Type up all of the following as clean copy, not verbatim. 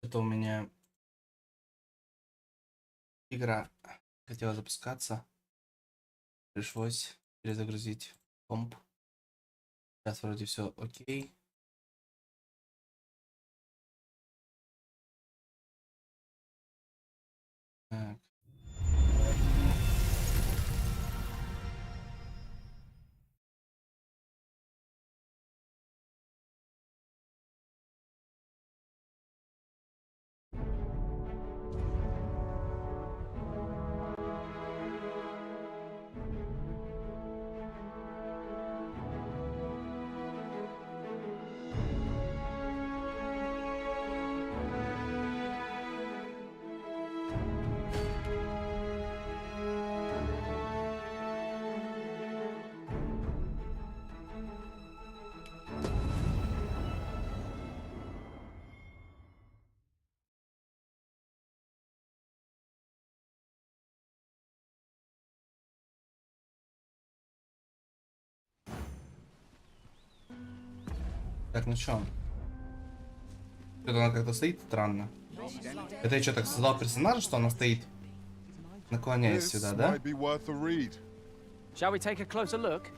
Что-то у меня игра хотела запускаться. Пришлось перезагрузить комп. Сейчас вроде все окей. Так. Так, ну чё? Что-то она как-то стоит странно. Это я что, так создал персонажа, что она стоит? Наклоняясь сюда, да? Shall we take a closer look?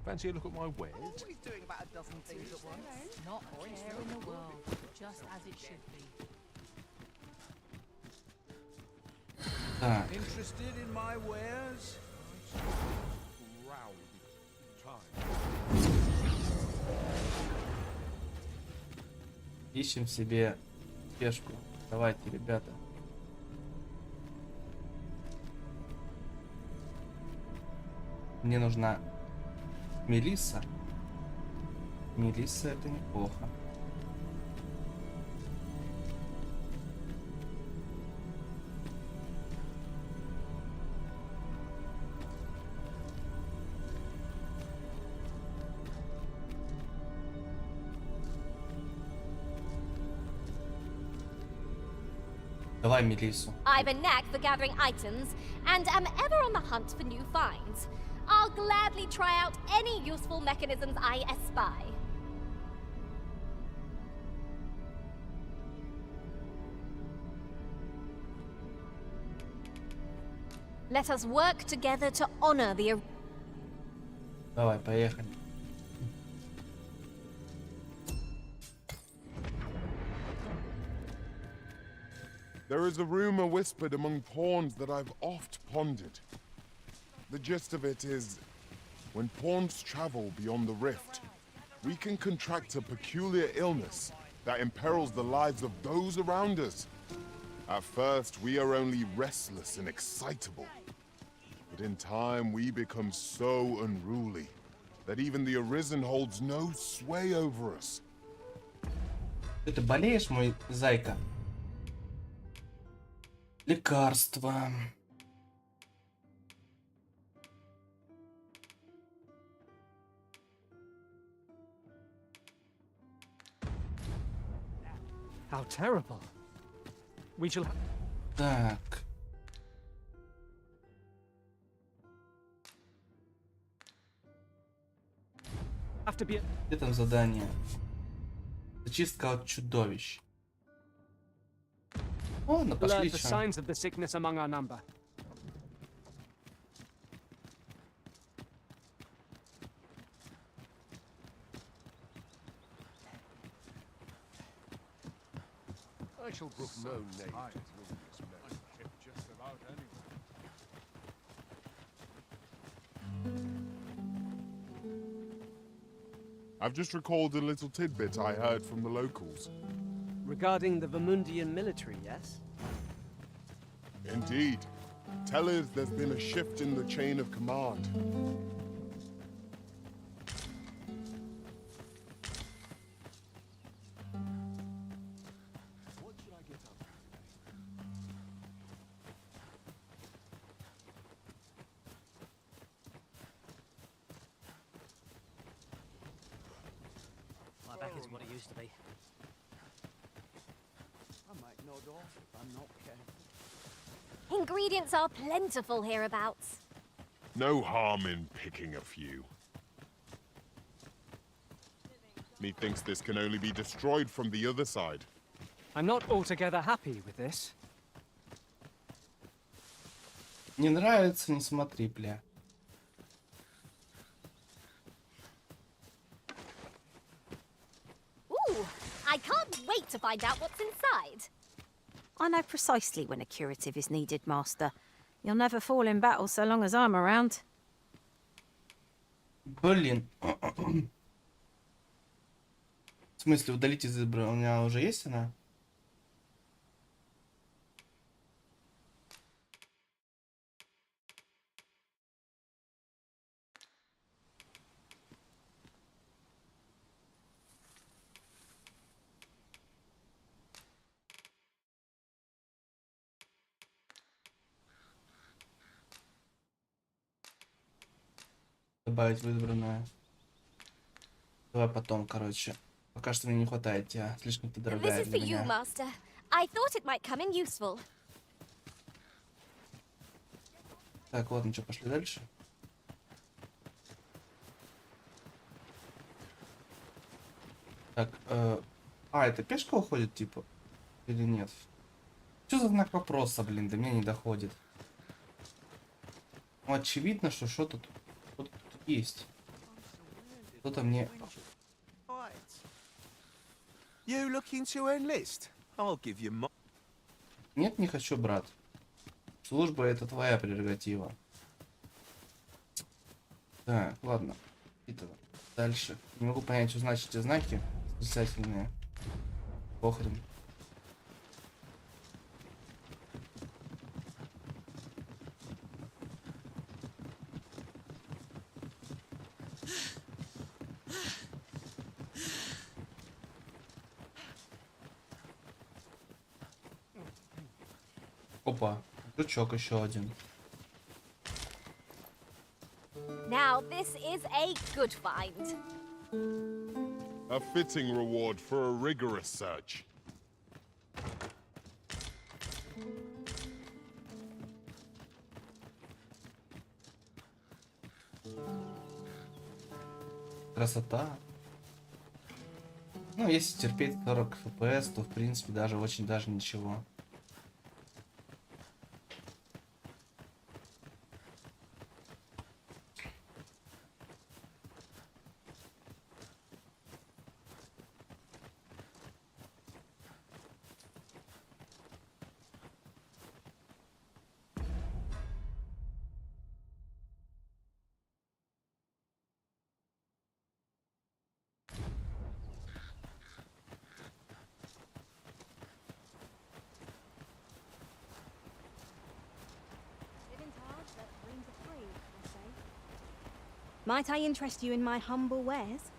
Fancy a look at my wares? Always doing about a dozen things at once. Not a care in the world, just as it should be. Так. Interested in my wares? Ищем себе спешку. Давайте, ребята. Мне нужна Мелисса. Мелисса это неплохо. Давай Мелиссу. I've a knack for gathering items and am ever on the hunt for new finds. I'll gladly try out any useful mechanisms I espy. Let us work together to honor the... Давай, поехали. There is a rumor whispered among pawns that I've oft pondered. The gist of it is, when pawns travel beyond the rift, we can contract a peculiar illness that imperils the lives of those around us. At first, we are only restless and excitable. But in time, we become so unruly that even the Arisen holds no sway over us. Ты болеешь, мой зайка? Лекарства. How terrible. We shall Так. have to be... Где там задание? Зачистка от чудовищ. О, ну пошли, Alert the чё. signs of the sickness among our number. I shall brook no name. Just about anywhere. I've just recalled a little tidbit I heard from the locals. Regarding the Vermundian military, yes? Indeed. Tell us there's been a shift in the chain of command. My back isn't what it used to be. I might nod off if I'm not careful. Ingredients are plentiful hereabouts. No harm in picking a few. Methinks this can only be destroyed from the other side. I'm not altogether happy with this. Не нравится, не смотри, бля. Ooh, I can't wait to find out what's inside. I know precisely when a curative is needed, Master. You'll never fall in battle so long as I'm around. Блин. В смысле, удалить из игры? У меня уже есть она? Добавить в избранное. Давай потом, короче. Пока что мне не хватает тебя. Слишком ты This дорогая is для for you, меня. Master. I thought it might come in useful. Так, ладно, что, пошли дальше. Так, это пешка уходит, типа? Или нет? Что за знак вопроса, блин, до меня не доходит. Ну, очевидно, что что-то тут есть. Кто-то мне... Right. You looking to enlist? I'll give you my... Нет, не хочу, брат. Служба — это твоя прерогатива. Так, ладно. Итого. Дальше. Не могу понять, что значит эти знаки восклицательные. Похрен. Опа, жучок еще один. Now, this is a good find. A fitting reward for a rigorous search. Красота. Ну, если терпеть 40 FPS, то в принципе даже очень даже ничего. Might I interest you in my humble wares?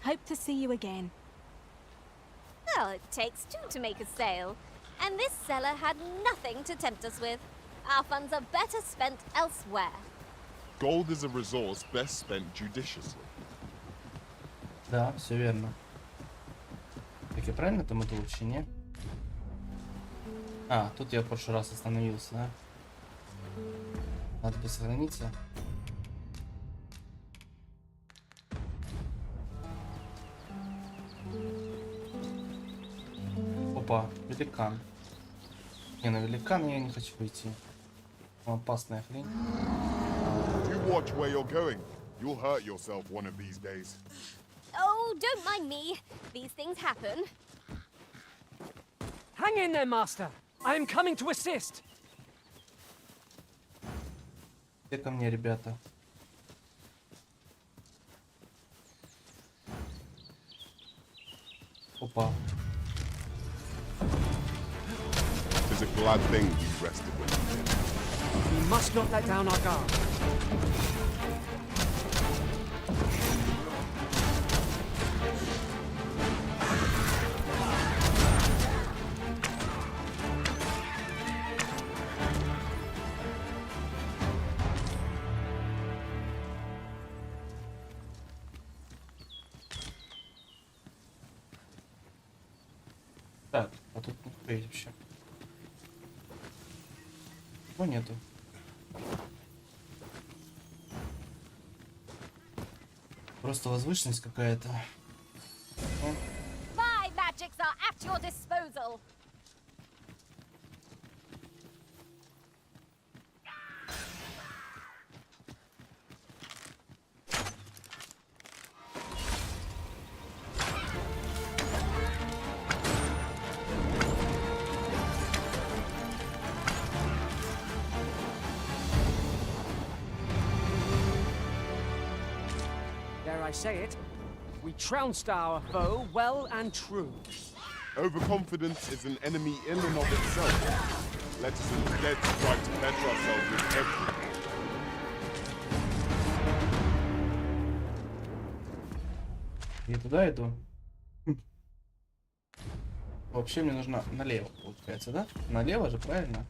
Hope to see you again. Well, it takes two to make a sale. And this seller had nothing to tempt us with. Our funds are better spent elsewhere. Gold is a resource best spent judiciously. Да, все верно. Так я правильно там это вообще, не? А, тут я в прошлый раз остановился, да? Надо бы сохраниться. Опа, великан. Не, на великана я не хочу идти. Опасная хрень. You watch where you're going. You'll hurt yourself one of these days. Oh, don't mind me. These things happen. Hang in there, Master. I am coming to assist. Где ко мне, ребята? Опа. It's a glad thing we rested when you did. We must not let down our guard. Так, а тут никто есть вообще. Его нету. Просто возвышенность какая-то. My magics are at your disposal. Dare I say it? We trounced our foe well and true. Overconfidence is an enemy in and of itself. Let us instead strive to better ourselves with everything. Я туда иду. Вообще мне нужно налево, получается, да? Налево же, правильно?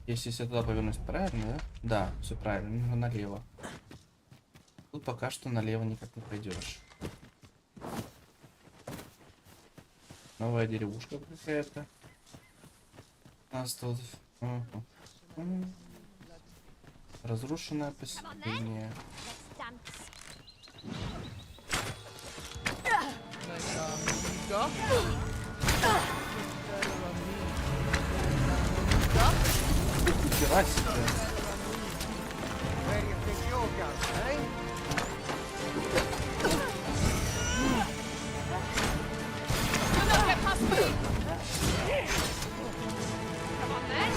Если я туда повернусь, правильно, да? Да, все правильно, мне нужно налево. Тут пока что налево никак не пойдешь. Новая деревушка какая-то. У нас тут разрушенное поселение. Нифига себе. Where do you think you're going, eh? Come on then.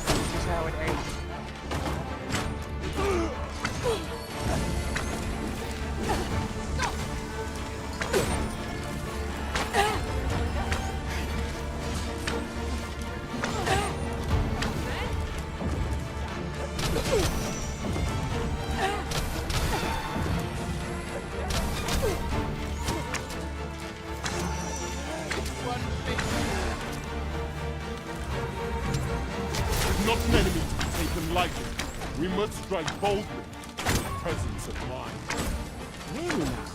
This is how it ends. Not an enemy to be taken lightly. We must strike boldly with presence of mind. Really now?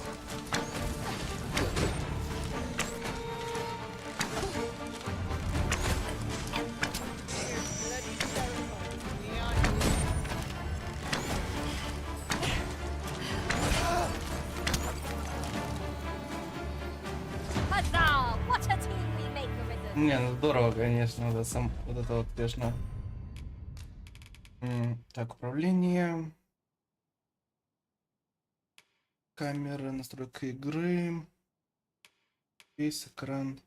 Huzzah! What a team we make, Arisen. Не, ну здорово, конечно, вот это, вот это вот, конечно. Так, управление. Камера, настройка игры. Весь экран.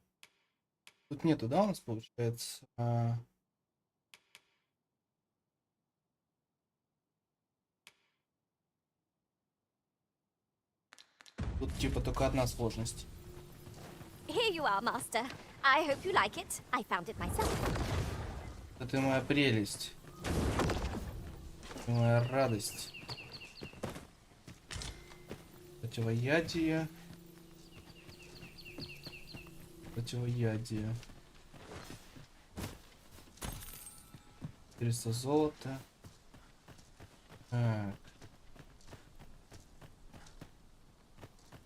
Тут нету, да, у нас получается? Тут типа только одна сложность. Here you are, Master. I hope you like it. I found it myself. Это моя прелесть. Моя радость. Противоядие. Противоядие. 400 золота. Так.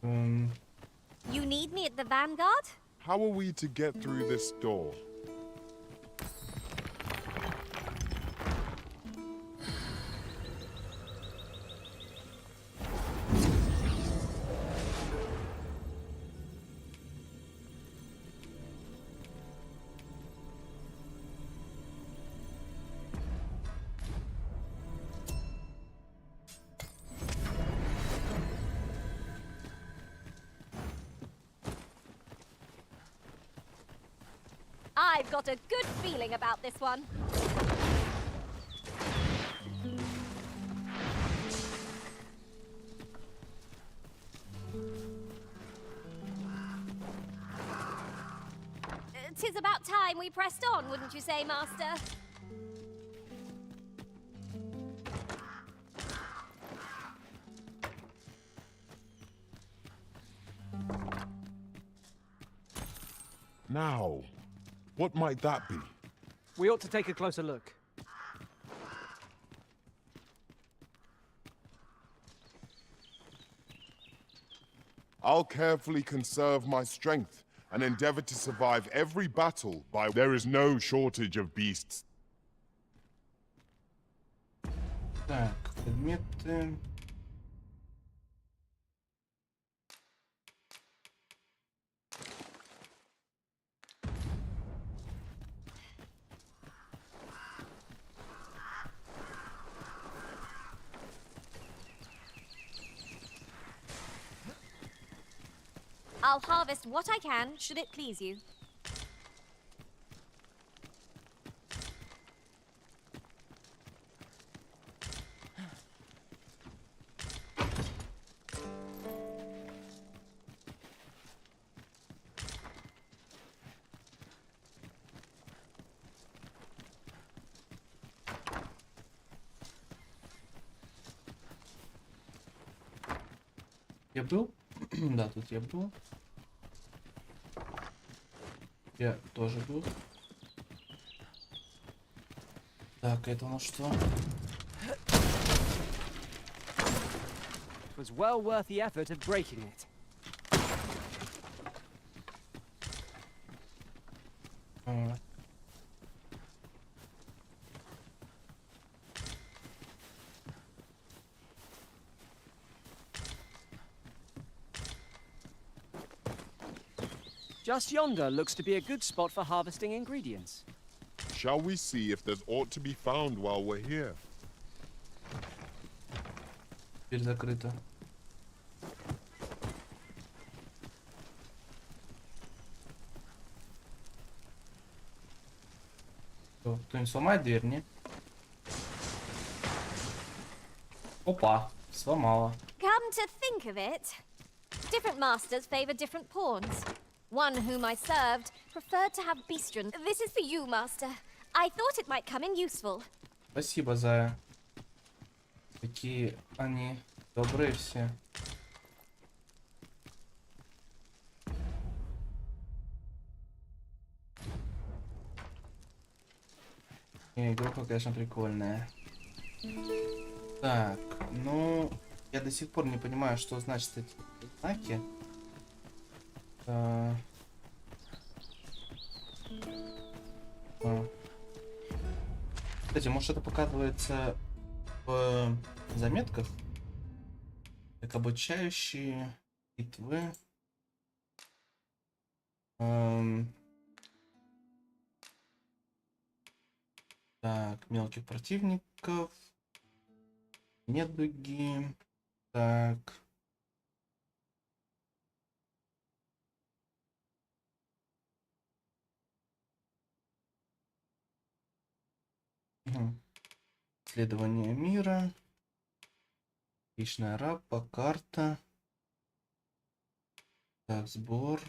You need me at the Vanguard? How are we to get through this door? I've got a good feeling about this one. Tis about time we pressed on, wouldn't you say, Master? Now, what might that be? We ought to take a closer look. I'll carefully conserve my strength and endeavor to survive every battle by there is no shortage of beasts. Так, предметы. I'll harvest what I can, should it please you. Я был? Да, тут я был. Я тоже был. Так, это у нас что? It was well worth the effort of breaking it. А. Just yonder looks to be a good spot for harvesting ingredients. Shall we see if there's aught to be found while we're here? Дверь закрыта. Что, кто-нибудь сломает дверь, не? Опа, сломала. Come to think of it, different masters favor different pawns. One whom I served preferred to have bestian. This is for you, master. I thought it might come in useful. Спасибо, Зая. Какие они добрые все. И игрушка, конечно, прикольная. Так, ну, я до сих пор не понимаю, что значат эти знаки. Кстати, может, это показывается в заметках, как обучающие битвы. Так, мелких противников, недуги. Так. Исследование мира. Личная рапа, карта. Так, сбор.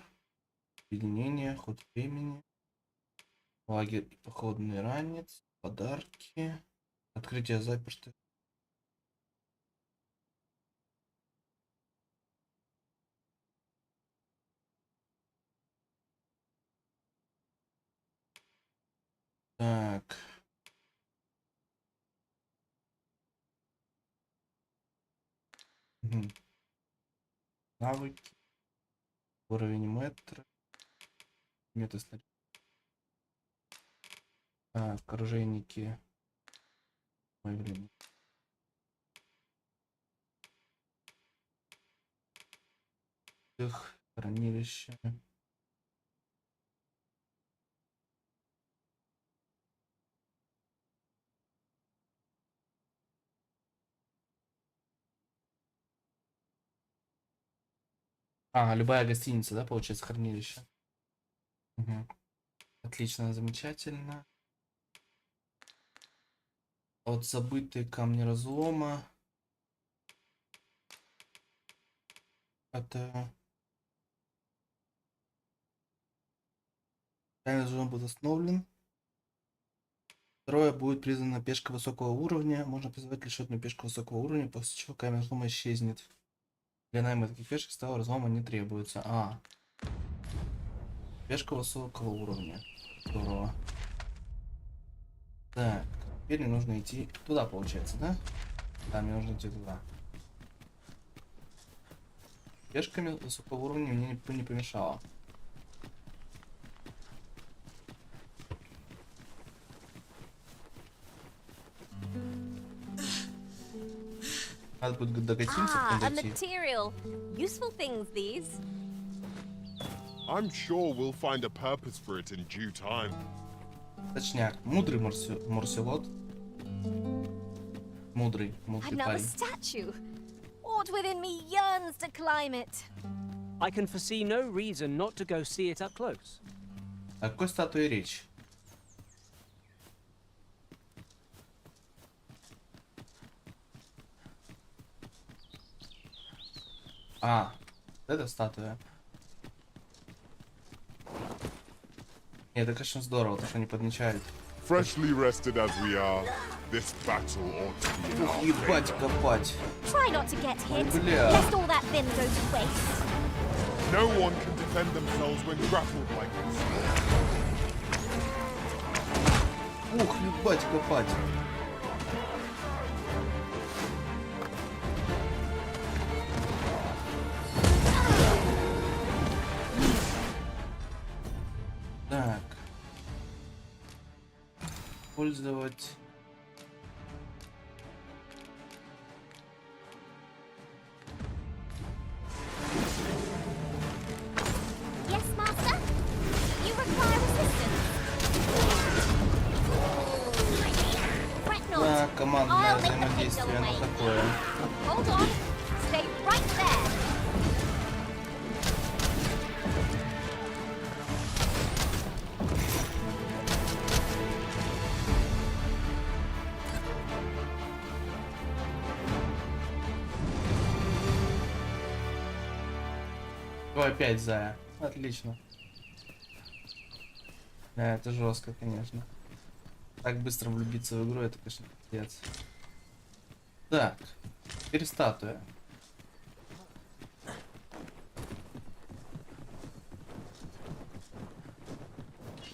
Объединение, ход времени. Лагерь и походный ранец. Подарки. Открытие заперто. Так. Угу. Навыки. Уровень метра. Метод. Так, оружейники. Ой, блин. Их хранилище. Любая гостиница, да, получается, хранилище. Угу. Отлично, замечательно. Вот забытые камни разлома. Это... Камень разлома будет остановлен. Второе, будет признана пешка высокого уровня. Можно призвать лишь одну пешку высокого уровня, после чего камень разлома исчезнет. Для найма таких пешек стала разлома не требуется. Пешка высокого уровня. Здорово. Так, теперь мне нужно идти туда, получается, да? Да, мне нужно идти туда. Пешками высокого уровня мне не помешало. Надо будет докатиться, a material. Useful things, these. I'm sure we'll find a purpose for it in due time. Точняк. Мудрый Морселот. Мудрый Another парень. statue. Aught within me yearns to climb it. I can foresee no reason not to go see it up close. О какой статуе речь? Это статуя. Нет, это, конечно, здорово, то, что они подмечают. Freshly rested as we are, this battle ought to be in our Ебать, favor. копать. Try not to get hit, Бля. lest all that vim go to waste. No one can defend themselves when grappled like this. Ебать, копать. Так. Использовать. Yes, master? You require assistance. Fret not. Да, командное I'll make the pig go взаимодействие, оно away. такое. Hold on. Stay right there. Ой, опять зая. Отлично. Да, это жестко, конечно. Так быстро влюбиться в игру, это, конечно, пиздец. Так, теперь статуя.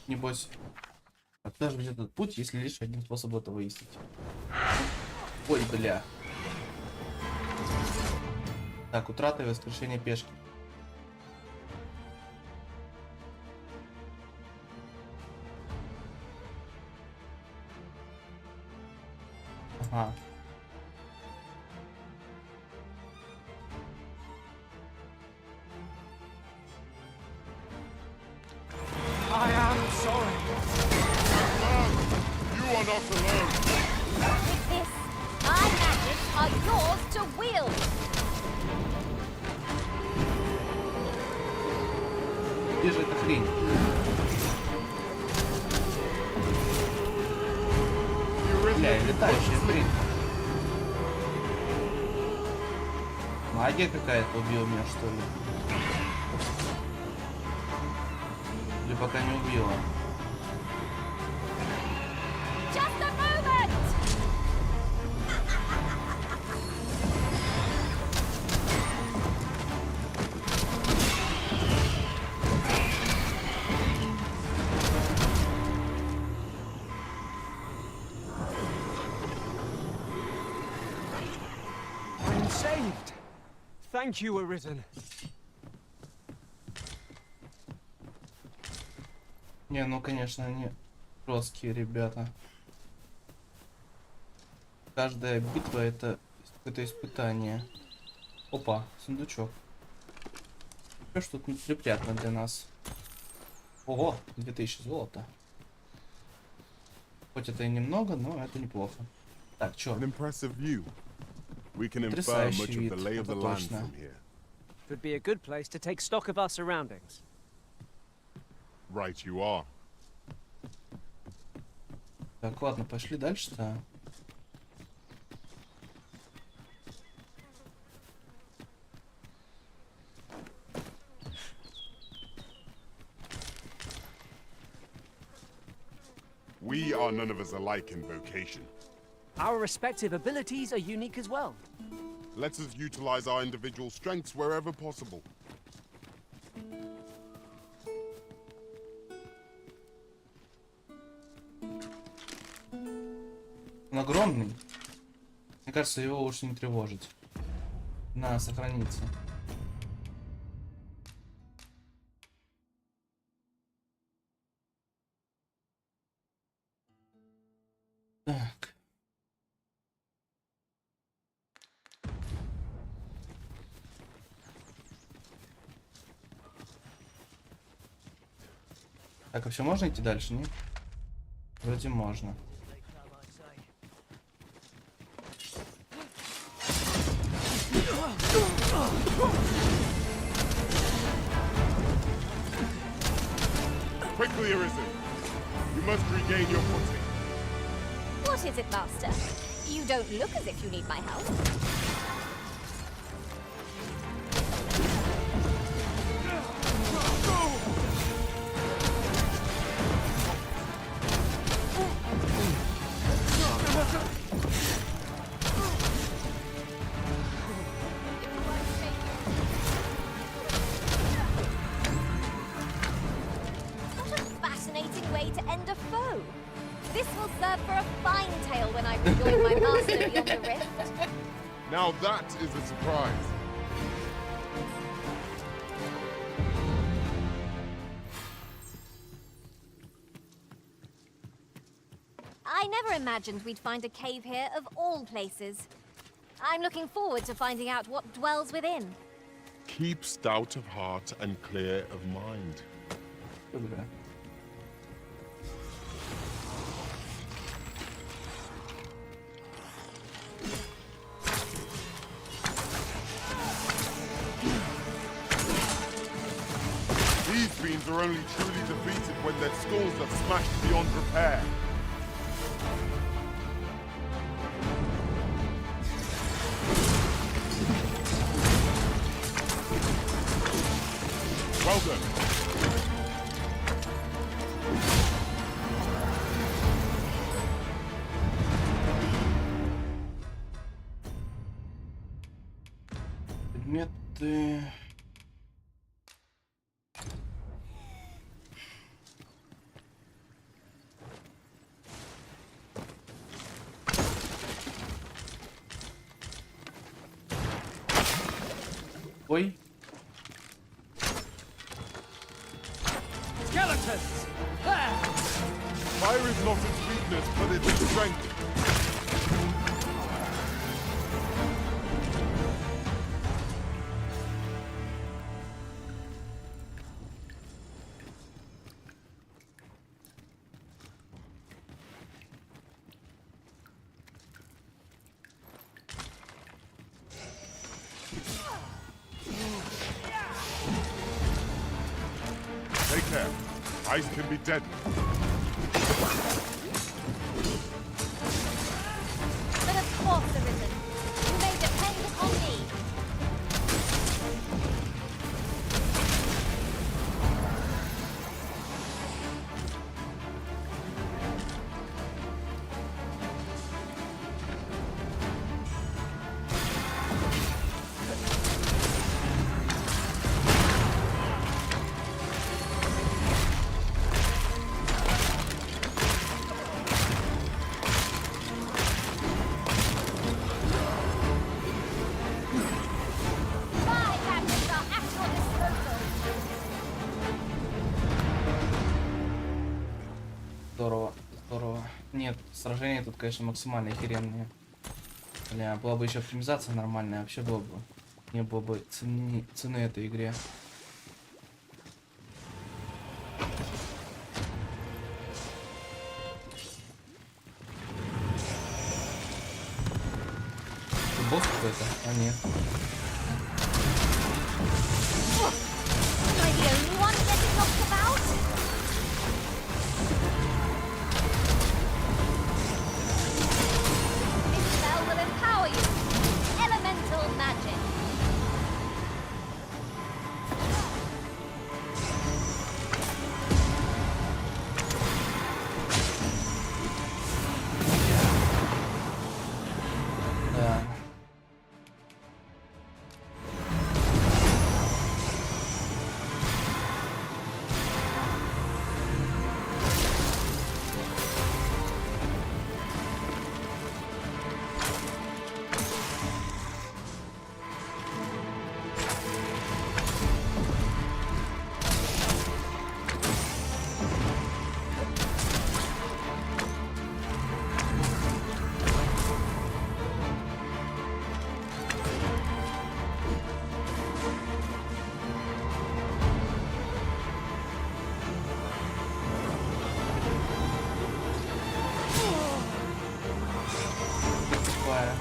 Небось, даже ведь этот путь, если лишь один способ это выяснить. Ой, бля. Так, утрата и воскрешение пешки. Ага. I am sorry. You are not alone. With this, my magics are yours to wield. Где же эта хрень? Бля, летающая хрень. Магия какая-то убила меня, что ли? Или пока не убила? Just a moment. Thank you, Arisen. Не, ну конечно, они жесткие ребята. Каждая битва это какое-то испытание. Опа, сундучок. Что ж тут неприятно для нас? Ого, 2000 золота. Хоть это и немного, но это неплохо. Так, чё? An impressive view. We can infer Потрясающий much of вид, the lay of the это land точно. from here. Could be a good place to take stock of our surroundings. Right you are. Так, ладно, пошли дальше-то. We are none of us alike in vocation. Our respective abilities are unique as well. Let us utilize our individual strengths wherever possible. Он огромный. Мне кажется, его лучше не тревожить. Надо сохраниться. Так. Так, вообще можно идти дальше, не? Вроде можно. Quickly, Arisen. You must regain your footing. What is it, Master? You don't look as if you need my help. What a fascinating way to end a foe. This will serve for a fine tale when I rejoin my master beyond the rift. Now that is a surprise. I never imagined we'd find a cave here of all places. I'm looking forward to finding out what dwells within. Keep stout of heart and clear of mind. Добре. These fiends are only truly defeated when their skulls are smashed beyond repair. Well done. Предметы. Ой. Skeletons! There! Fire is not its weakness, but its strength. Take care. Ice can be deadly. But of course, Arisen. You may depend upon me. Нет, сражения тут, конечно, максимально охеренные. Бля, была бы еще оптимизация нормальная, вообще было бы. Не было бы цены этой игре. Босс какой-то? А нет. Am I the only one getting knocked about? This spell will empower you. Elemental magic. Да. Тупая.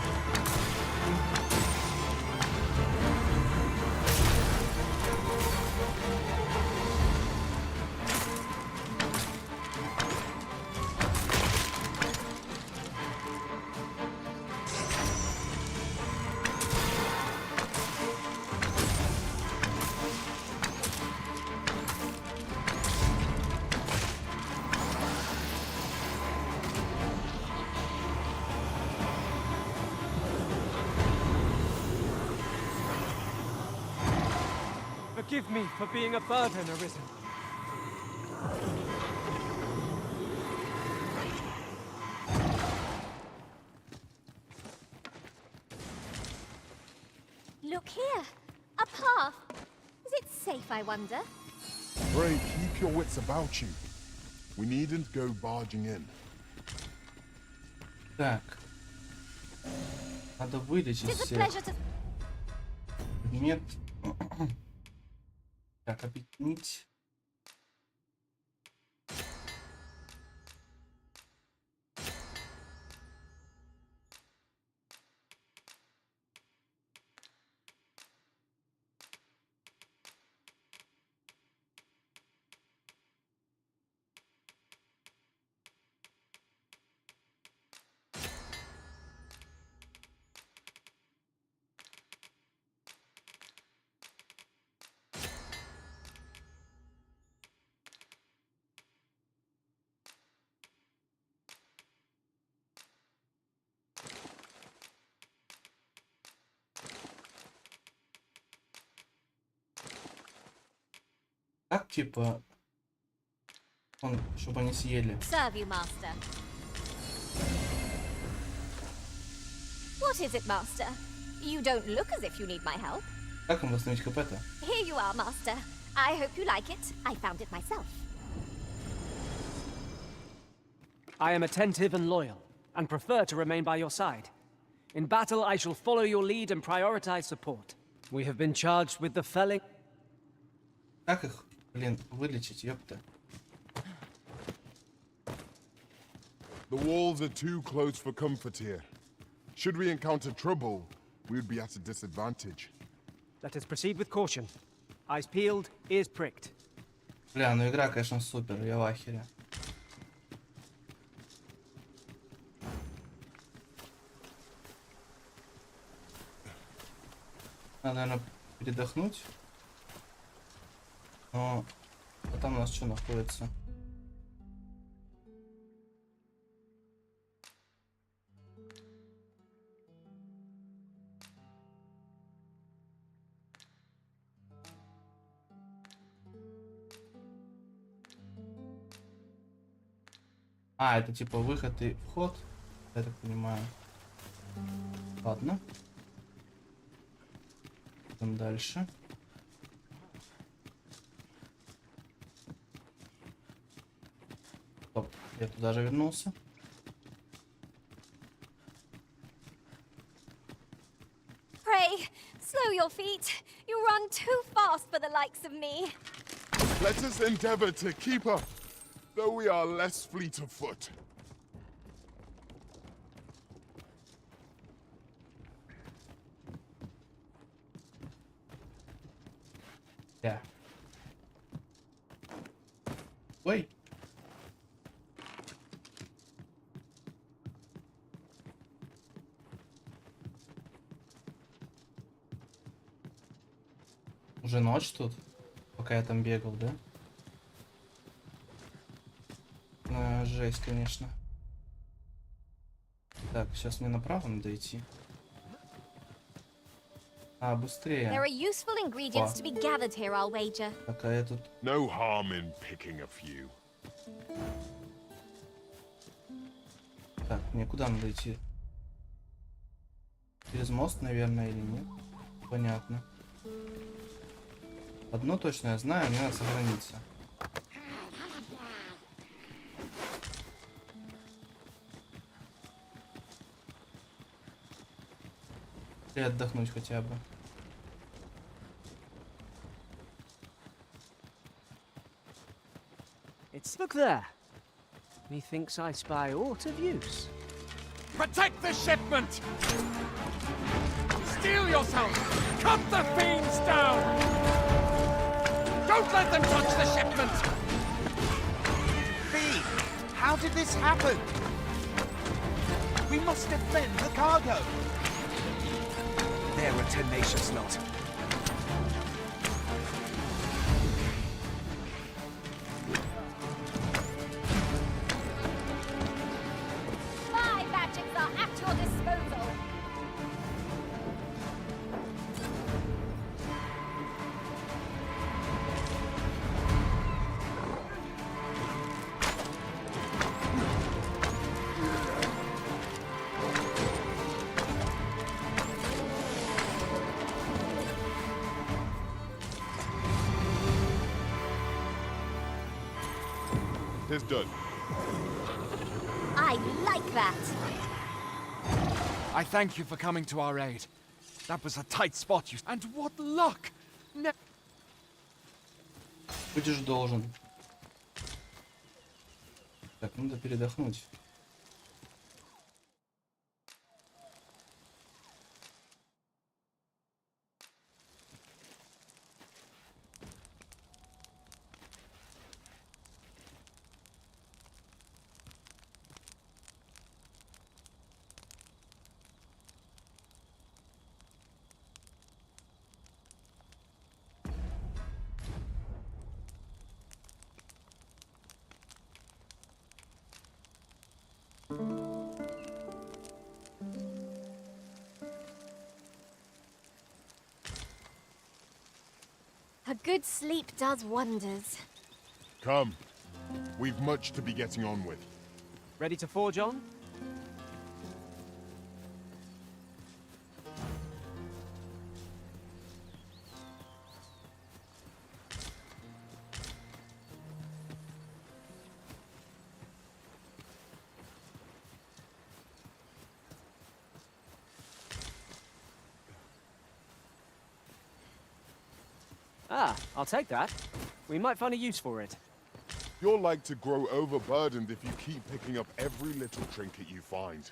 Forgive me for being a burden, Arisen. Look here. A path. Is it safe, I wonder? Pray, keep your wits about you. We needn't go barging in. Так. Надо вылечить It is a всех. pleasure to... Нет. Так, объединить. Так, типа, чтобы они съели. Serve you, master. What is it, master? You don't look as if you need my help. Как им восстановить хп-то? Here you are, master. I hope you like it. I found it myself. I am attentive and loyal, and prefer to remain by your side. In battle, I shall follow your lead and prioritize support. We have been charged with the felling... Как их, блин, вылечить, ёпта? The walls are too close for comfort here. Should we encounter trouble, we would be at a disadvantage. Let us proceed with caution. Eyes peeled, ears pricked. Бля, ну игра, конечно, супер, я в ахере. Надо, наверное, передохнуть. Но... А там у нас что находится? А, это типа выход и вход, я так понимаю. Ладно. Идем дальше. Стоп, я туда же вернулся. your feet. You run too fast for the likes of me. Let us endeavor to keep up, though we are less fleet of foot. Да. Ой. Уже ночь тут, пока я там бегал, да? Жесть, конечно. Так, сейчас мне направо надо идти. А, быстрее. There are useful ingredients to be gathered here, I'll wager. Так, а я тут... No harm in picking a few. Так, мне куда надо идти? Через мост, наверное, или нет? Понятно. Одно точно я знаю, мне надо сохраниться. Или отдохнуть хотя бы. Look there. Methinks I spy aught of use. Protect the shipment! Steel yourself! Cut the fiends down! Don't let them touch the shipment! V, how did this happen? We must defend the cargo. They're a tenacious lot. My magics are at your disposal. Tis done. I like that. I thank you for coming to our aid. That was a tight spot, you... And what luck! Будешь должен. Так, надо передохнуть. A good sleep does wonders. Come. We've much to be getting on with. Ready to forge on? Ah, I'll take that. We might find a use for it. You're like to grow overburdened if you keep picking up every little trinket you find.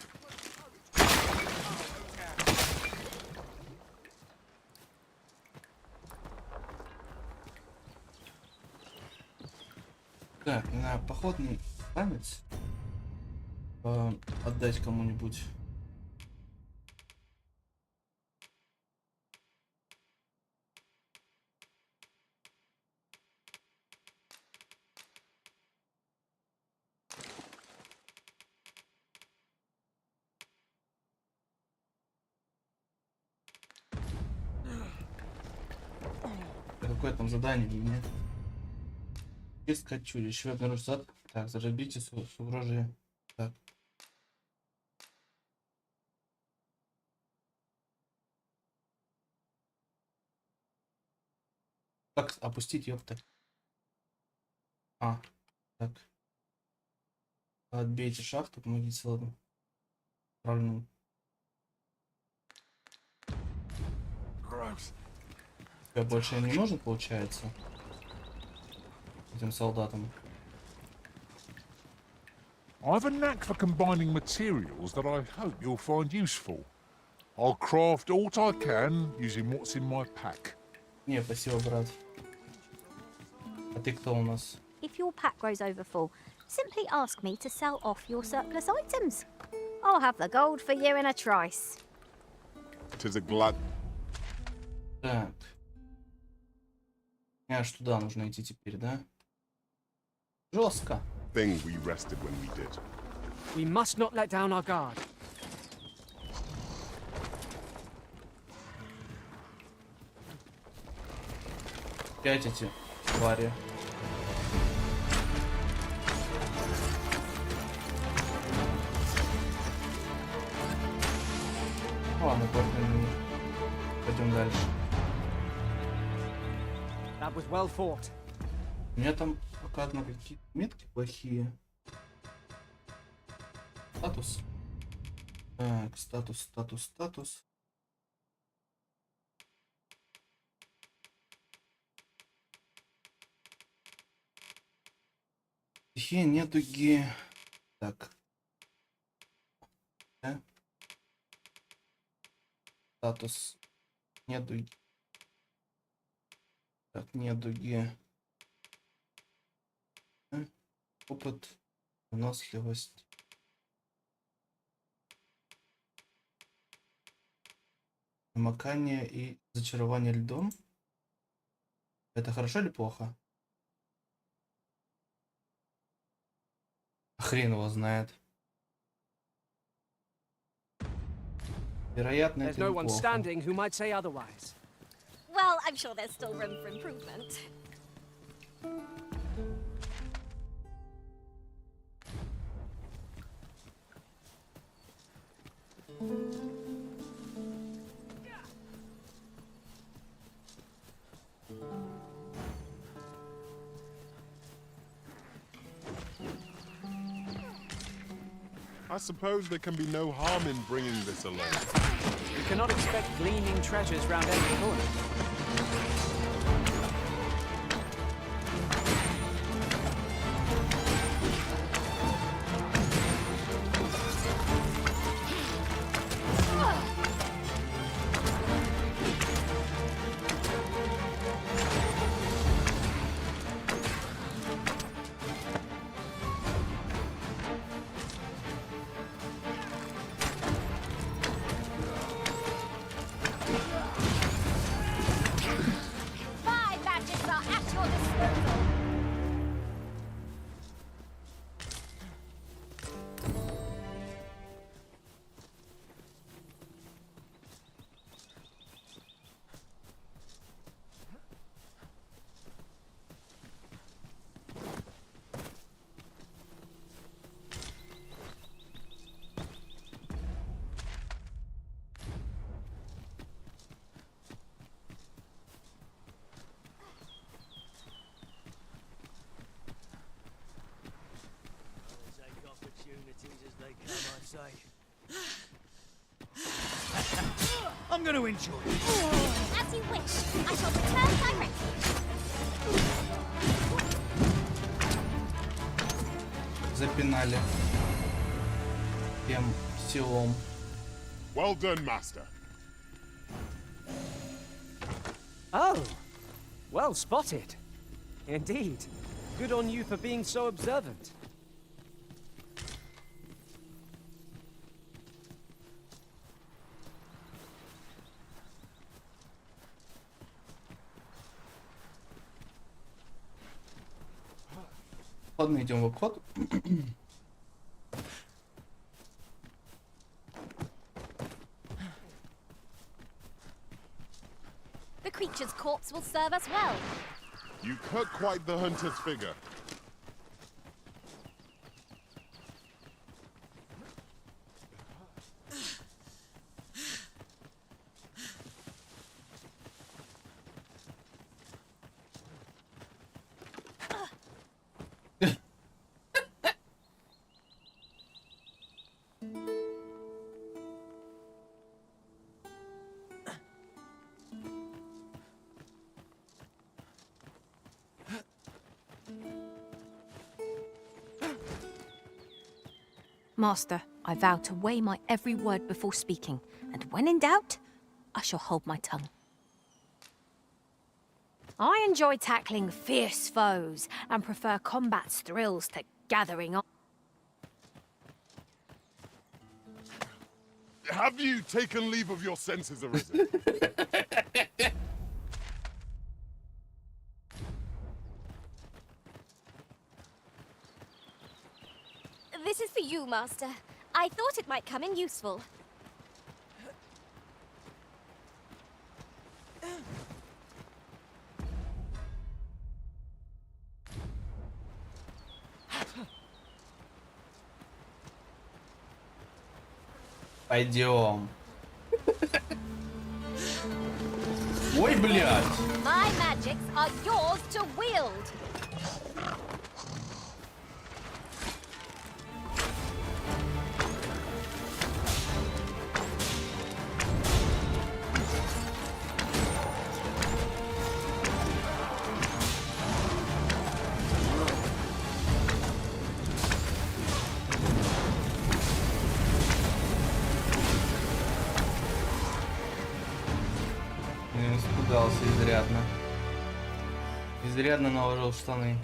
Так, на походный танец отдать кому-нибудь. Какое там задание у меня? Искать чудищ. Вы обнаружите сад. Так, зарубите с угрожей. Так. Как опустить, ёпта? А, так. Отбейте шахту, помогите ладно. Правильно. Gross. Я больше не нужен, получается, этим солдатам. I have a knack for combining materials that I hope you'll find useful. I'll craft all I can using what's in my pack. Не, спасибо, брат. А ты кто у нас? If your pack grows over full, simply ask me to sell off your surplus items. I'll have the gold for you in a trice. 'Tis a glad. Так. Мне аж туда нужно идти теперь, да? Жестко. Thing we rested when we did. We must not let down our guard. Опять эти твари. Ладно, пойдем дальше. That was well fought. У меня там показаны какие-то метки плохие. Статус. Так, статус. Стихия не дуги. Так. Статус не дуги. Так, не дуги. Опыт, выносливость. Намокание и зачарование льдом. Это хорошо или плохо? Хрен его знает. Вероятно, There's это no one неплохо. standing who might say otherwise. Well, I'm sure there's still room for improvement. I suppose there can be no harm in bringing this along. You cannot expect gleaming treasures round every corner. My magics are at your disposal. Take opportunities as they come, I say. I'm going to enjoy it. As you wish. I shall return directly. Запинали. Всем силом. Well done, master. Oh, well spotted. Indeed. Good on you for being so observant. Ладно, идем в обход. The creature's corpse will serve us well. You cut quite the hunter's figure. Master, I vow to weigh my every word before speaking, and when in doubt, I shall hold my tongue. I enjoy tackling fierce foes and prefer combat's thrills to gathering up. Have you taken leave of your senses, Arisen? This is for you, Master. I thought it might come in useful. Пойдем. Ой, блядь. My magics are yours to wield. Я испугался изрядно. Изрядно наложил штаны.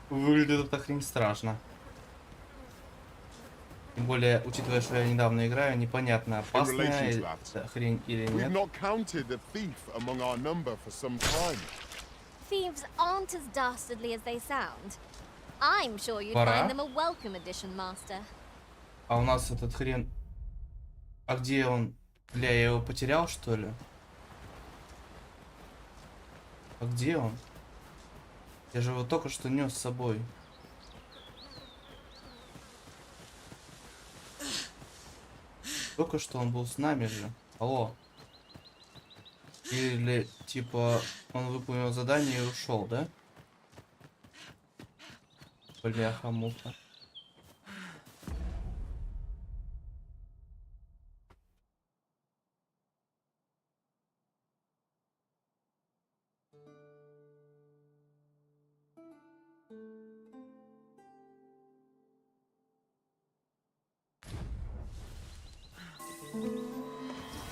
Выглядит эта хрень страшно. Тем более, учитывая, что я недавно играю, непонятно, опасная эта хрень или We've нет. not counted a thief among our number for some time. Thieves aren't as dastardly as they sound. I'm sure you'd Пора. find them a welcome addition, Master. А у нас этот хрен... А где он? Бля, я его потерял, что ли? А где он? Я же его только что нес с собой. Только что он был с нами же. Алло. Или, типа, он выполнил задание и ушел, да? Бляха-муха.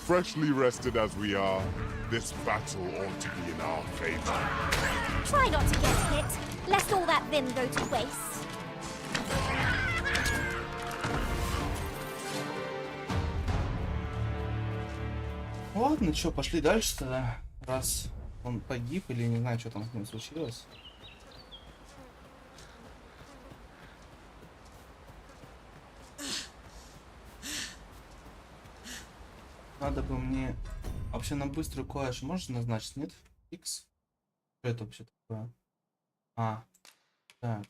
Freshly rested as we are, this battle ought to be in our favor. Try not to get hit, lest all that vim go to waste. Ладно, что, пошли дальше тогда. Раз он погиб или не знаю, что там с ним случилось. Надо бы мне... Вообще на быструю клавишу можешь назначить, нет? X? Что это вообще такое? А, так.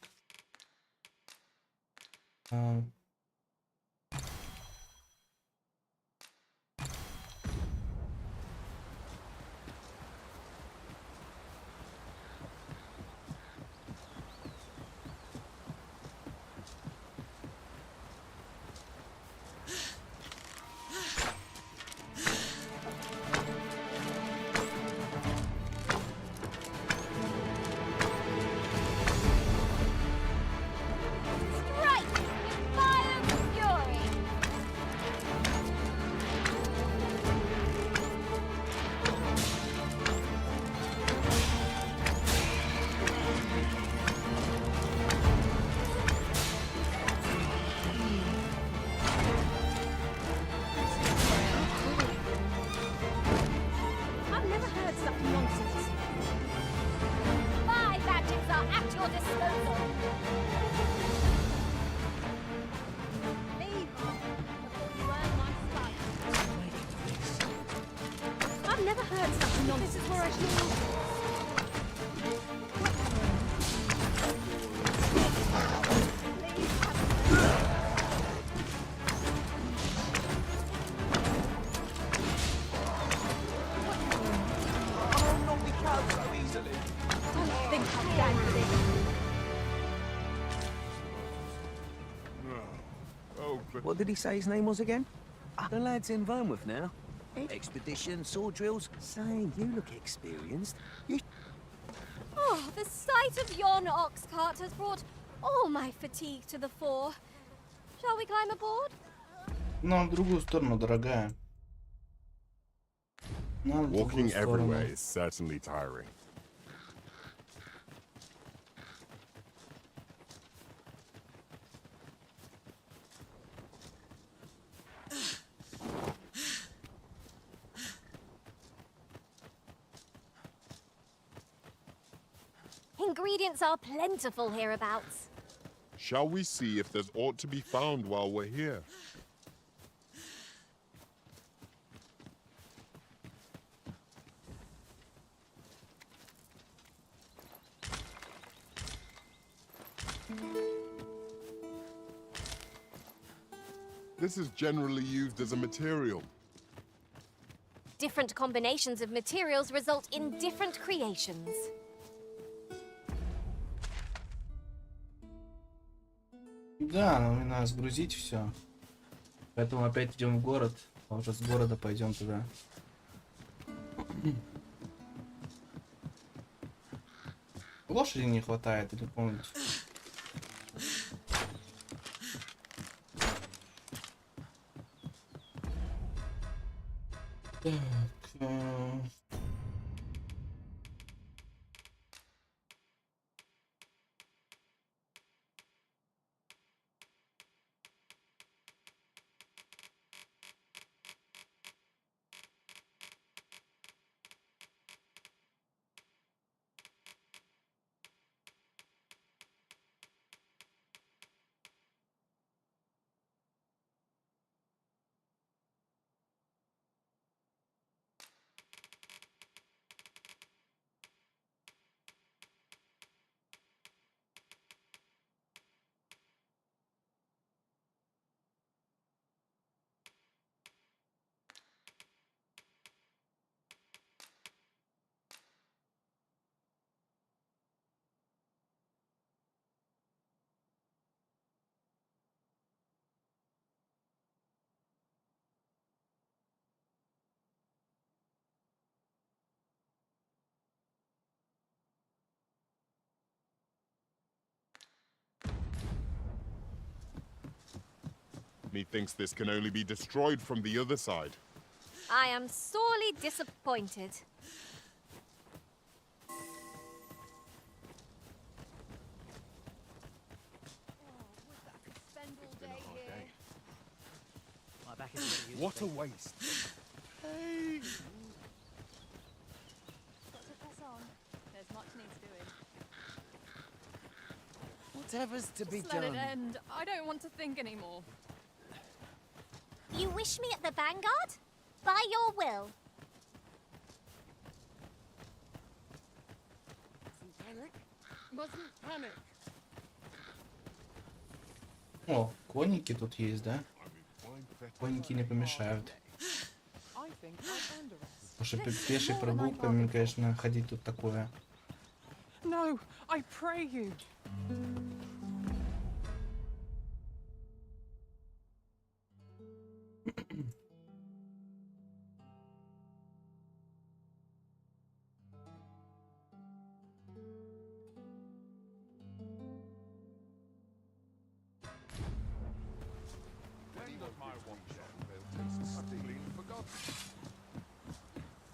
Strike! Fire fury! I've never heard such nonsense. My magics are at your disposal. Leave before you earn my sight. I've never heard such nonsense. This is where I should. I'll not be cowed so easily. Don't think I'm down for this. Oh, but What did he say his name was again? The lad's in Vermouth now. Expedition, sword drills. Say, you look experienced. You Oh, the sight of yon ox cart has brought all my fatigue to the fore. Shall we climb aboard? Нам в другую сторону, дорогая. Нам в другую Walking сторону. everywhere is certainly tiring. Ingredients are plentiful hereabouts. Shall we see if there's aught to be found while we're here? This is generally used as a material. Different combinations of materials result in different creations. Да, нам надо сгрузить все. Поэтому опять идем в город. А уже с города пойдем туда. Лошади не хватает, или помните? Так, Methinks this can only be destroyed from the other side. I am sorely disappointed. My back is really used What to a it. waste. Hey! Got to press on. There's much needs doing. Whatever's to be Just let it done. end. I don't want to think anymore. You wish me at the Vanguard? By your will. Wasn't panic. О, конники тут есть, да? Конники не помешают. I think I'm under us. Потому что пешей прогулками, конечно, ходить тут такое. No, I pray you.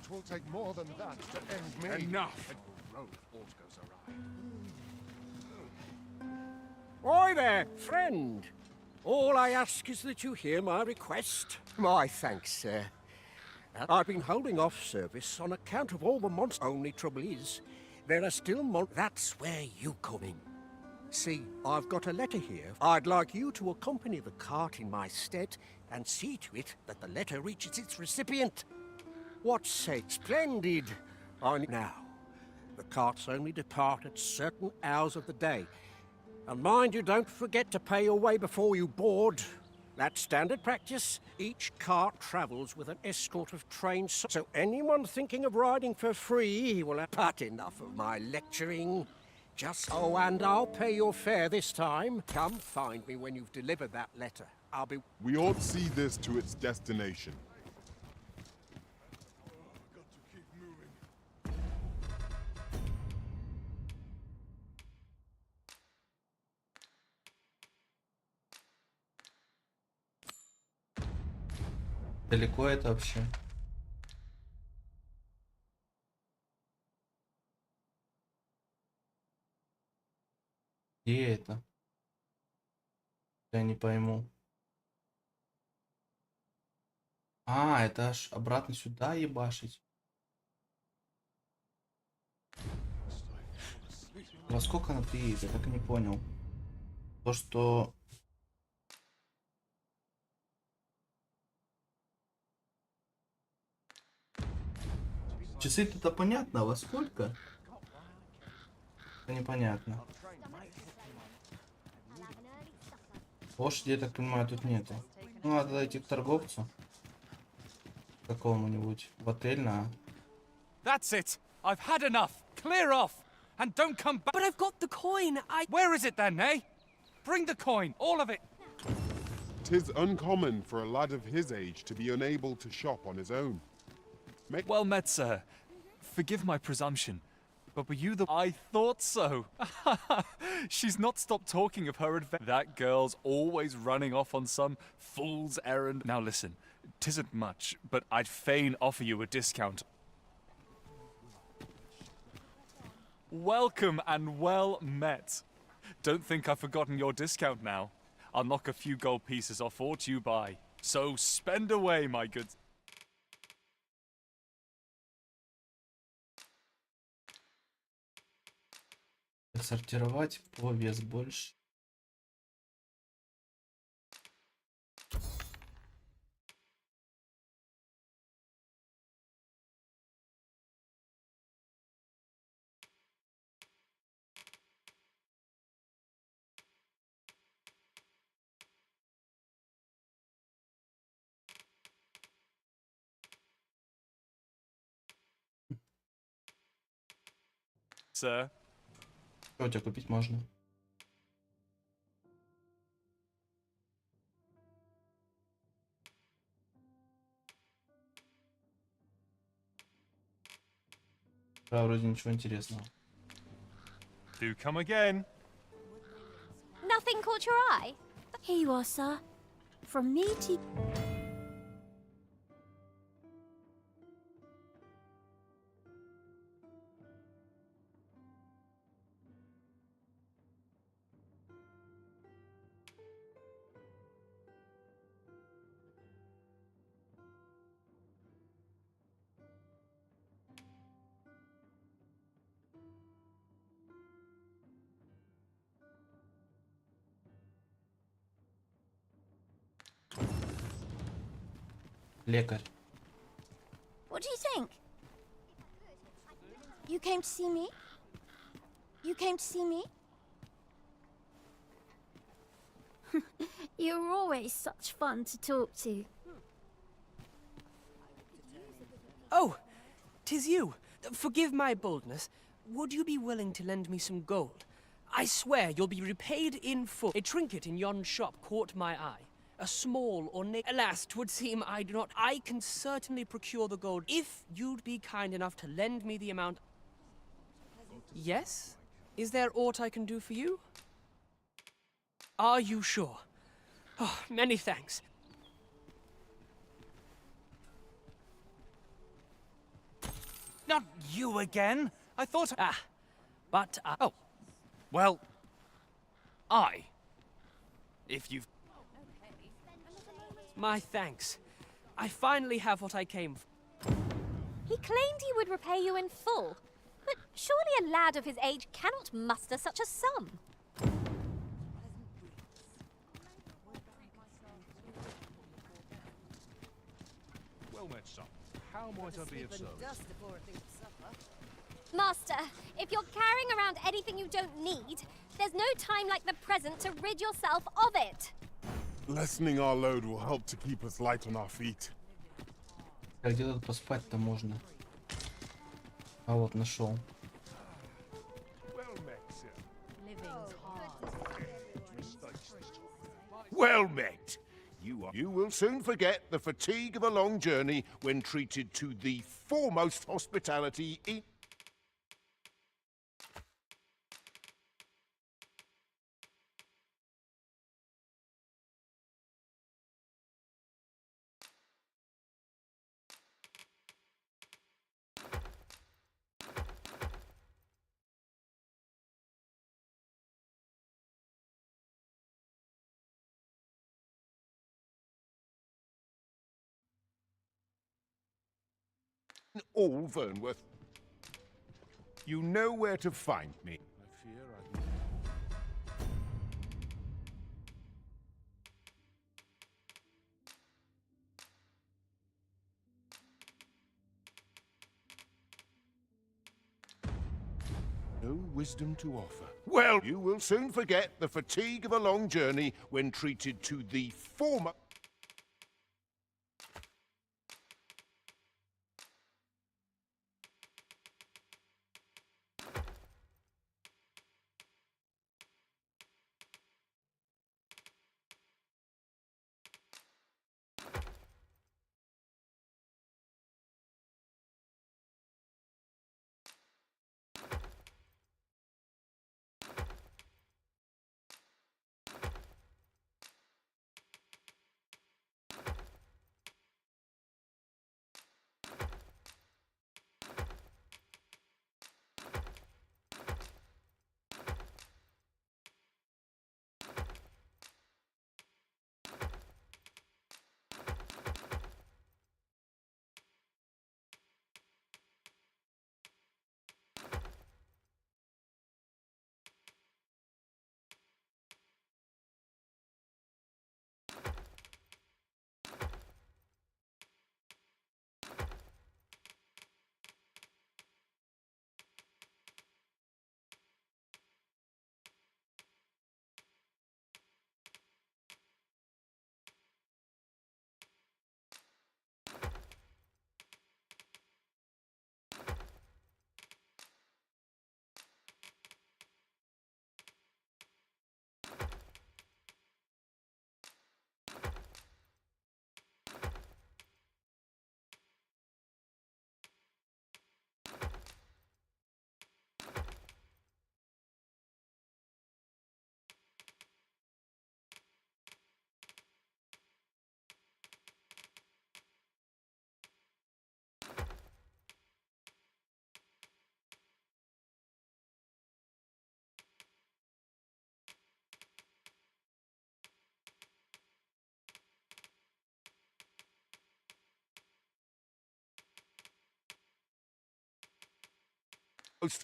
Twill take more than that to end me. Enough! Oi there, friend. All I ask is that you hear my request. My thanks, sir. I've been holding off service on account of all the monsters. Only trouble is, there are still That's where you come in. See, I've got a letter here. I'd like you to accompany the cart in my stead and see to it that the letter reaches its recipient. What say? Splendid! Now, the carts only depart at certain hours of the day. And mind you, don't forget to pay your way before you board. That's standard practice. Each cart travels with an escort of trained so anyone thinking of riding for free will have but enough of my lecturing. Just and I'll pay your fare this time. Come find me when you've delivered that letter. I'll be... We ought see this to its destination. Далеко это вообще? Где это? Я не пойму. А, это аж обратно сюда ебашить. Во сколько она приедет? Я так и не понял. То, что... Часы-то понятно, а во сколько? Это непонятно. Лошади, я так понимаю, тут нету. Ну, надо идти к торговцу. Какому-нибудь. В отель на... That's it. I've had enough. Clear off. And don't come back. But I've got the coin. Where is it then, eh? Bring the coin. All of it. 'Tis uncommon for a lad of his age to be unable to shop on his own. Well met, sir. Forgive my presumption. But were you the... I thought so. She's not stopped talking of her adventure. That girl's always running off on some fool's errand. Now listen, 'tisn't much, but I'd fain offer you a discount. Welcome and well met. Don't think I've forgotten your discount now. I'll knock a few gold pieces off aught you buy. So spend away, my good... Сортировать по вес больше. Sir. Что у тебя купить можно? Да, вроде ничего интересного. Do come again. Nothing caught your eye? Here you are, sir. From me to... Лекарь. What do you think? You came to see me? You came to see me? You're always such fun to talk to. Oh, 'tis you. Forgive my boldness. Would you be willing to lend me some gold? I swear you'll be repaid in full. A trinket in yon shop caught my eye. A small ornate... Alas, 'twould seem I do not... I can certainly procure the gold if you'd be kind enough to lend me the amount... Yes? Is there aught I can do for you? Are you sure? Oh, many thanks. Not you again. I thought... Ah, but... Oh. Well... If you've... My thanks. I finally have what I came for. He claimed he would repay you in full. But surely a lad of his age cannot muster such a sum. Well met, son. How might I be of service? Master, if you're carrying around anything you don't need, there's no time like the present to rid yourself of it. Lessening our load will help to keep us light on our feet. А где тут поспать-то можно? А вот нашел. Well met. You will soon forget the fatigue of a long journey when treated to the foremost hospitality in... All Vernworth. You know where to find me. I fear I... No wisdom to offer. Well, you will soon forget the fatigue of a long journey when treated to the former...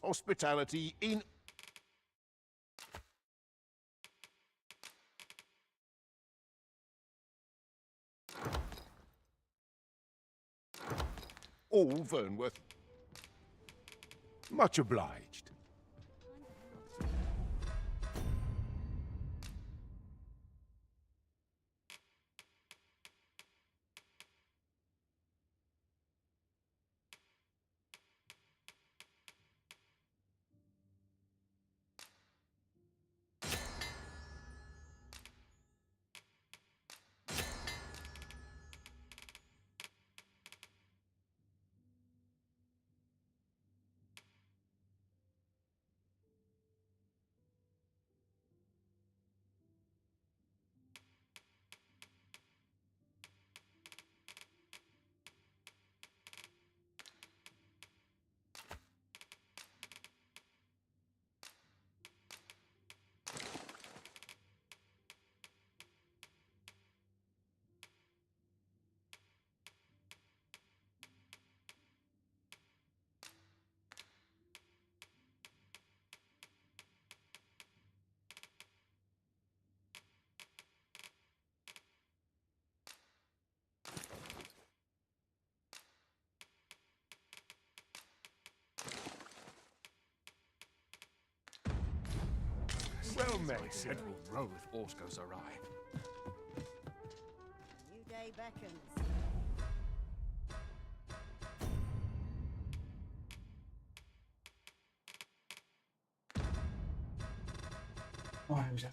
hospitality in... All Vernworth. Much obliged. Well met, Head will roll if aught goes awry. New day beckons. Ой, бля.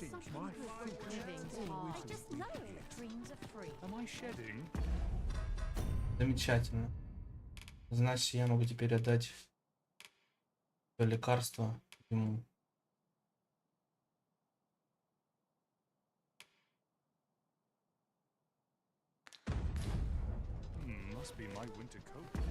seems my Living's hard. I just know it. Dreams are free. Am I shedding? Замечательно. Значит, я могу теперь отдать то лекарство ему. Must be my winter coat.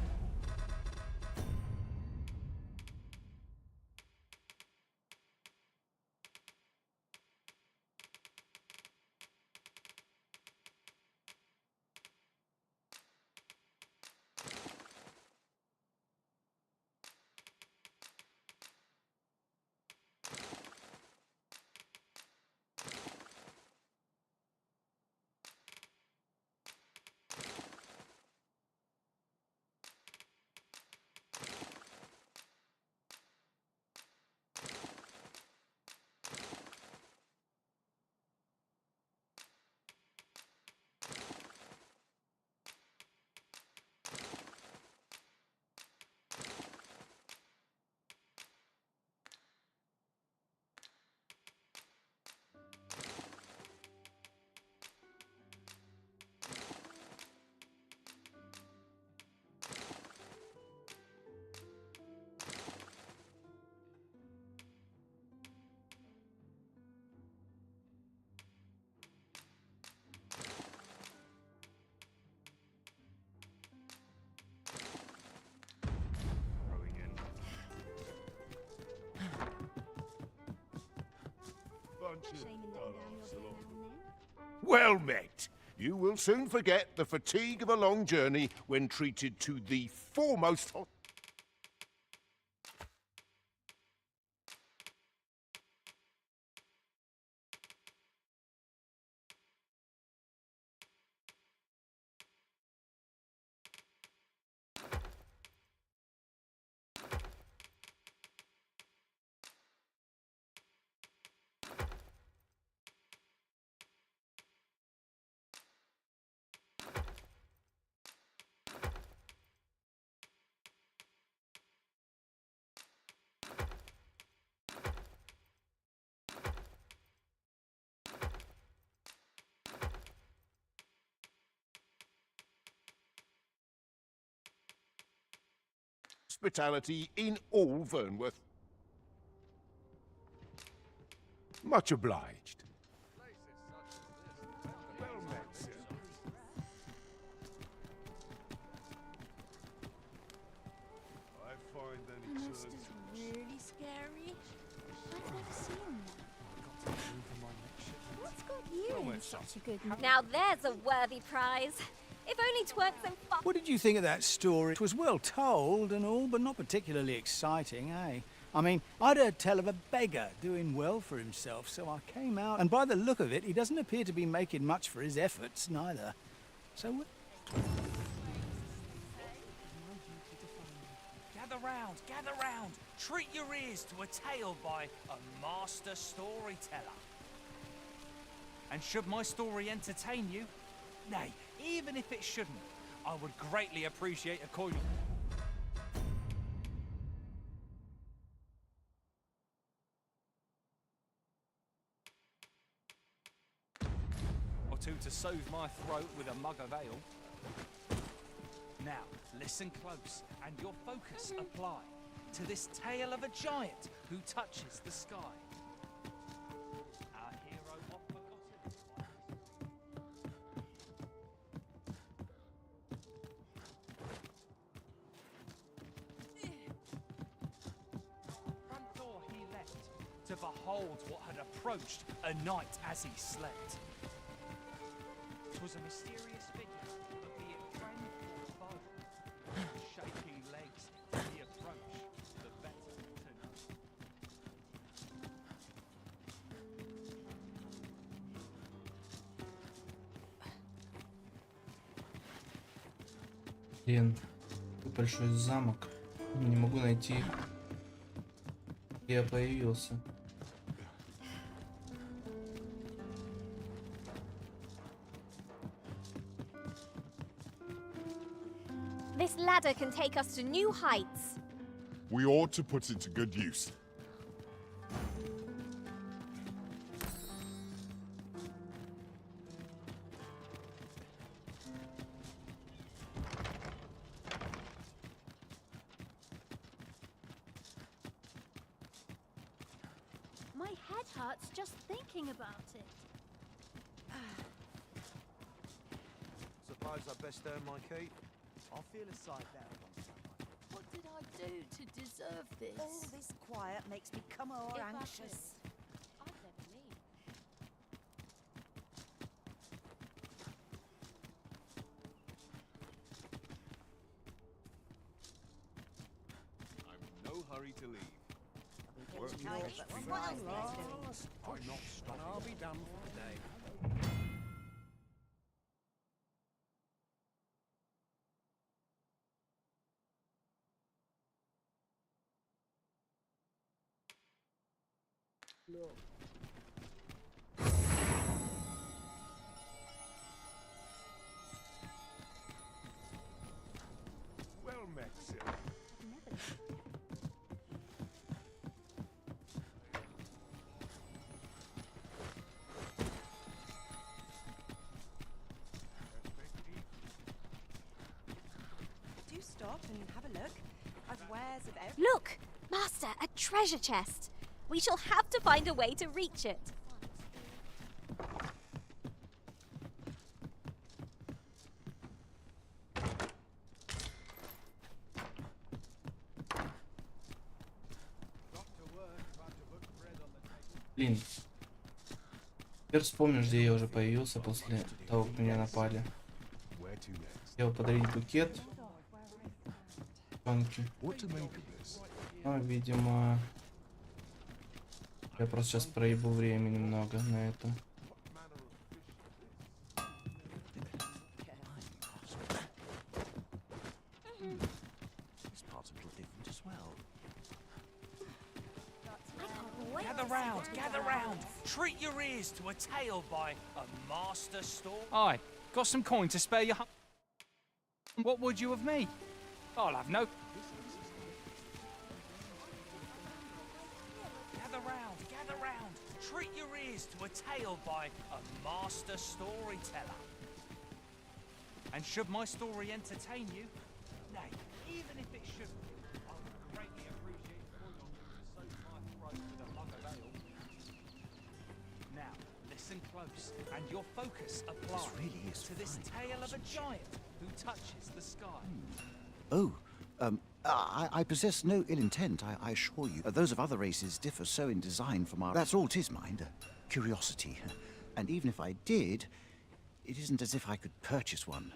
Well met. You will soon forget the fatigue of a long journey when treated to the foremost hot. Hospitality in all Verneworth. Much obliged. Well met, sir. I find any The monster's really scary. I've never seen one. What's got you in such a good mood? Now there's a worthy prize. If only 'tweren't so far. What did you think of that story? It was well told and all, but not particularly exciting, eh? I mean, I'd heard tell of a beggar doing well for himself, so I came out, and by the look of it, he doesn't appear to be making much for his efforts, neither. So... Gather round, treat your ears to a tale by a master storyteller. And should my story entertain you, nay, even if it shouldn't, I would greatly appreciate a coin or two to soothe my throat with a mug of ale. Now, listen close, and your focus apply to this tale of a giant who touches the sky. Our hero oft forgotten. Front door he left to behold what had approached a night as he slept. 'Twas a mysterious figure, but be it friend or foe, shaking legs he approached, the better to know. Блин, большой замок. Не могу найти, где я появился. This ladder can take us to new heights. We ought to put it to good use. My head hurts just thinking about it. Suppose I best earn my keep. I'll feel a side better once I. What did I do to deserve this? All this quiet makes me come more If I anxious. I'd never leave. I'm in no hurry to leave. What else needs to be done? I'm not stopping. I'll be done for the day. Well met, sir. Do stop and have a look. I've wares of every. Look! Master, a treasure chest! We shall have to find a way to reach it. Блин. Теперь вспомнишь, где я уже появился после того, как меня напали. Хотел подарить букет. Банки. Но, видимо, я просто сейчас проебу время немного на это. Gather round. Treat your ears to a tale by a master story. Aye, got some coin to spare you. What would you of me? I'll have no. Gather round. Treat your ears to a tale by a master storyteller. And should my story entertain you, nay, even if it shouldn't, I would greatly appreciate for your to soak my throat with a mug of ale. Now, listen close, and your focus applies to this tale of a giant who touches the sky. Oh, I possess no ill intent, I assure you. Those of other races differ so in design from our... That's all 'tis, mind. Curiosity. And even if I did, it isn't as if I could purchase one.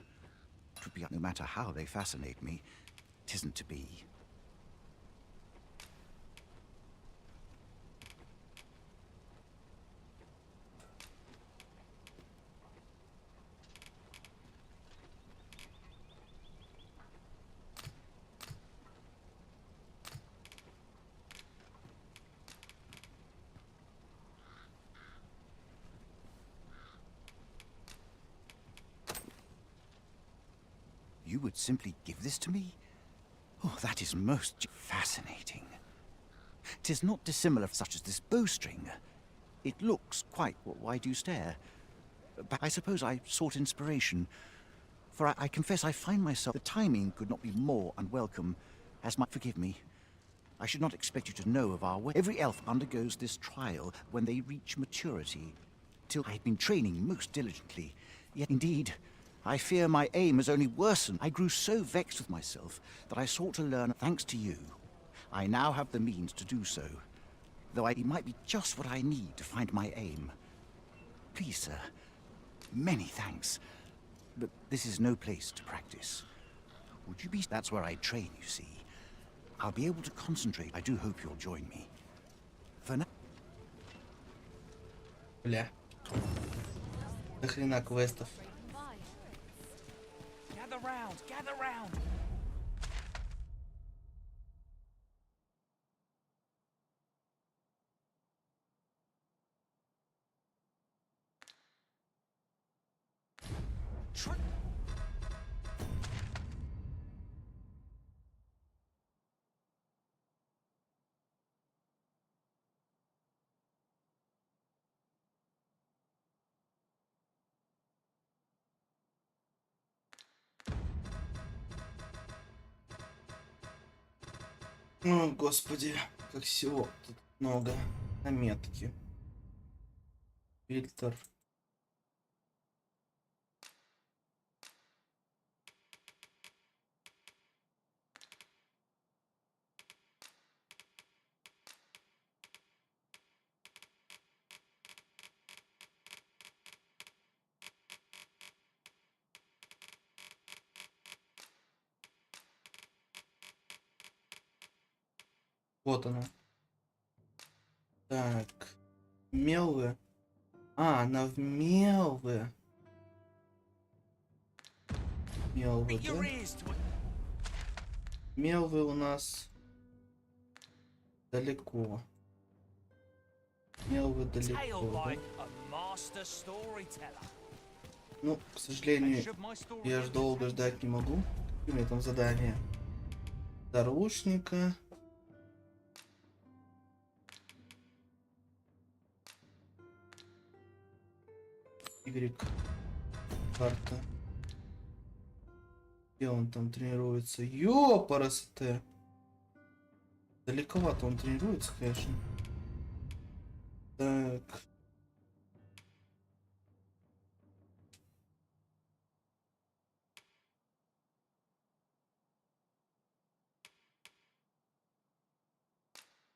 It would be, no matter how they fascinate me, 'tisn't to be. You would simply give this to me? Oh, that is most fascinating. 'Tis not dissimilar such as this bowstring. It looks quite... Why do you stare? But I suppose I sought inspiration. For I confess I find myself... The timing could not be more unwelcome, as my... Forgive me. I should not expect you to know of our way. Every elf undergoes this trial when they reach maturity. Till I had been training most diligently. Yet indeed... I fear my aim has only worsened. I grew so vexed with myself that I sought to learn thanks to you. I now have the means to do so, though it might be just what I need to find my aim. Please, sir, many thanks, but this is no place to practice. Would you be... That's where I train, you see. I'll be able to concentrate. I do hope you'll join me. For now... Бля. До хрена квестов. Gather round. О, господи, как всего тут много. Наметки. Фильтр. Вот она. Так. Мелвы. А, она в мелвы. Мелвы, да? Мелвы у нас далеко. Мелвы далеко. Да? Ну, к сожалению, я ж долго ждать не могу. У меня там задание. Дорожника. Y. Карта. Где он там тренируется? Ёпарасоте! Далековато он тренируется, конечно. Так.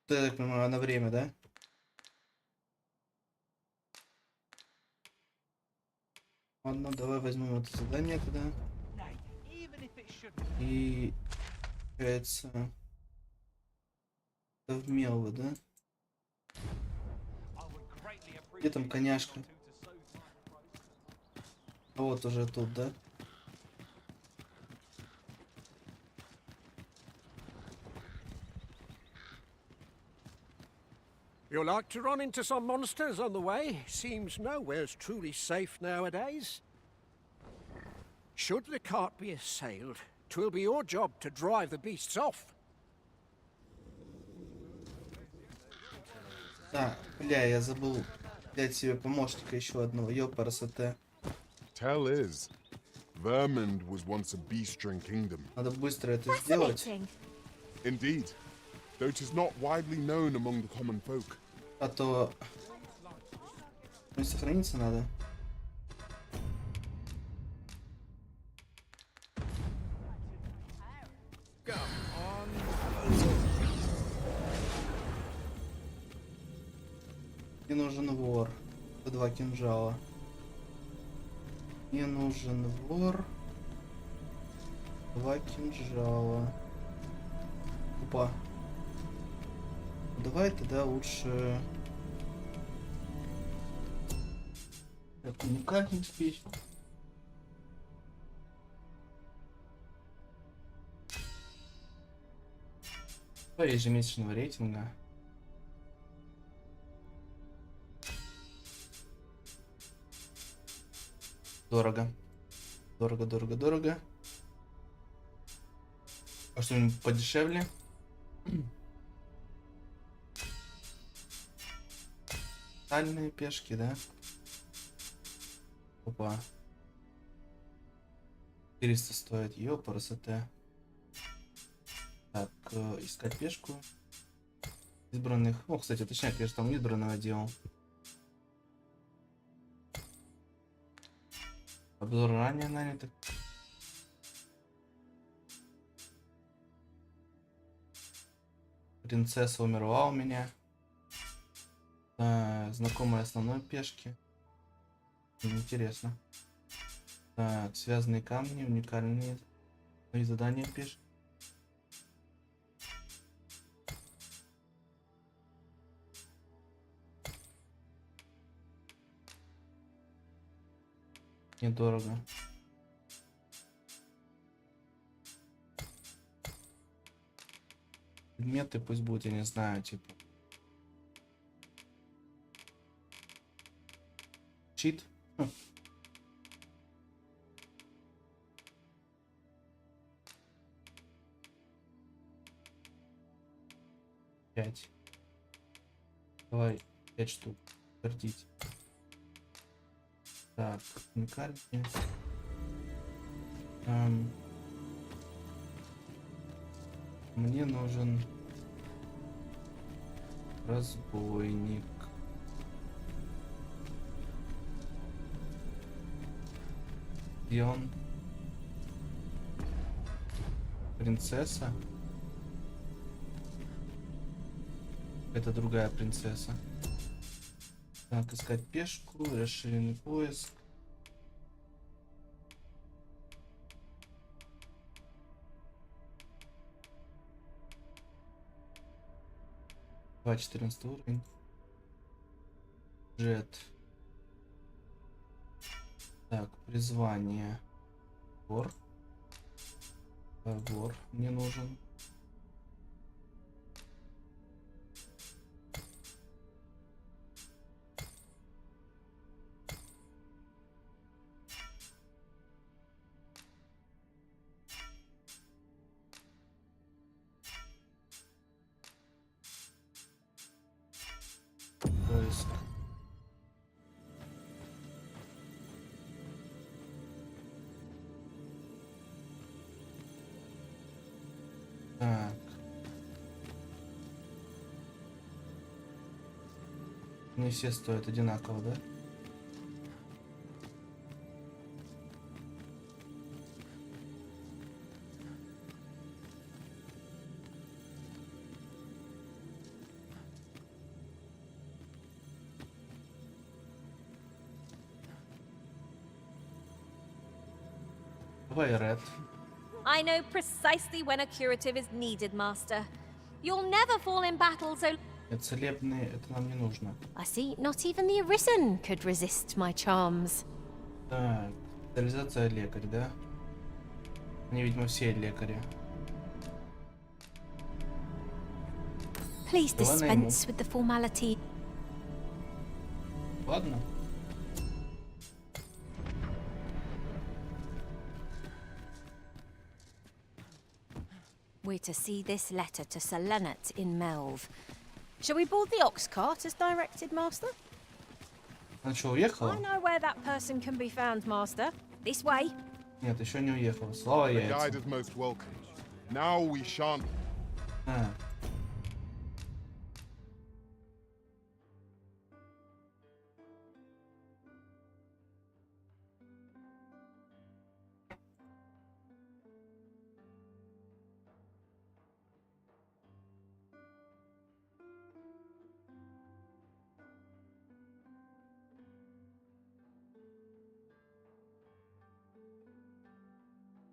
Я так понимаю, на время, да? Ладно, давай возьмем это задание тогда. И получается это в Мелвы, да? Где там коняшка? А вот уже тут, да? You like to run into some monsters on the way? Seems nowhere's truly safe nowadays. Should the cart be assailed, 'twill be your job to drive the beasts off. Да, бля, я забыл взять себе помощника еще одного. Ёпарасоте. Tell is, Vermund was once a beast-ring kingdom. Надо быстро это сделать. Indeed, though it is not widely known among the common folk. А то... Ну, сохраниться надо. Мне нужен вор. 2 кинжала. Мне нужен вор. 2 кинжала. Опа. Давай тогда лучше... Это уникальный спич. По ежемесячного рейтинга. Дорого. Дорого, дорого, дорого. А что-нибудь подешевле? Стальные пешки, да? Опа. 400 стоит. Ёпарасоте. Так, искать пешку. Избранных. О, кстати, точнее, я же там избранного делал. Обзор ранее нанятых. Принцесса умерла у меня. Знакомые основной пешки. Интересно. Так, связанные камни, уникальные задания пешки. Недорого. Предметы пусть будут, я не знаю, типа. Чит. Пять. Давай 5 штук. Подтвердить. Так, уникальные. Мне нужен Разбойник. Где он? Принцесса? Это другая принцесса. Так, искать пешку, расширенный поиск. Два 14 уровень. Джет. Так, призвание. Вор. Вор мне нужен. Поиск. Так. Не все стоят одинаково, да? Давай Ред. I know precisely when a curative is needed, Master. You'll never fall in battle, so... Целебные, это нам не нужно. I see not even the Arisen could resist my charms. Так, специализация лекарь, да? Они, видимо, все лекари. Please Давай найму. dispense with the formality. Ладно. We're to see this letter to Sir Leonard in Melve. Shall we board the ox cart as directed, Master? Она что, уехала? I know where that person can be found, Master. This way. Нет, еще не уехала. Слава The яйца. guide is most welcome. Now we shan't. А.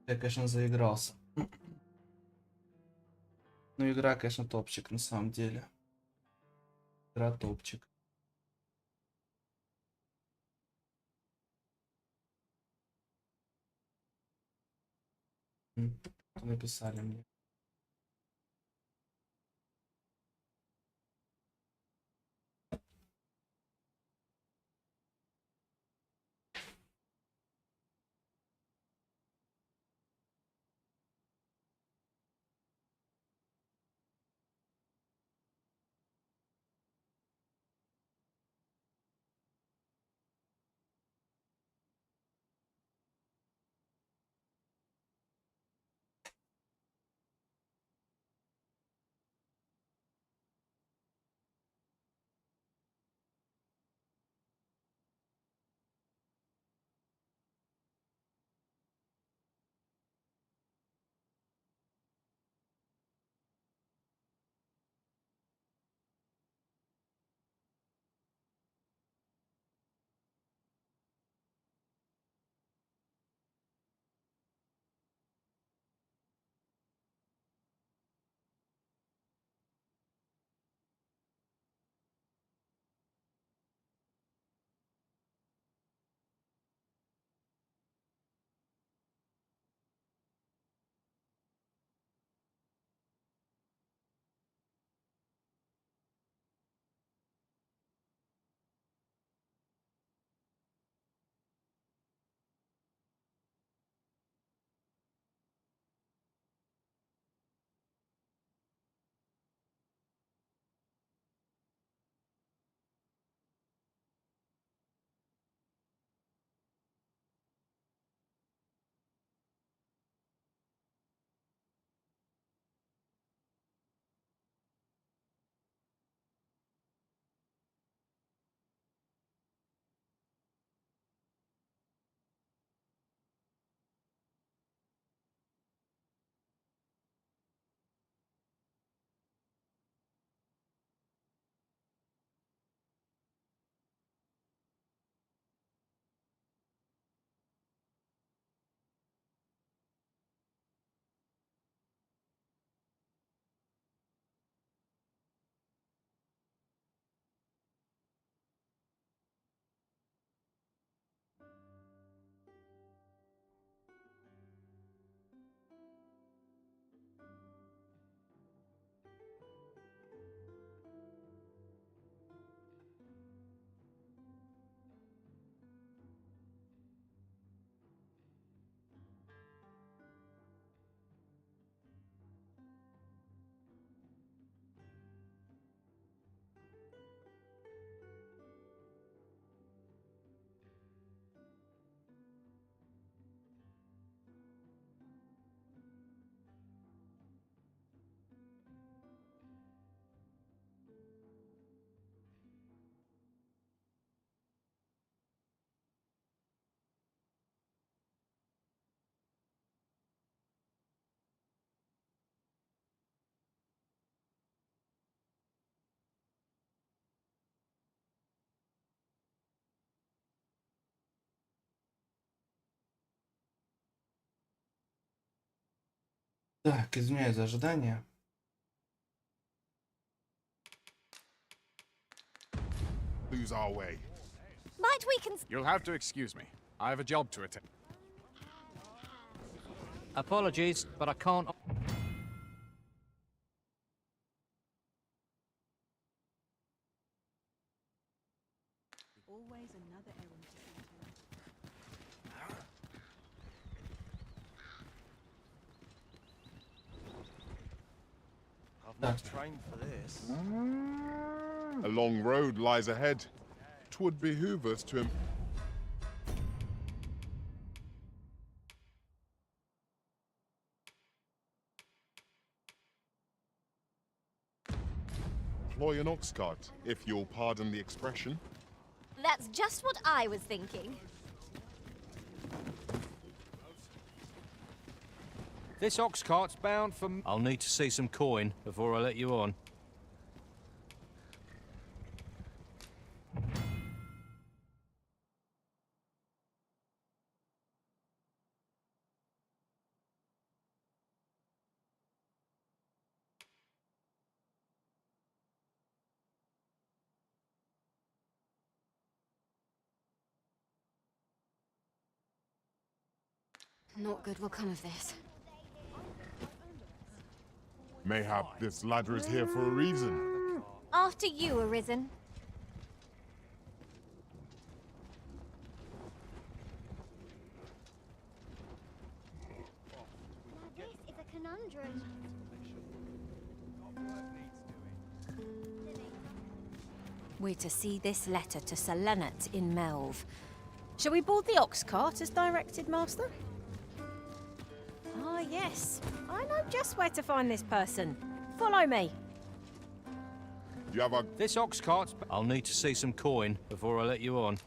Я, конечно, заигрался. Ну, игра, конечно, топчик на самом деле. Игра топчик. Написали мне. Так, извиняюсь за ожидание. Lose our way. Might we can... You'll have to excuse me. I have a job to attend. Apologies, but I can't... Always another errand to attend I've not trained for this. A long road lies ahead. 'Twould behoove us to... employ an ox cart, if you'll pardon the expression. That's just what I was thinking. This ox cart's bound for... I'll need to see some coin before I let you on. Naught good will come of this. Mayhap this ladder is here for a reason. After you, Arisen. Now this is a conundrum. We're to see this letter to Selenet in Melv. Shall we board the ox cart as directed, Master? Ah, yes. I know just where to find this person. Follow me. You have a... This ox cart's... I'll need to see some coin before I let you on.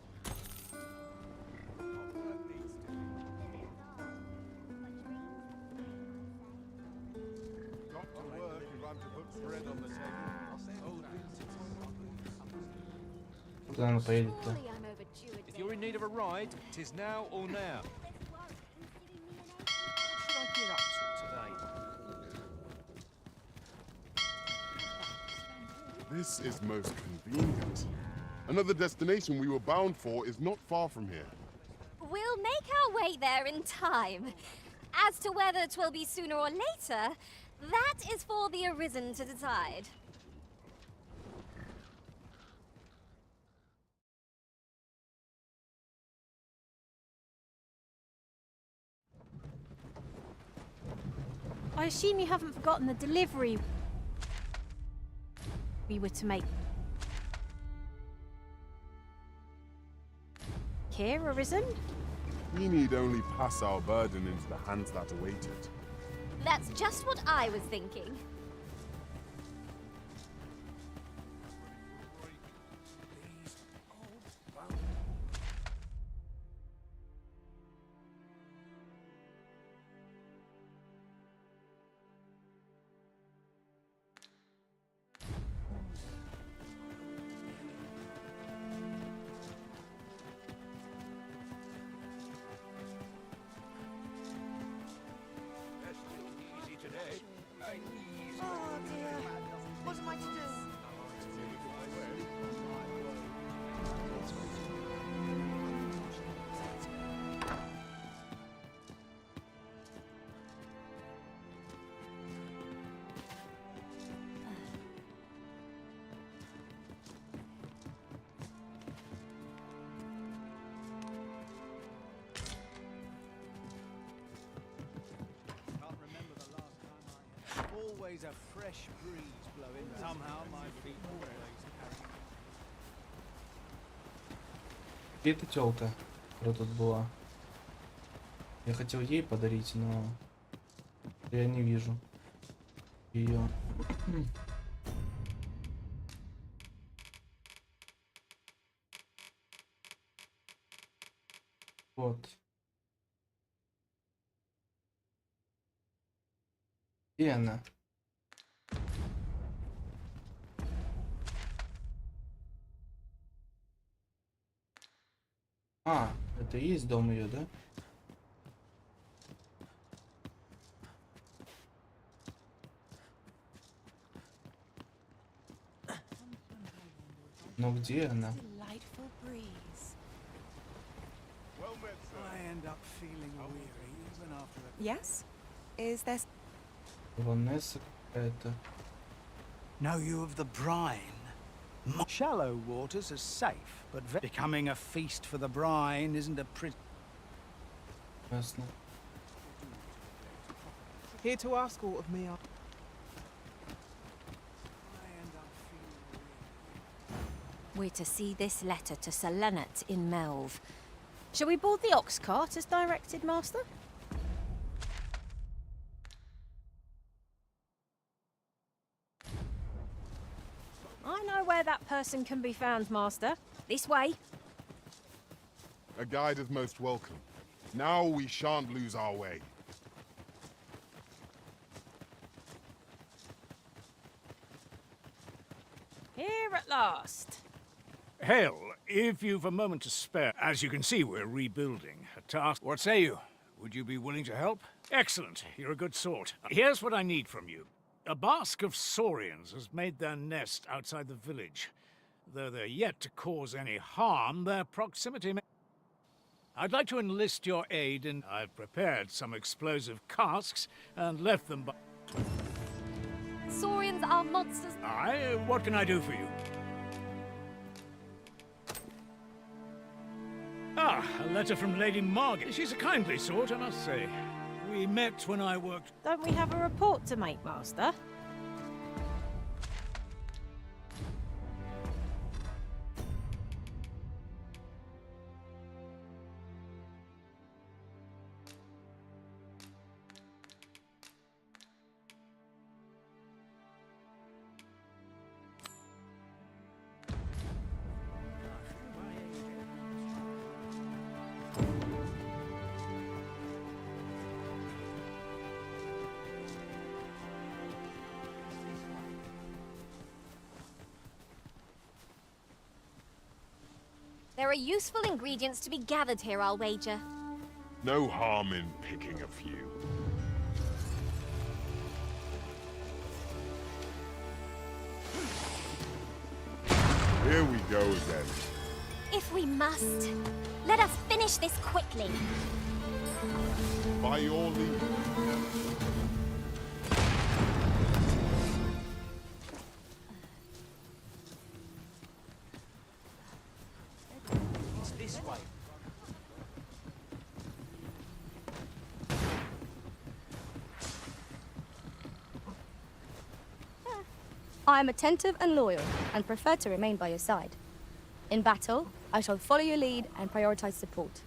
Куда она поедет-то? If you're in need of a ride, 'tis now or now. What should I get up to today? This is most convenient. Another destination we were bound for is not far from here. We'll make our way there in time. As to whether 'twill be sooner or later, that is for the Arisen to decide. I assume you haven't forgotten the delivery we were to make. Here, Arisen? We need only pass our burden into the hands that await it. That's just what I was thinking. Oh dear. What am I to do? Always a fresh breeze blowing. Somehow my feet always carry. Где эта тёлка, которая тут была? Я хотел ей подарить, но я не вижу ее. Вот. Где она? А, это и есть дом ее, да? Но где она? Delightful breeze. I end up feeling weary even after a... Yes? Is there... Ванесса какая-то. Know you of the brine? Shallow waters are safe, but becoming a feast for the brine isn't a pretty... Ясно. Here to ask all of me. We're to see this letter to Selenet in Melv. Shall we board the ox cart as directed, Master? I know where that person can be found, Master. This way. A guide is most welcome. Now we shan't lose our way. Here at last. Hell, if you've a moment to spare, as you can see, we're rebuilding. A task. What say you? Would you be willing to help? Excellent. You're a good sort. Here's what I need from you. A basque of saurians has made their nest outside the village. Though they're yet to cause any harm, their proximity may... I'd like to enlist your aid, and I've prepared some explosive casks and left them by... Saurians are monsters. Aye, what can I do for you? Ah, a letter from Lady Margaret. She's a kindly sort, I must say. We met when I worked... Don't we have a report to make, Master? There are useful ingredients to be gathered here, I'll wager. No harm in picking a few. Here we go again. If we must, let us finish this quickly. By your leave. It's this way. I am attentive and loyal, and prefer to remain by your side. In battle, I shall follow your lead and prioritize support.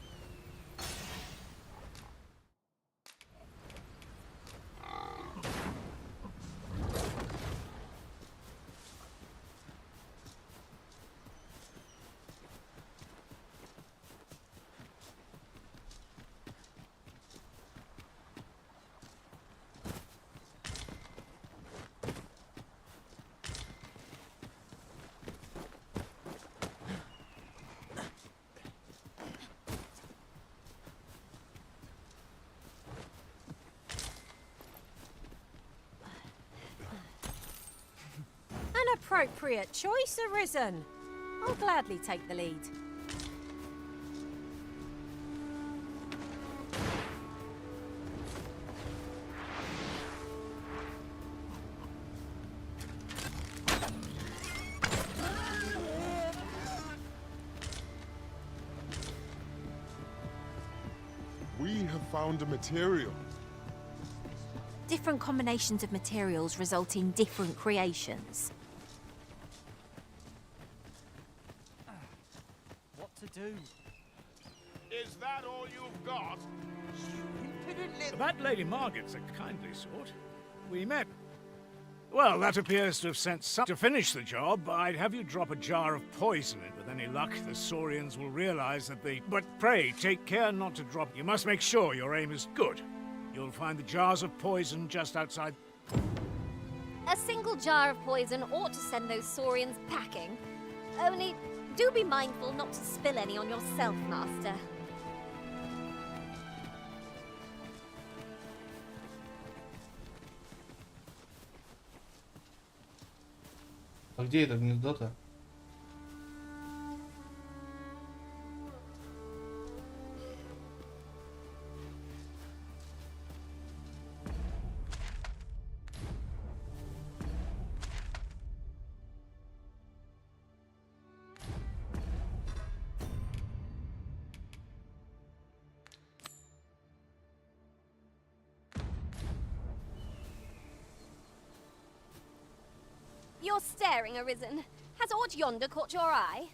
An appropriate choice arisen. I'll gladly take the lead. We have found a material. Different combinations of materials result in different creations. What to do? Is that all you've got? That Lady Margaret's a kindly sort. We met. Well, that appears to have sent some... To finish the job, I'd have you drop a jar of poison in. With any luck, the Saurians will realize that they... But pray, take care not to drop... You must make sure your aim is good. You'll find the jars of poison just outside... A single jar of poison ought to send those saurians packing. Only, do be mindful not to spill any on yourself, Master. А где это гнездо-то? You're staring, Arisen. Has aught yonder caught your eye?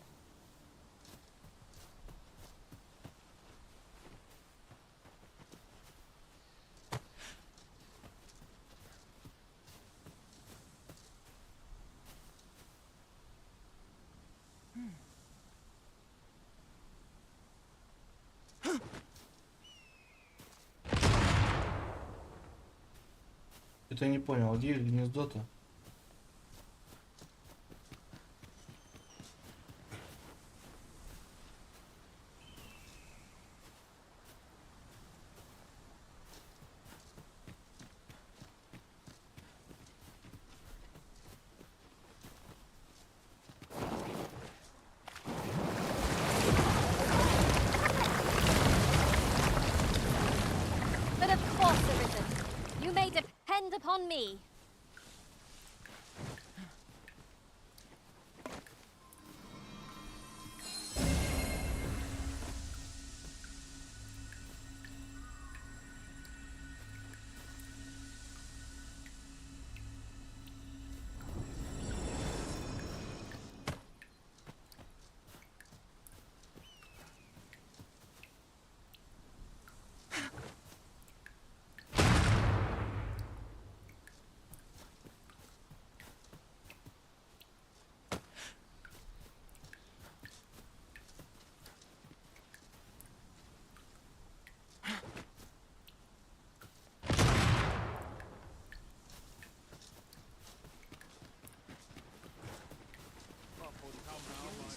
Это я не понял, где их гнездо-то? But of course, Arisen. You may depend upon me.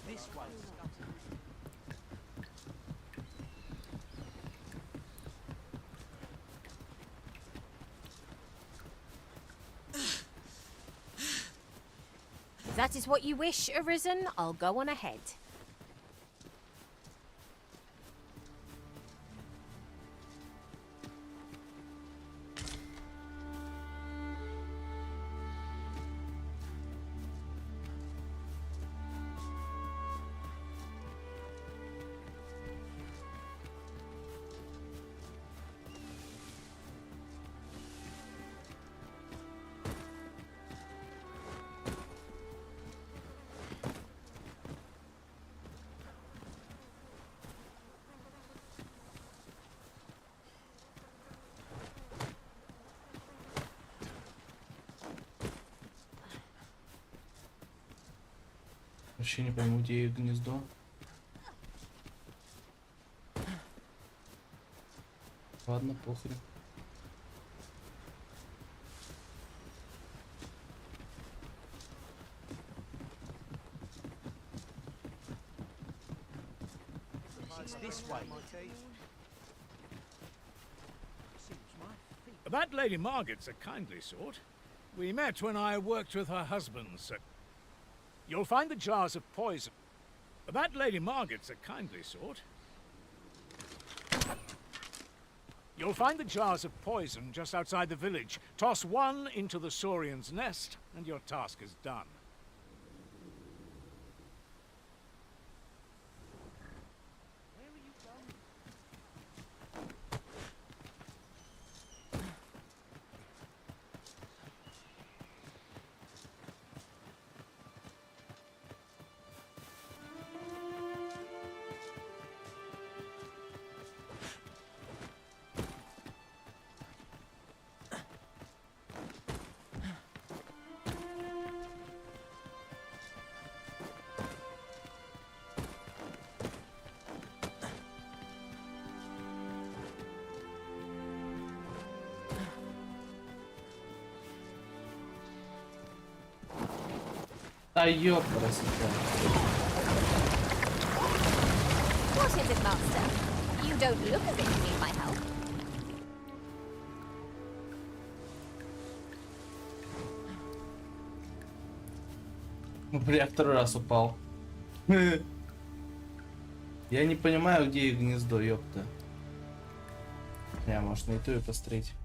This way. If that is what you wish, Arisen, I'll go on ahead. Вообще не пойму, где их гнездо. Ладно, похрен. This way. That Lady Margaret's a kindly sort. We met when I worked with her husband, so... You'll find the jars of poison. That Lady Margaret's a kindly sort. You'll find the jars of poison just outside the village. Toss one into the Saurian's nest, and your task is done. Да ёпрст. What is it, Master? You don't look as if you need my help. Бля, второй раз упал. Я не понимаю, где их гнездо, ёпта. Я, может, на ютубе посмотреть.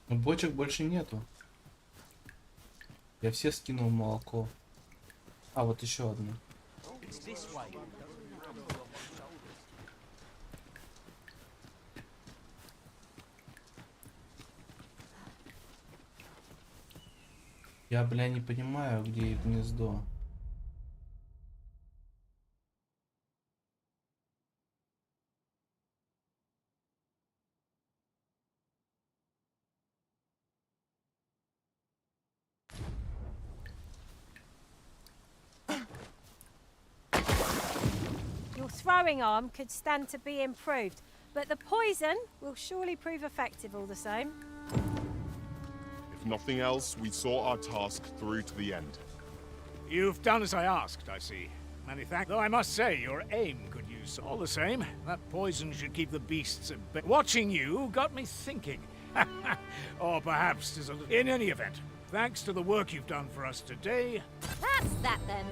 Но бочек больше нету. Я все скинул в молоко. А, вот еще одну. Я, бля, не понимаю, где их гнездо. Your throwing arm could stand to be improved, but the poison will surely prove effective all the same. If nothing else, we saw our task through to the end. You've done as I asked, I see. Many thanks. Though I must say, your aim could use all the same. That poison should keep the beasts at bay. Watching you got me thinking. Or perhaps there's a little... In any event, thanks to the work you've done for us today... That's that then.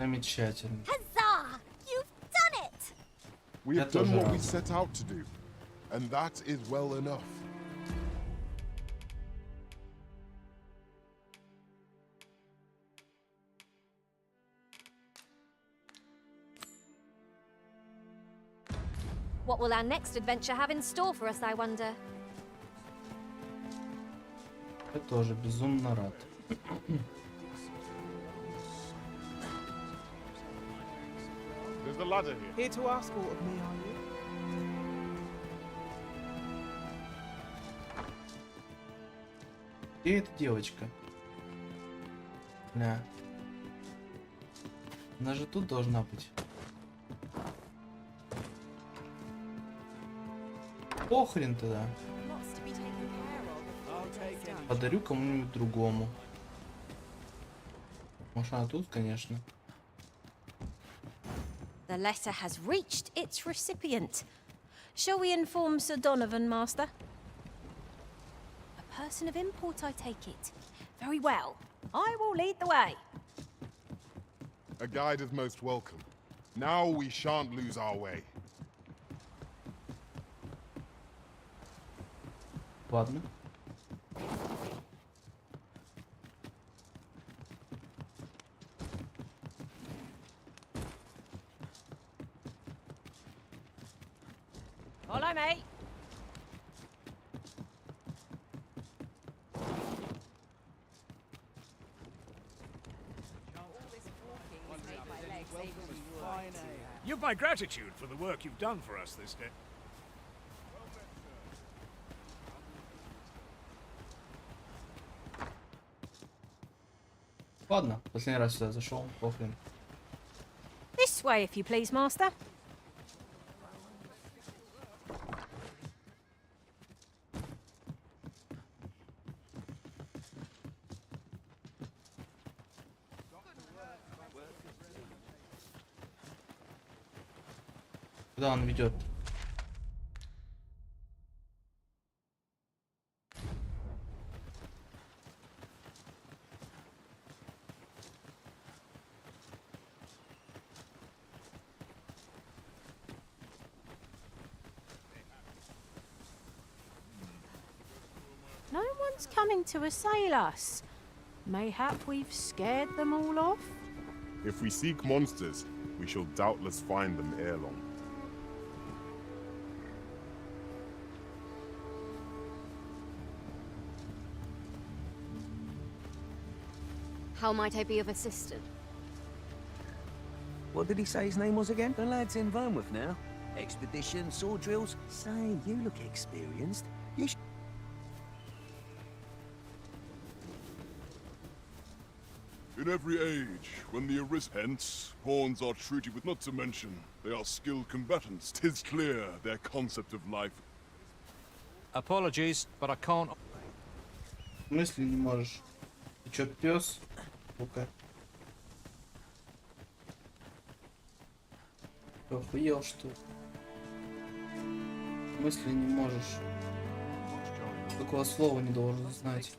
Замечательно. Huzzah! You've done it! We have done what we set out to do, and that is well enough. What will our next adventure have in store for us, I wonder? Я тоже безумно рад. There's a ladder here. Here to ask all of me, are you? Где эта девочка? Бля. Она же тут должна быть. Похрен тогда. Подарю кому-нибудь другому. Может, она тут, конечно. The letter has reached its recipient. Shall we inform Sir Donovan, Master? A person of import, I take it. Very well. I will lead the way. A guide is most welcome. Now we shan't lose our way. Ладно. Follow me. You've my gratitude for the work you've done for us this day. Ладно, последний раз сюда зашел, похрен. This way, if you please, Master. Куда он ведет? No one's coming to assail us. Mayhap we've scared them all off? If we seek monsters, we shall doubtless find them ere long. How might I be of assistance? What did he say his name was again? The lad's in Vermouth now. Expedition, sword drills. Say, you look experienced. You In every age, when the hence, pawns are treated with, not to mention, they are skilled combatants. 'Tis clear their concept of life. Apologies, but I can't. В смысле не можешь? Ты чё, пёс? Ну-ка. Ты охуел, что ли? В смысле не можешь? Такого слова не должен знать.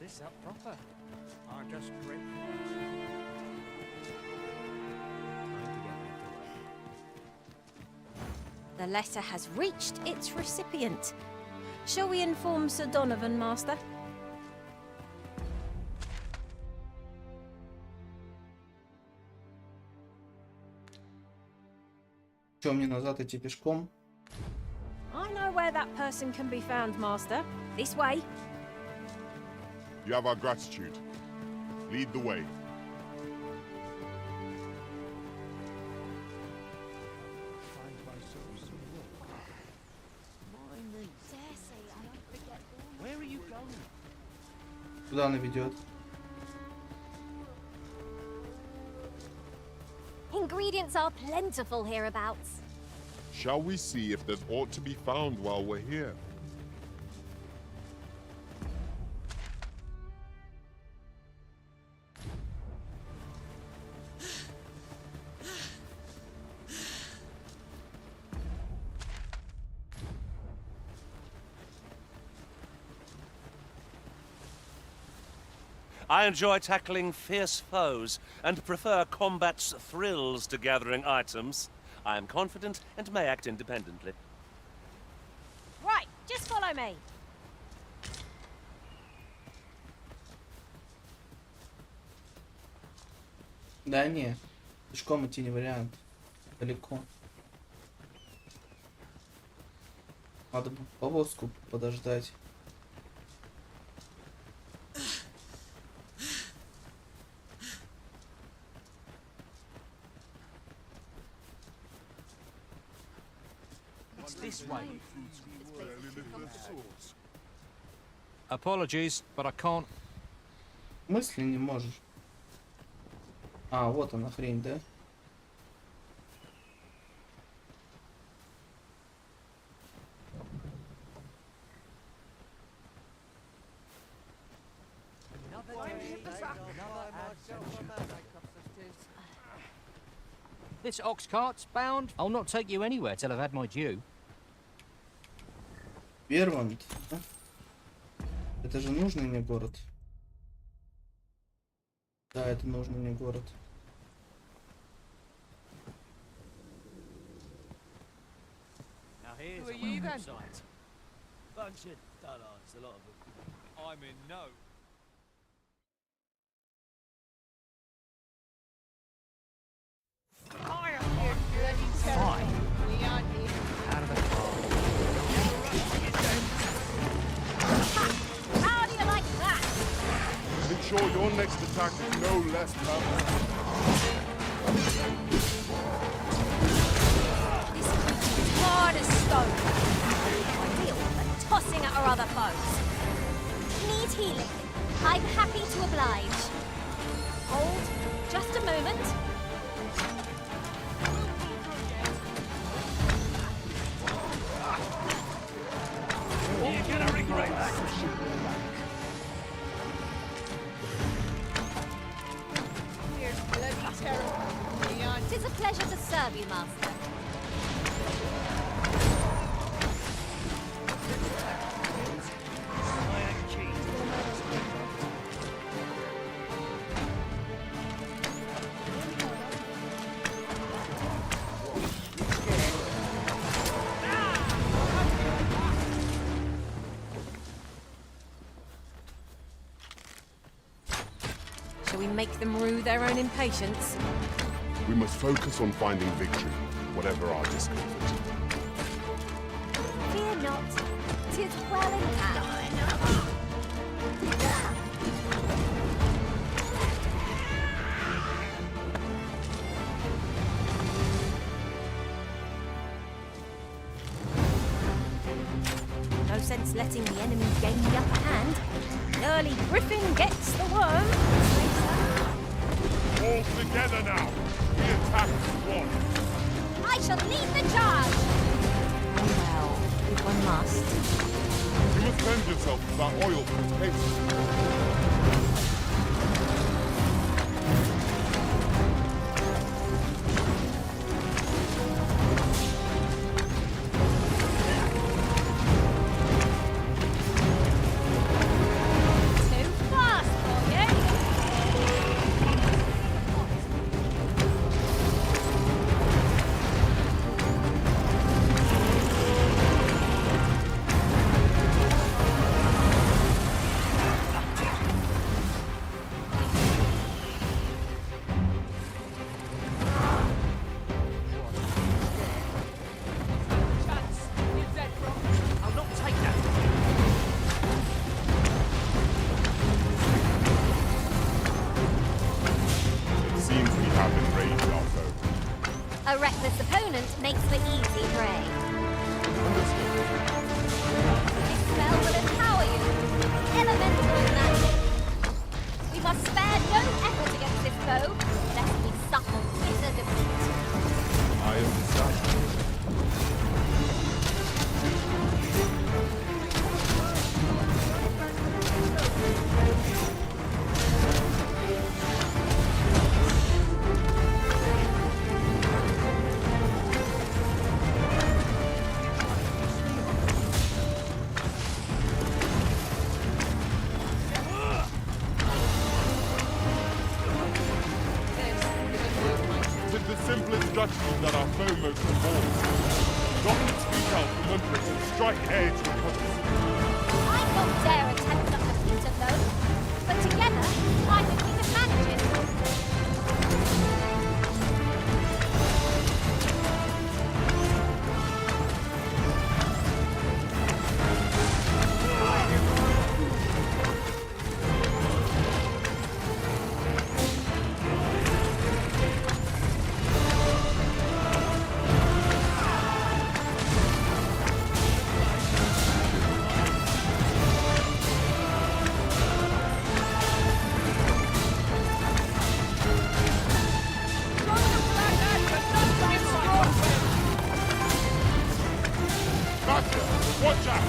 The letter has reached its recipient. Shall we inform Sir Donovan, Master? Что, мне назад идти пешком? I know where that person can be found, Master. This way. You have our gratitude. Lead the way. Where are you going? Куда она ведет? Ingredients are plentiful hereabouts. Shall we see if there's aught to be found while we're here? I enjoy tackling fierce foes and prefer combat's thrills to gathering items. I am confident and may act independently. Right, just follow me. Да не, пешком идти не вариант. Далеко. Надо бы повозку подождать. This way. Apologies, but I can't. В смысле не можешь? А, вот она хрень, да? This ox cart's bound. I'll not take you anywhere till I've had my due. Вернворт, да? Это же нужный мне город. Да, это нужный мне город. Who are you then? Bunch of dullards, a lot of them. I'm in no. Fine. Out of the car. How do you like that? Make sure your next attack is no less powerful. This creature is hard as stone. Ideal for tossing at our other foes. Need healing? I'm happy to oblige. Hold just a moment. You're gonna regret that. Here's bloody terrible. Beyond. It is a pleasure to serve you, Master. Shall we make them rue their own impatience? We must focus on finding victory, whatever our discomfort. Fear not. 'Tis well in hand. No sense letting the enemy gain the upper hand. An early griffin gets the worm. All together now! We attack one! I shall lead the charge! Well, if one must. You must cleanse yourself of that oil from its haste. Too fast for you! yourself from under it and strike air to the compass. I don't dare attempt such a feat of those, but together, I think we can manage it. Watch out!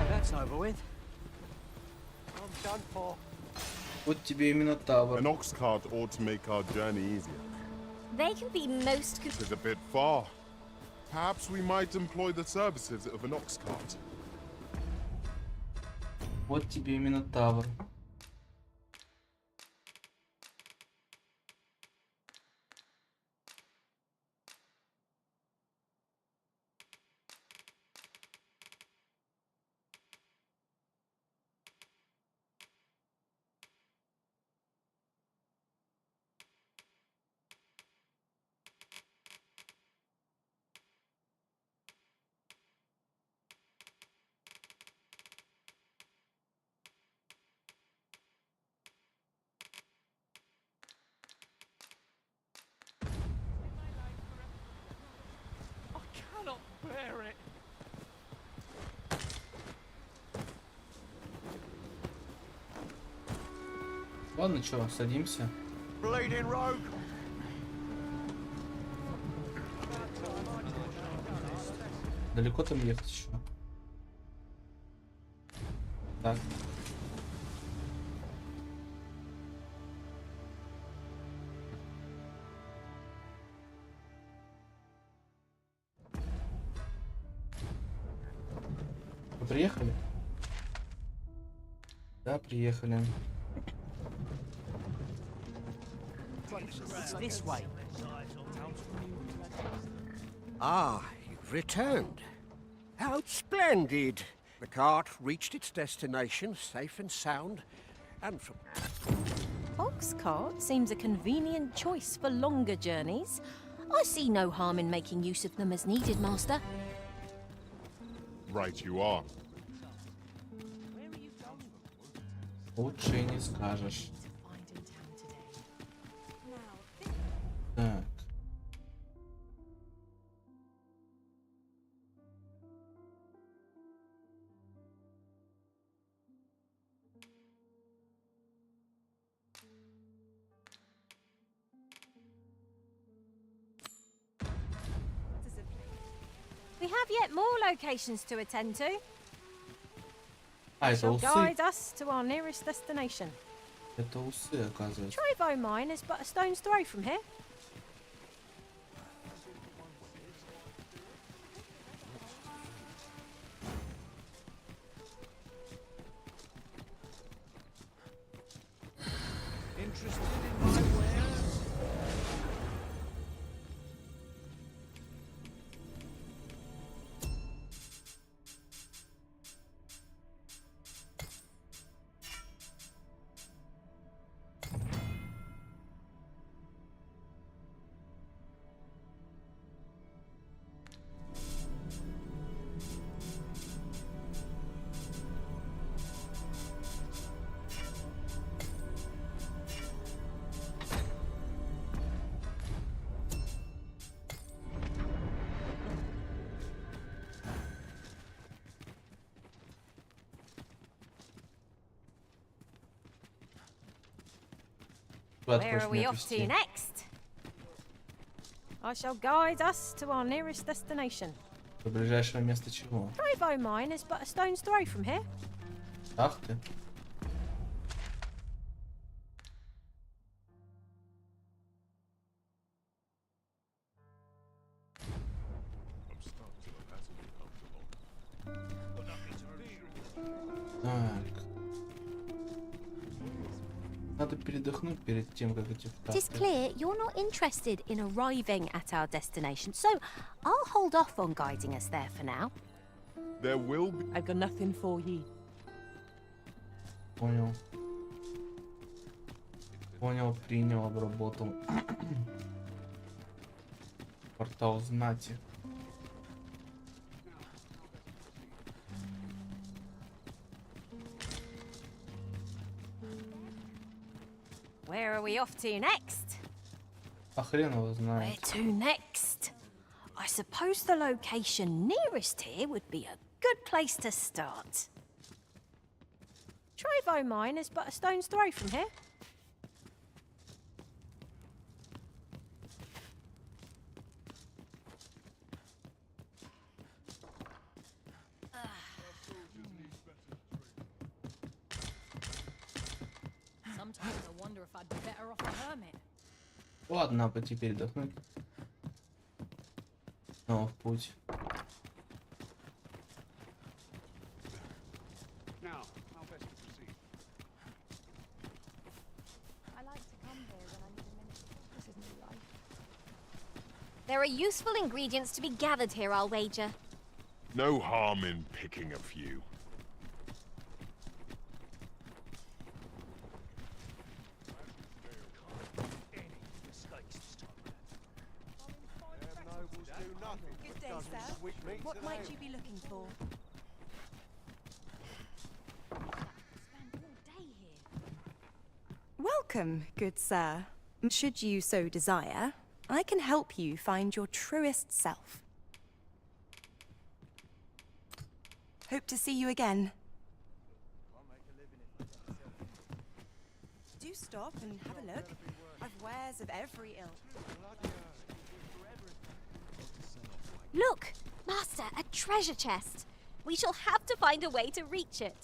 That's over with. I'm done for. Вот тебе и Минотавр. An ox cart ought to make our journey easier. They can be most... It is a bit far. Perhaps we might employ the services of an ox cart. Вот тебе и Минотавр. Cannot bear it. Ладно, чё, садимся. Bleeding rogue. Далеко там ехать еще? Так. Вы приехали? Да, приехали. It's this way. Ah, you've returned. How splendid! The cart reached its destination safe and sound, and from... Ox cart seems a convenient choice for longer journeys. I see no harm in making use of them as needed, Master. Right you are. Лучше и не скажешь. Так. We have yet more locations to attend to. А, это Shall усы. guide us to our nearest destination. Это усы, оказывается. Trevo Mine is but a stone's throw from here. Interested in my wares? Where are we off to next? I shall guide us to our nearest destination. До ближайшего места чего? Trevo Mine is but a stone's throw from here. Ах ты. Надо передохнуть перед тем, как идти в It is clear you're not interested in arriving at our destination, so I'll hold off on guiding us there for now. There will be... I've got nothing for you. Понял. Понял, принял, обработал. Портал знати. Where are we off to next? А хрен его Where знает. to next? I suppose the location nearest here would be a good place to start. Trevo Mine is but a stone's throw from here. Sometimes I wonder if I'd be better off a hermit. Ладно, пойти передохнуть. Снова в путь. There are useful ingredients to be gathered here, I'll wager. No harm in picking a few. Good day, sir. What might you be looking for? Welcome, good sir. Should you so desire, I can help you find your truest self. Hope to see you again. Do stop and have a look. I've wares of every ilk. Look, Master, a treasure chest. We shall have to find a way to reach it.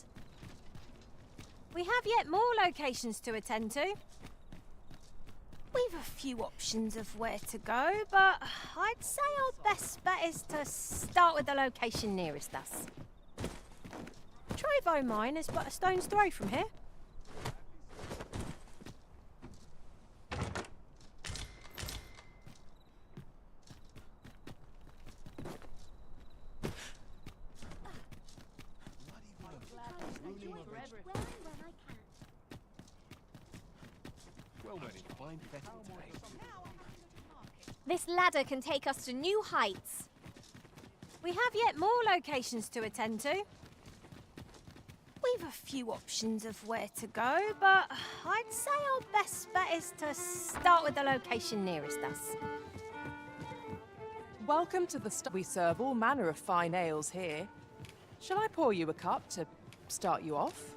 We have yet more locations to attend to. We've a few options of where to go, but I'd say our best bet is to start with the location nearest us. Trevo Mine is but a stone's throw from here. This ladder can take us to new heights. We have yet more locations to attend to. We've a few options of where to go, but I'd say our best bet is to start with the location nearest us. Welcome to the we serve all manner of fine ales here. Shall I pour you a cup to start you off?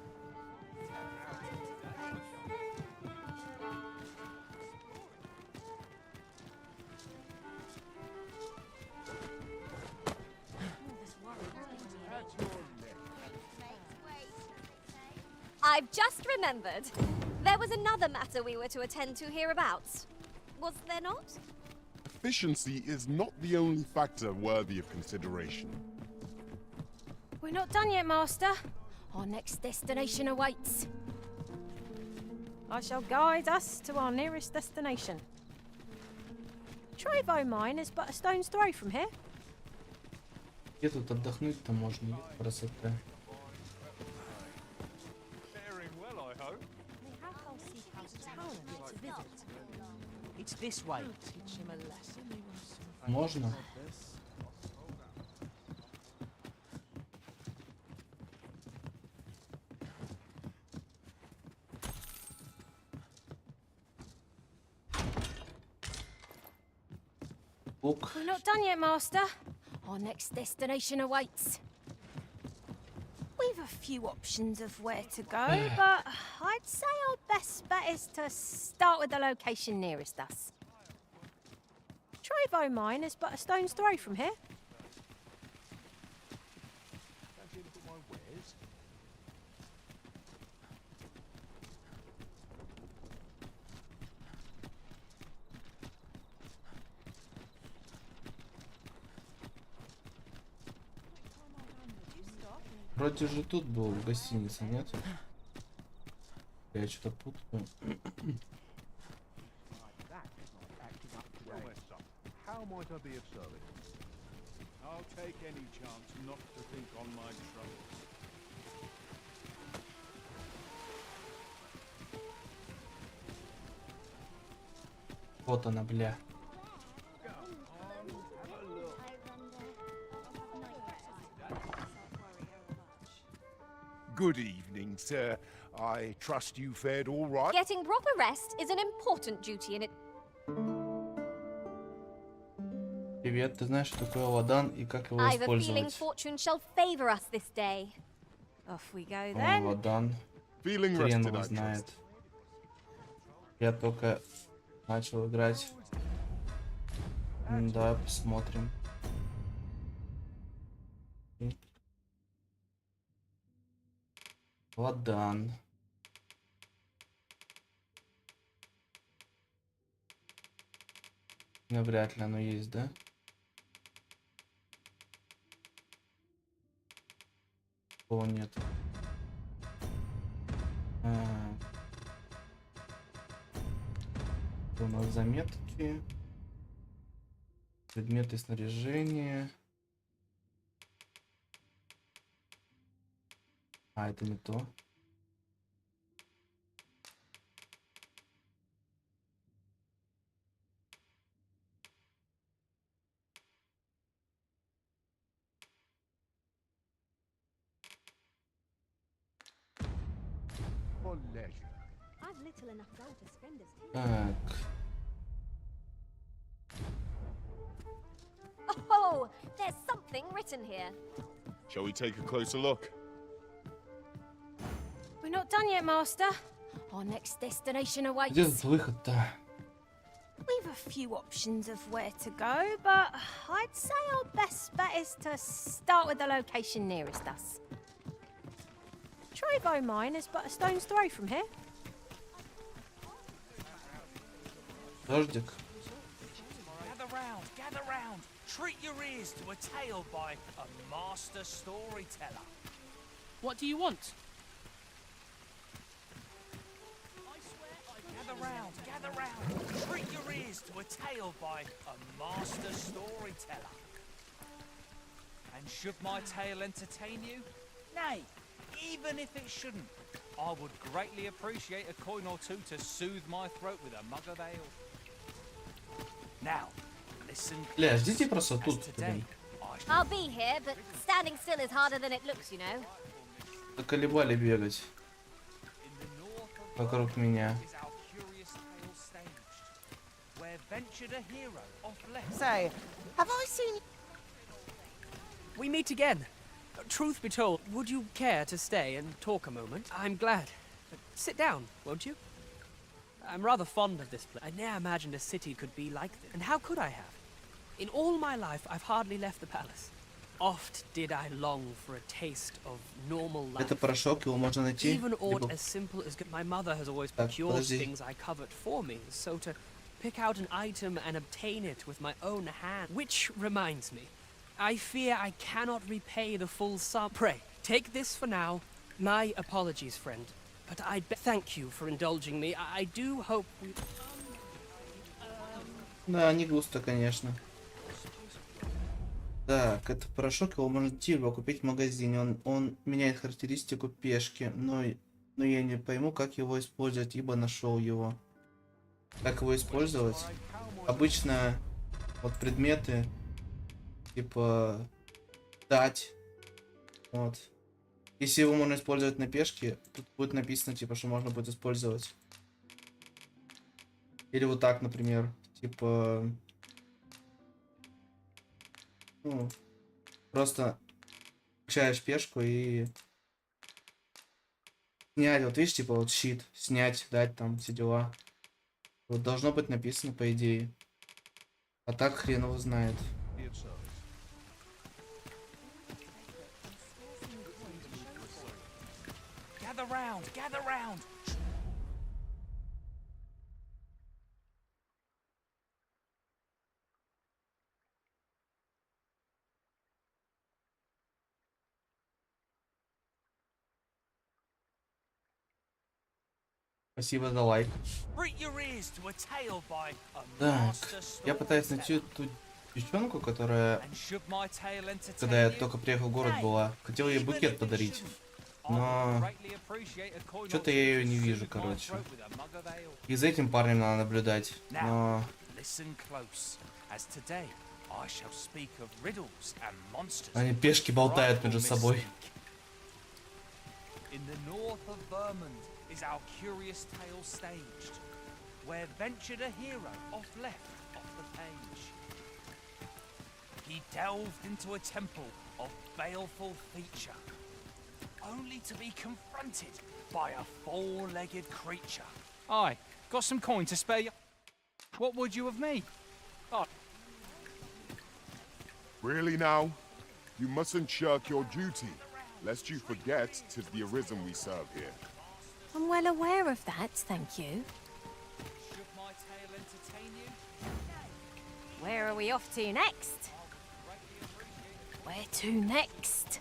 I've just remembered. There was another matter we were to attend to hereabouts. Was there not? Efficiency is not the only factor worthy of consideration. We're not done yet, Master. Our next destination awaits. I shall guide us to our nearest destination. Trevo Mine is but a stone's throw from here. Где тут отдохнуть-то можно? Красота. It's this way. Teach him a lesson. Можно? We're not done yet, Master. Our next destination awaits. We've a few options of where to go, but I'd say our best bet is to start with the location nearest us. Trevo Mine is but a stone's throw from here. Вроде же тут был в гостинице, нет? Я что-то путаю. How might I be of service? I'll take any chance not to think on my troubles. Вот она, бля. Good evening, sir. I trust you fared all right. Getting proper rest is an important duty in it. Привет, ты знаешь, что такое ладан и как его I've a feeling использовать? fortune shall favor us this day. Off we go О, then. ладан. Feeling Хрен rested, его I знает. Я только начал играть. Да, посмотрим. Ладан. Вряд ли оно есть, да? О, нет. У нас заметки. Предметы снаряжения. А, это не то. For leisure. I've little enough gold to spend as tea. Так. Oh, there's something written here. Shall we take a closer look? We're not done yet, Master. Our next destination awaits. Где тут выход-то? We've a few options of where to go, but I'd say our best bet is to start with the location nearest us. Trevo Mine is but a stone's throw from here. Дождик. Gather round. Treat your ears to a tale by a master storyteller. What do you want? Gather round. Treat your ears to a tale by a master storyteller. And should my tale entertain you? Nay, even if it shouldn't, I would greatly appreciate a coin or two to soothe my throat with a mug of ale. Now, listen. Бля, ждите просто тут. Блин. I'll be here, but standing still is harder than it looks, you know. Заколебали бегать вокруг меня. Say, have I seen... We meet again. Truth be told, would you care to stay and talk a moment? I'm glad. Sit down, won't you? I'm rather fond of this place. I ne'er imagined a city could be like this. And how could I have? In all my life, I've hardly left the palace. Oft did I long for a taste of normal life. Это порошок, его можно найти. Even aught Либо... as simple as my mother has always Так, procured подожди. things I covet for me, so to pick out an item and obtain it with my own hand. Which reminds me, I fear I cannot repay the full sum. Pray, take this for now. My apologies, friend, but I'd thank you for indulging me. I do hope we... Да, не густо, конечно. Так, это порошок, его можно найти, его купить в магазине. Он меняет характеристику пешки, но я не пойму, как его использовать, ибо нашел его. Как его использовать? Обычно вот предметы, типа дать. Вот. Если его можно использовать на пешке, тут будет написано, типа, что можно будет использовать. Или вот так, например, типа... Ну, просто включаешь пешку и снять, вот видишь, типа вот щит, снять, дать там все дела. Вот должно быть написано, по идее. А так хрен его знает. Gather round. Спасибо за лайк. Так, я пытаюсь найти ту девчонку, которая, когда я только приехал в город, была. Хотел ей букет подарить, но что-то я ее не вижу, короче. И за этим парнем надо наблюдать, но... Они пешки болтают между собой. Is our curious tale staged, where ventured a hero off left off the page. He delved into a temple of baleful feature, only to be confronted by a four-legged creature. Aye, got some coin to spare you. What would you of me? Oh. Really now? You mustn't shirk your duty, lest you forget 'tis the Arisen we serve here. I'm well aware of that, thank you. Where are we off to next? Where to next?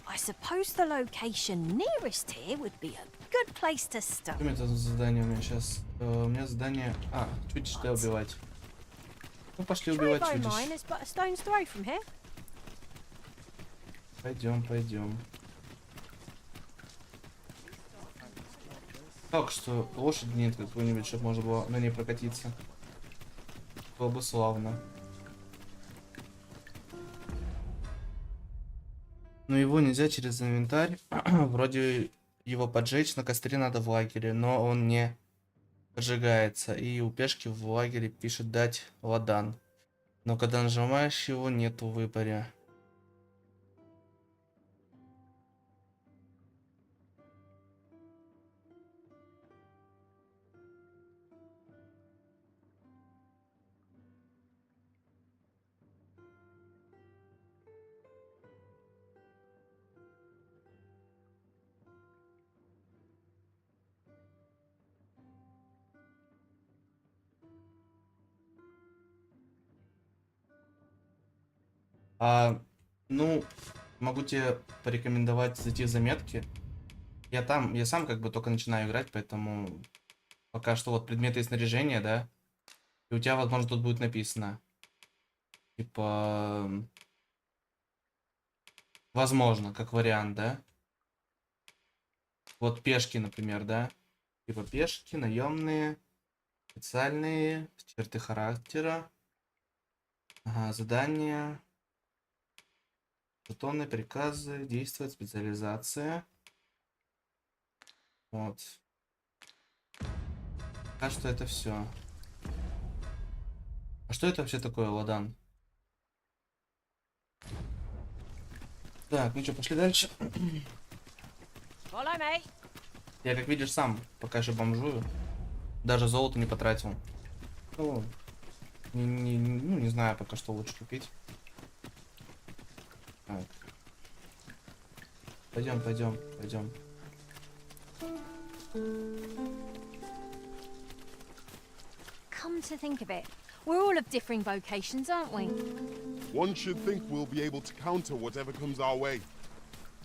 I suppose the location nearest here would be a good place to start. Что это за задание у меня сейчас? У меня задание... А, чудищ да убивать. Ну, пошли убивать чудищ. Пойдем, пойдем. Так что лошади нет какой-нибудь, чтобы можно было на ней прокатиться. Было бы славно. Но его нельзя через инвентарь. Вроде его поджечь на костре надо в лагере, но он не поджигается. И у пешки в лагере пишет дать ладан. Но когда нажимаешь его, нету в выборе. Ну, могу тебе порекомендовать зайти в заметки. Я сам как бы только начинаю играть, поэтому пока что вот предметы и снаряжение, да. И у тебя, возможно, тут будет написано. Типа... Возможно, как вариант, да. Вот пешки, например, да. Типа пешки, наемные, специальные, черты характера. Ага, задания. Жетоны, приказы, действовать, специализация. Вот. Пока что это все. А что это вообще такое, ладан? Так, ну что, пошли дальше. Я, как видишь, сам пока еще бомжую. Даже золото не потратил. Ну, не знаю пока что лучше купить. Так. Пойдем. Come to think of it, we're all of differing vocations, aren't we? One should think we'll be able to counter whatever comes our way.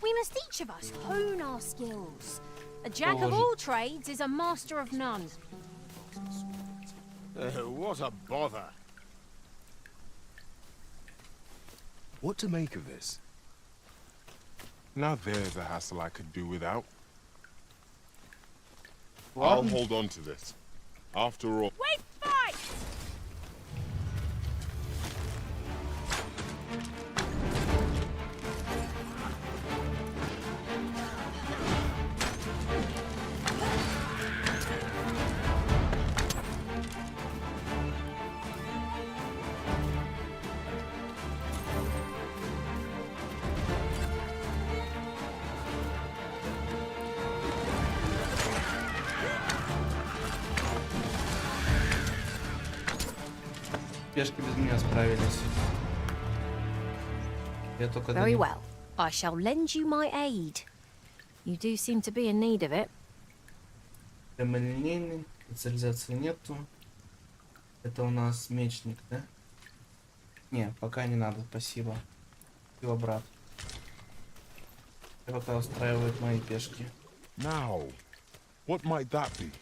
We must each of us hone our skills. A jack of all trades is a master of none. What a bother. What to make of this? Now there's a hassle I could do without. I'll hold on to this. After all... We fight! Пешки без меня справились. Я только... Very well. I shall lend you my aid. You do seem to be in need of it. Прямолинейный, специализации нету. Это у нас мечник, да? Не, пока не надо, спасибо. Спасибо, брат. Я пока устраивают мои пешки. Now, what might that be?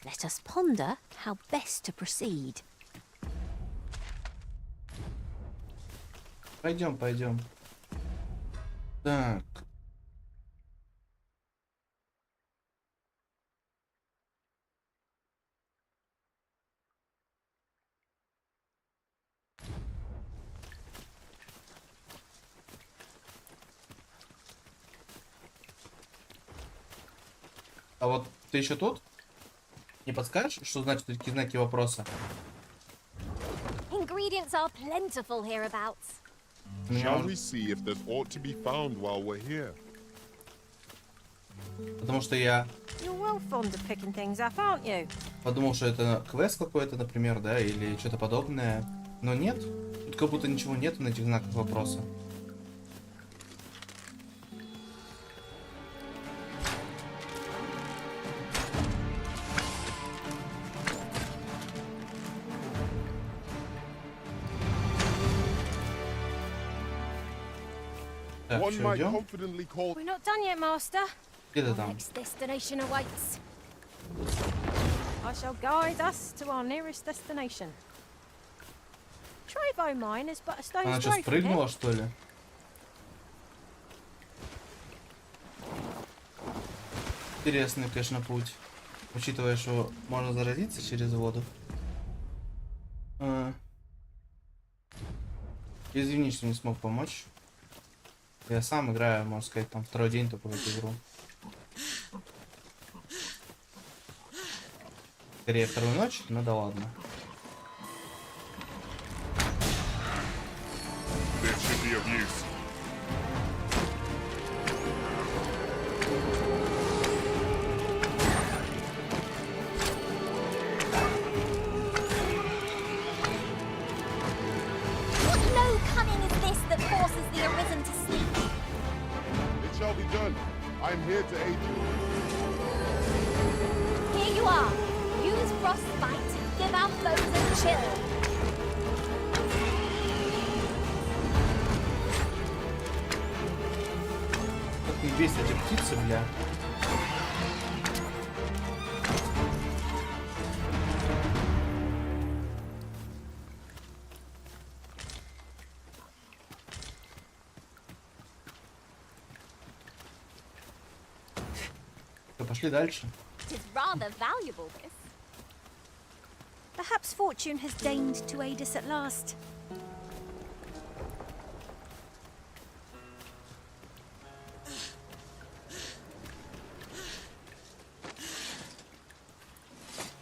Let us ponder how best to proceed. Пойдем, пойдем. Так. А вот ты еще тут? Не подскажешь, что значит эти знаки вопроса? Ingredients are plentiful hereabouts. Shall we see if there's aught to be found while we're here? Потому что я You're well fond of picking things up, aren't you? подумал, что это квест какой-то, например, да, или что-то подобное. Но нет. Тут как будто ничего нету на этих знаках вопроса. Так, One что, might идем? confidently call. We're not done yet, Master. Где ты Our там? next destination awaits. I shall guide us to our nearest destination. Trevo mine is but a stone's Она throw что, from спрыгнула, here. что ли? Интересный, конечно, путь. Учитывая, что можно заразиться через воду. Извини, что не смог помочь. Я сам играю, можно сказать, там второй день только в эту игру. Скорее вторую ночь, но да ладно. This should be of use. What low cunning is this that forces the arisen to sleep? It shall be done. I'm here to aid you. Here you are. Use frostbite to give our foes a chill. Как не бесит эти птицы, бля. Пошли дальше. It is rather valuable, this. Perhaps fortune has deigned to aid us at last.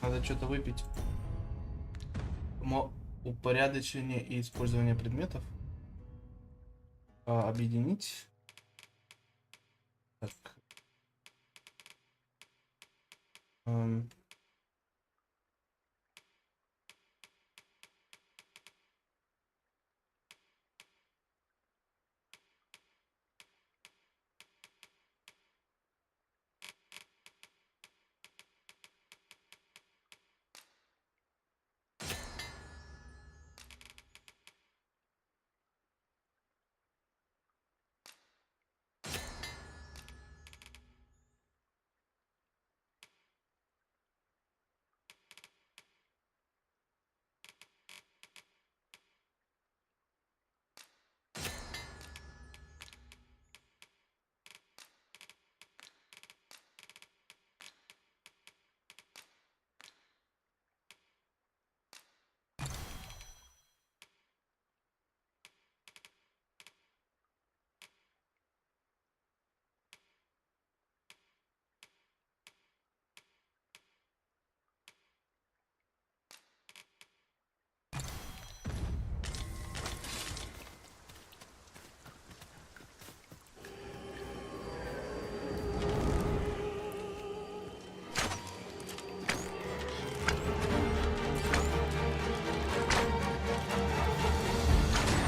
Надо что-то выпить. Упорядочение и использование предметов. Объединить. Так.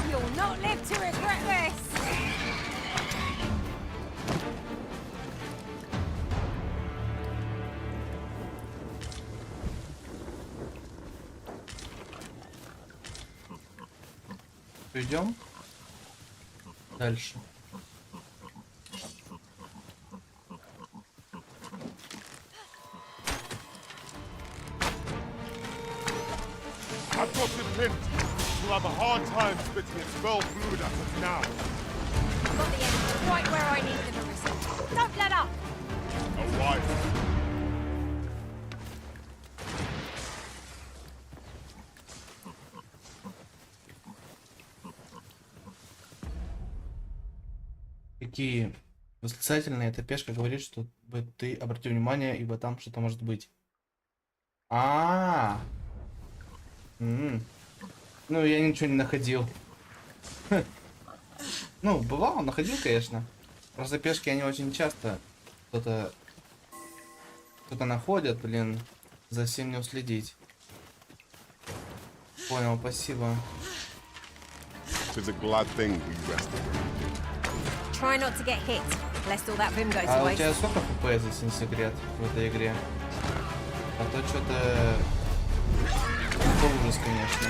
You'll not live to regret this. Идем дальше. I've got it pinned. You'll have a hard time spitting its spell fluid at us now. Got the end right where I need them, Marissa. Don't let up! A wife. Какие восклицательные. Эта пешка говорит, что ты обрати внимание, ибо там что-то может быть. Ну, я ничего не находил. Ну, бывало, находил, конечно. Просто пешки они очень часто кто-то находят, блин, за всем не уследить. Понял, спасибо. Try not to get hit, lest all that vim goes А to у тебя waste. сколько FPS, если не секрет, в этой игре? А то что-то... Это ужас, конечно.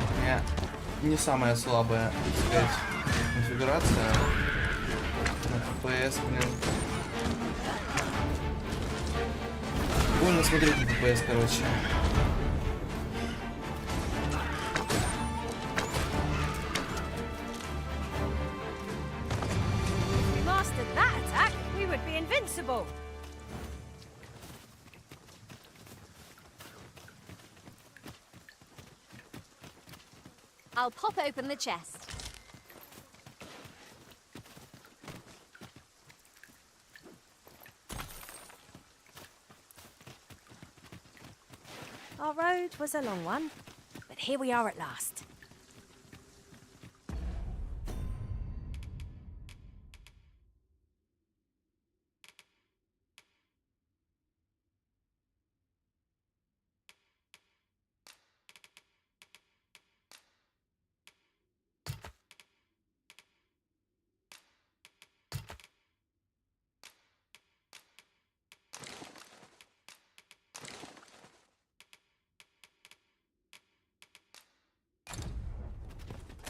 У меня не самая слабая, так сказать, конфигурация. На FPS, блин. Больно смотреть на FPS, короче. If we mastered that attack, we would be invincible. I'll pop open the chest. Our road was a long one, but here we are at last.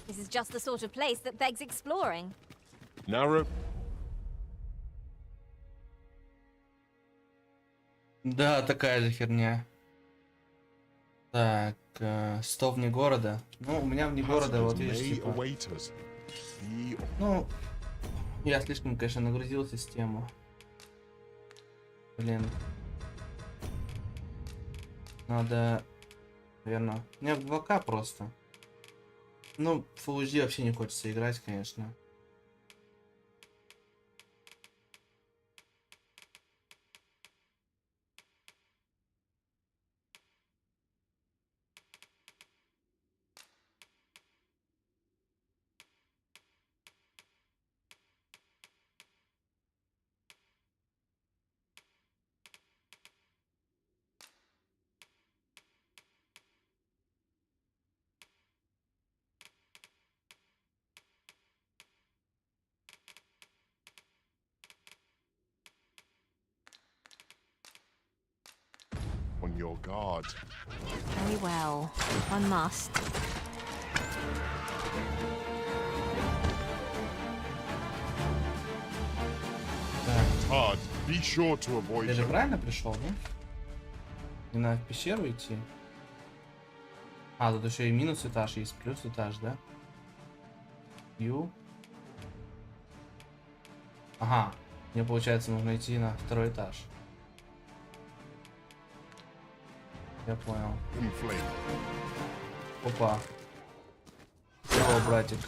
This is just the sort of place that begs exploring. Narrow. Да, такая же херня. Так, 100 вне города. Ну, у меня вне города, вот видишь, типа... Ну, я слишком, конечно, нагрузил систему. Блин. Надо, наверное... У меня в 2К просто. Ну, в Full HD вообще не хочется играть, конечно. On your guard. Very well. I must. Hard. Be sure to avoid. Я же правильно пришел, да? Не надо в пещеру идти. А, тут еще и минус этаж есть, плюс этаж, да? Ю. Ага. Мне получается нужно идти на второй этаж. Я понял. Опа. Здорово, братик.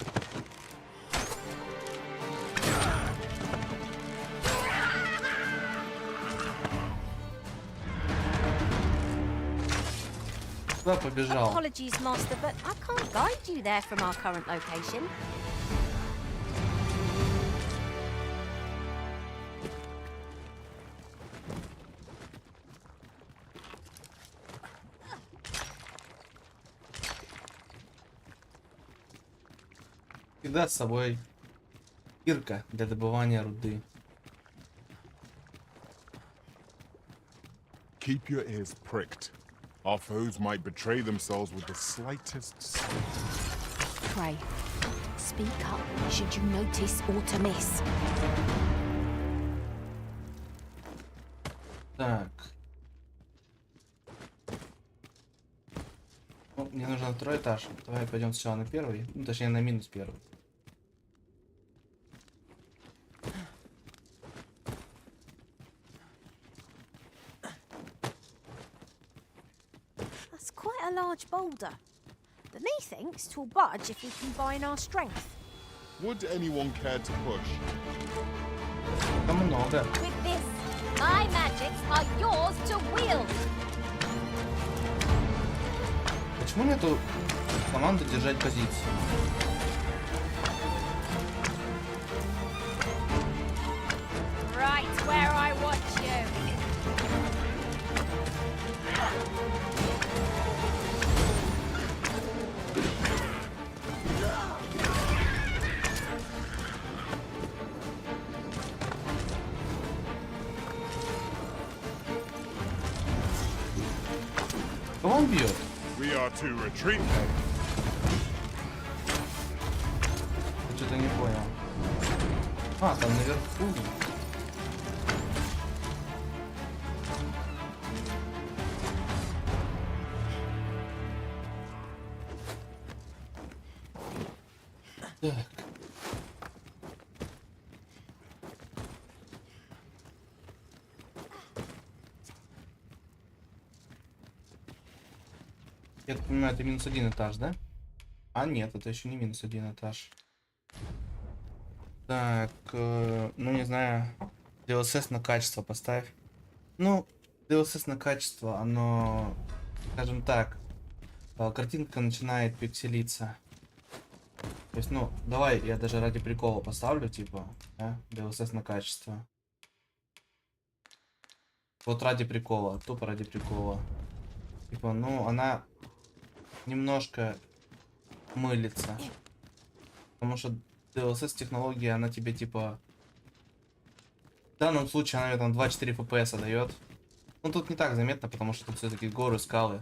Куда побежал? Apologies, Master, but I can't guide you there from our current location. Всегда с собой кирка для добывания руды. Keep your ears pricked. Our foes might betray themselves with the slightest slip. Pray. Speak up should you notice or to miss. Так. Ну, мне нужен второй этаж. Давай пойдем сначала на первый. Ну, точнее, на минус первый. That's quite a large boulder. But methinks 'twill budge if we combine our strength. Would anyone care to push? Там много. With this, my magics are yours to wield. Почему нету команды держать позицию? Right where I want you. Кого он бьет? We are to retreat then. Я что-то не понял. А, там наверху. Так. Я так понимаю, это минус один этаж, да? А нет, это еще не минус один этаж. Так, ну не знаю. DLSS на качество поставь. Ну, DLSS на качество, оно, скажем так, картинка начинает пикселиться. То есть, ну, давай я даже ради прикола поставлю, типа, да, DLSS на качество. Вот ради прикола, тупо ради прикола. Типа, ну, она немножко мылится. Потому что DLSS технология, она тебе, типа, в данном случае она мне там 2-4 FPS дает. Ну, тут не так заметно, потому что тут все-таки горы, скалы.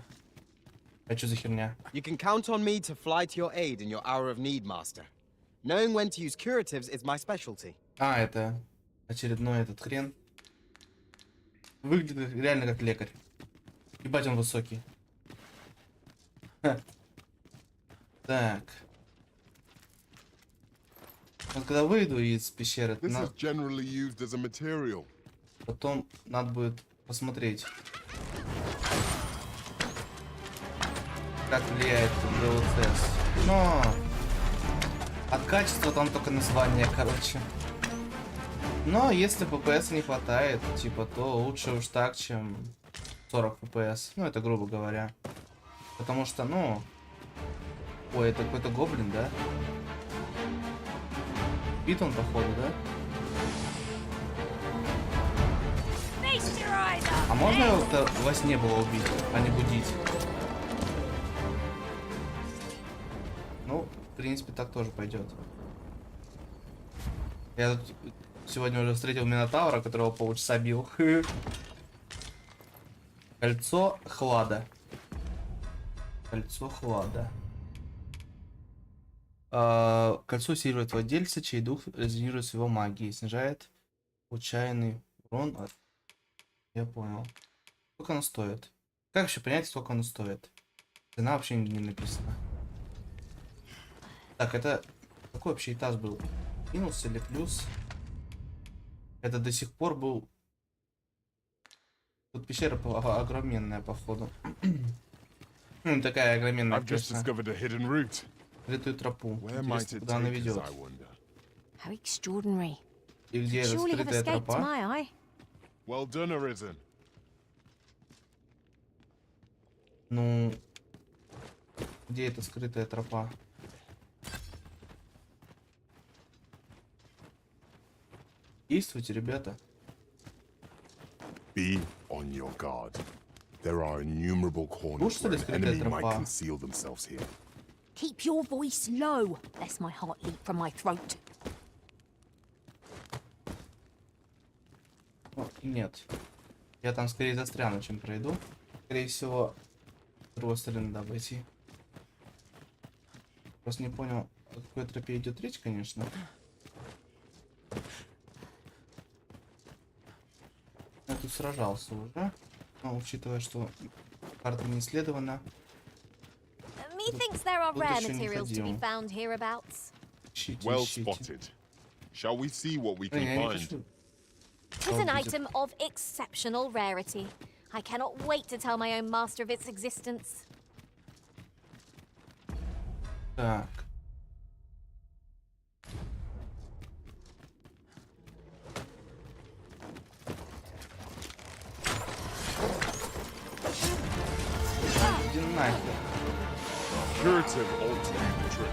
А что за херня? You can count on me to fly to your aid in your hour of need, Master. Knowing when to use curatives is my specialty. А, это очередной этот хрен. Выглядит реально как лекарь. Ебать, он высокий. Ха. Так. Вот когда выйду из пещеры, потом надо будет посмотреть, как влияет DLSS. Но от качества там только название, короче. Но если FPS не хватает, типа, то лучше уж так, чем 40 FPS. Ну, это грубо говоря. Потому что, ну... Ой, это какой-то гоблин, да? Бит он, походу, да? А можно его во сне было убить, а не будить? Ну, в принципе, так тоже пойдет. Я тут сегодня уже встретил Минотавра, которого полчаса бил. Кольцо Хлада. Кольцо Хлада. Кольцо усиливает владельца, чей дух резонирует с его магией. Снижает случайный урон. Я понял. Сколько оно стоит? Как вообще понять, сколько оно стоит? Цена вообще не написана. Так, это какой вообще этаж был? Минус или плюс? Это до сих пор был... Тут пещера огроменная, походу. Такая огроменная пещера. Скрытую тропу. Интересно, куда она ведет? И где эта скрытая тропа? Well done, Arisen. Ну, где эта скрытая тропа? Действуйте, ребята. Be on your guard. There are innumerable corners where an enemy might conceal themselves here. Keep your voice low, lest my heart leap from my throat. О, нет. Я там скорее застряну, чем пройду. Скорее всего, с другой стороны надо обойти. Просто не понял, о какой тропе идет речь, конечно. Я тут сражался уже. Но учитывая, что карта не исследована. Methinks there are rare materials to be found hereabouts. Well spotted. Shall we see what we can find? Tis an item of exceptional rarity. I cannot wait to tell my own master of its existence. Так. Иди нахер. Curative altering trick.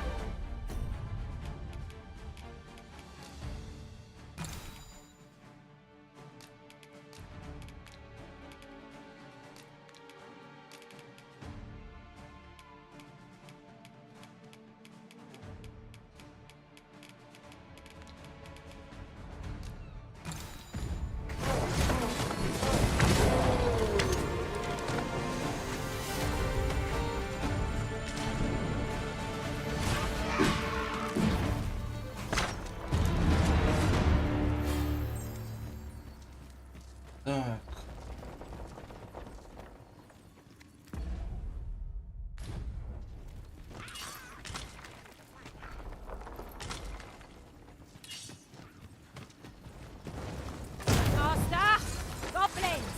Так. Master! Goblins!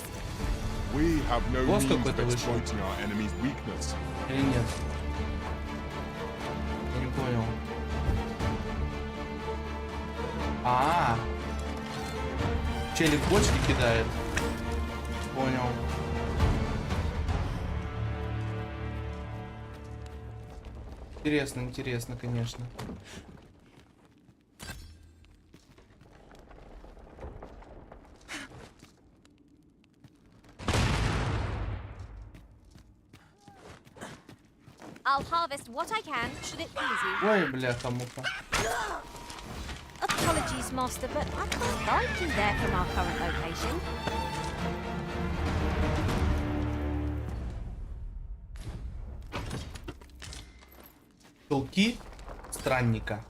We have no Босс means of какой-то вышел. exploiting our enemy's weakness. Или нет? Я не понял. Челик бочки кидает. Понял. Интересно, интересно, конечно. I'll harvest what I can, should it please you. Ой, бляха-муха. Apologies, Master, but I can't guide you there from our current location. Шелки странника.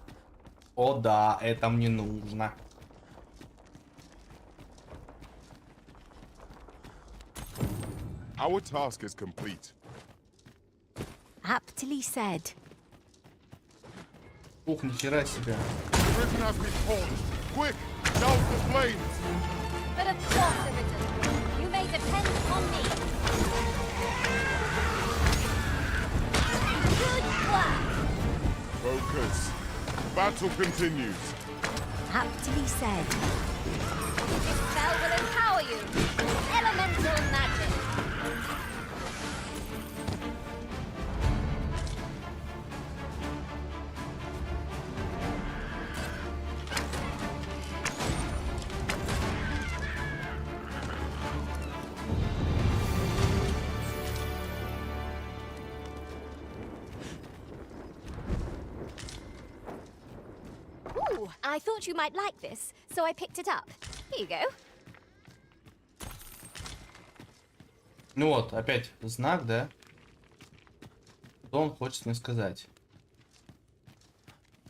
О да, это мне нужно. Our task is complete. Aptly said. Ух, нихера себе. Britain has been formed. Quick, douse the flames. But of course, Iridan. You may depend on me. Good work. Focus. Battle continues. Aptly said. This spell will empower you. Elemental magic. Ooh, I thought you might like this, so I picked it up. Here you go. Ну вот, опять знак, да? Что он хочет мне сказать?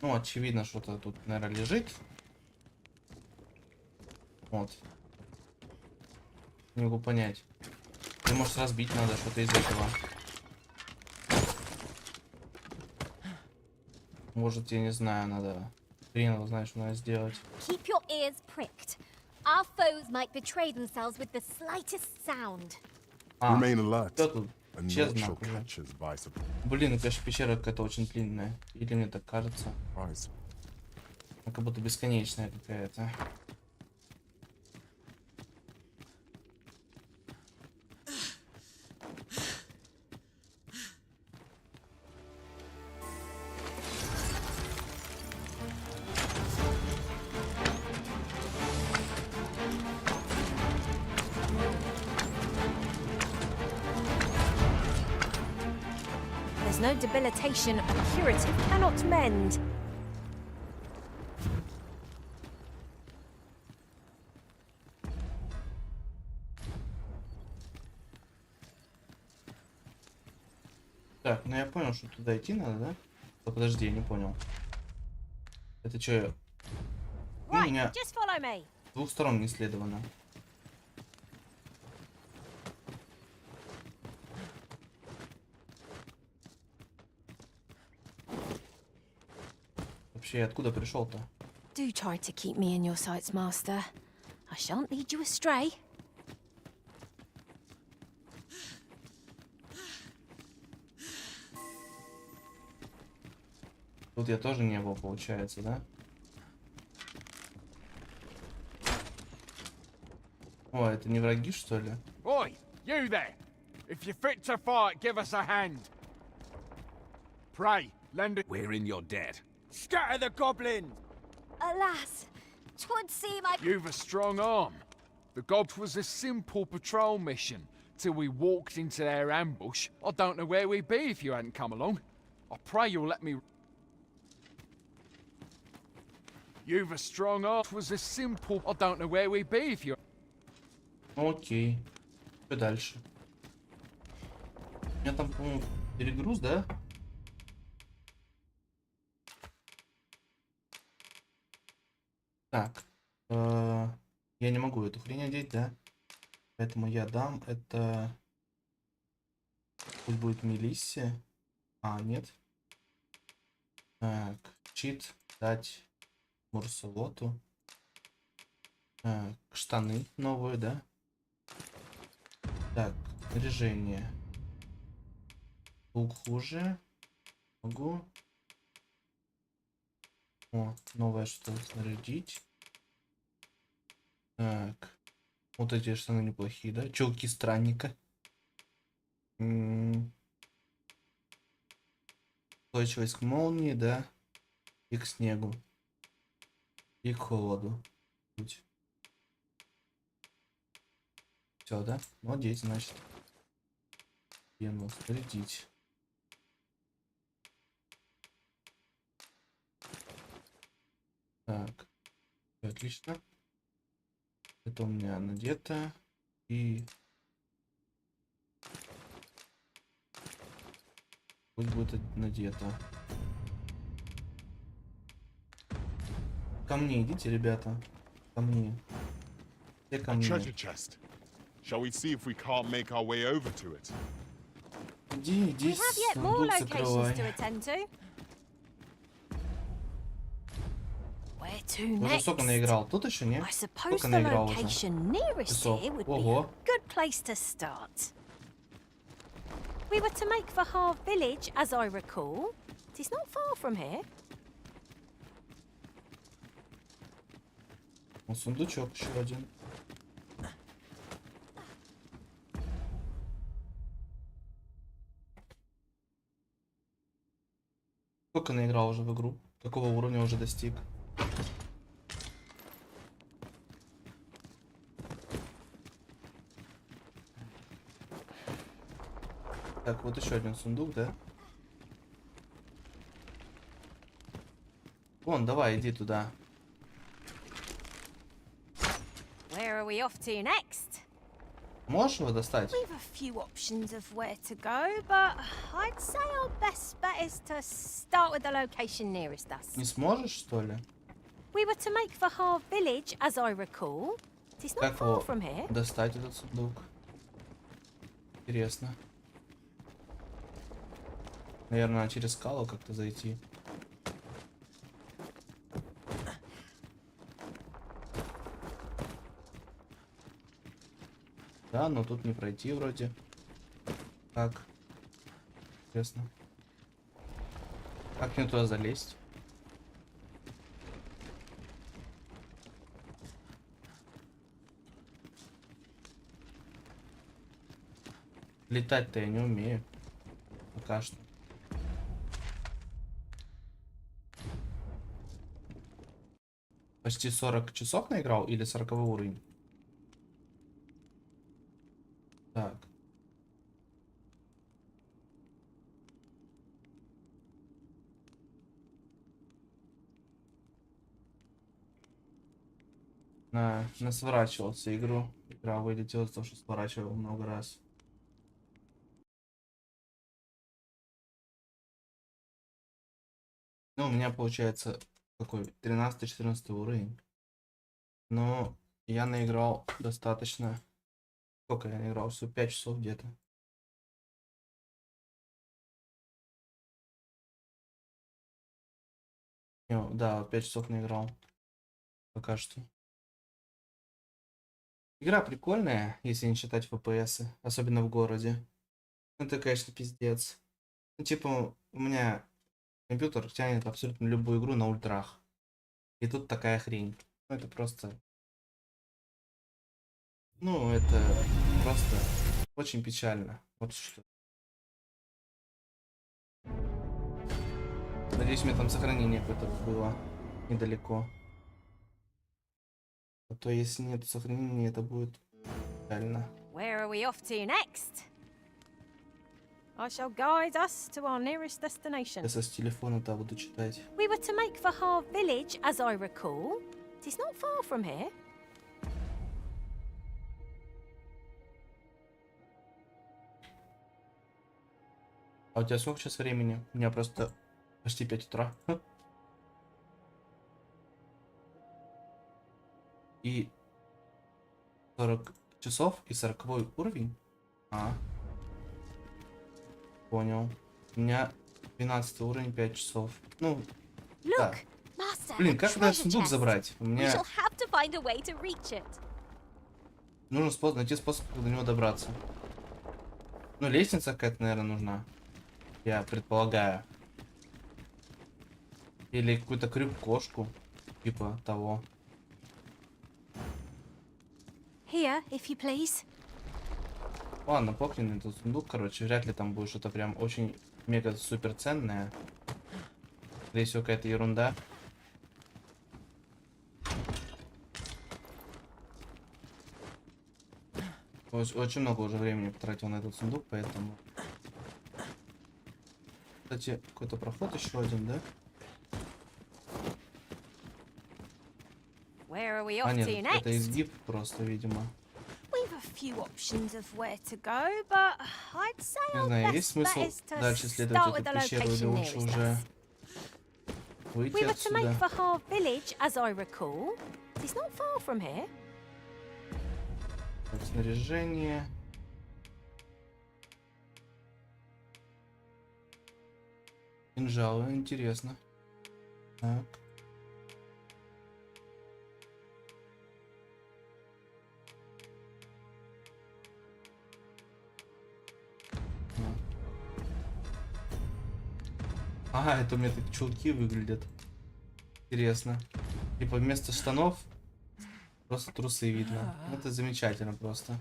Ну, очевидно, что-то тут, наверное, лежит. Вот. Не могу понять. Или, может, разбить надо что-то из этого. Может, я не знаю, надо... Хрен его знает, что надо сделать. Keep your ears pricked. Our foes might betray themselves with the slightest sound. Remain alert. Кто тут? And Че naught shall знак уже? catch us by surprise. Блин, ну, конечно, пещера какая-то очень длинная. Или мне так кажется. Она как будто бесконечная какая-то. There's no debilitation a curative cannot mend. Так, ну я понял, что туда идти надо, да? Да подожди, я не понял. Это что? Ну, у меня Just follow me. с двух сторон не исследовано. вообще откуда пришел-то? Do try to keep me in your sights, Master. I shan't lead you astray. Тут я тоже не был, получается, да? О, это не враги, что ли? Oi, you there! If you're fit to fight, give us a hand. Pray, lend it. We're in your debt. Scatter the goblin! Alas, 'twould seem I... You've a strong arm. The gobs was a simple patrol mission till we walked into their ambush. I don't know where we'd be if you hadn't come along. I pray you'll let me... You've a strong arm. Was a simple... I don't know where we'd be if you... Окей. Что дальше? У меня там, по-моему, перегруз, да? Так. Я не могу эту хрень одеть, да? Поэтому я дам это... Пусть будет Мелиссе. А, нет. Так. Чит дать Мурсулоту. Так. Штаны новые, да? Так. Снаряжение. Лук хуже. Могу. О, новое что снарядить. Так. Вот эти штаны неплохие, да? Чулки странника. Устойчивость к молнии, да? И к снегу. И к холоду. Все, да? Молодец, значит. Пену снарядить. Так. Отлично. Это у меня надето. И... Пусть будет надето. Ко мне идите, ребята. Ко мне. Все ко мне. Treasure chest. Shall we see if we can't make our way over to it? Иди, иди, We have yet more сундук locations to закрывай. attend to. Where to Уже next? сколько наиграл? Тут еще нет? I suppose Сколько the наиграл уже? location nearest Часов. here would be Ого. a good place to start. We were to make for Harv Village, as I recall. It is not far from here. Вот сундучок еще один. Сколько наиграл уже в игру? Какого уровня уже достиг? Так, вот еще один сундук, да? Вон, давай, иди туда. Where are we off to next? Можешь его достать? We've a few options of where to go, but I'd say our best bet is to start with the location nearest us. Не сможешь, что ли? We were to make for Harv Village, as I recall. It is not Как far его from here. достать, этот сундук? Интересно. Наверное, через скалу как-то зайти. Да, но тут не пройти вроде. Так. Интересно. Как мне туда залезть? Летать-то я не умею. Пока что. Почти 40 часов наиграл или 40 уровень? Так. Насворачивался игру. Игра вылетела, потому что сворачивал много раз. Ну, у меня получается какой 13-14 уровень. Но я наиграл достаточно. Сколько я наиграл? Всего 5 часов где-то. Да, 5 часов не играл. Пока что. Игра прикольная, если не считать FPS, особенно в городе. Это, конечно, пиздец. Ну, типа, у меня компьютер тянет абсолютно любую игру на ультрах. И тут такая хрень. Ну, это просто... Ну, это просто очень печально. Вот что. Надеюсь, у меня там сохранение какое-то было недалеко. А то, если нет сохранения, это будет печально. Where are we off to next? I shall guide us to our nearest destination. Я с телефона-то буду читать. We were to make for Harv Village, as I recall. It is not far from here. А у тебя сколько сейчас времени? У меня просто почти 5 утра. И 40 часов и 40 уровень. Понял. У меня 12 уровень, 5 часов. Ну, да. Блин, как этот сундук забрать? У меня нужно найти способ, как до него добраться. Ну, лестница какая-то, наверное, нужна. Я предполагаю. Или какую-то крюк-кошку. Типа того. Here, if you please. Ладно, похрен этот сундук, короче. Вряд ли там будет что-то прям очень мега-супер ценное. Скорее всего, какая-то ерунда. Очень много уже времени потратил на этот сундук, поэтому... Кстати, какой-то проход еще один, да? А нет, это изгиб просто, видимо. Не знаю, есть смысл дальше исследовать эту пещеру или лучше уже выйти отсюда? Так, снаряжение. Кинжалы, интересно. Так. Ага, это у меня так чулки выглядят. Интересно. Типа вместо штанов просто трусы видно. Это замечательно просто.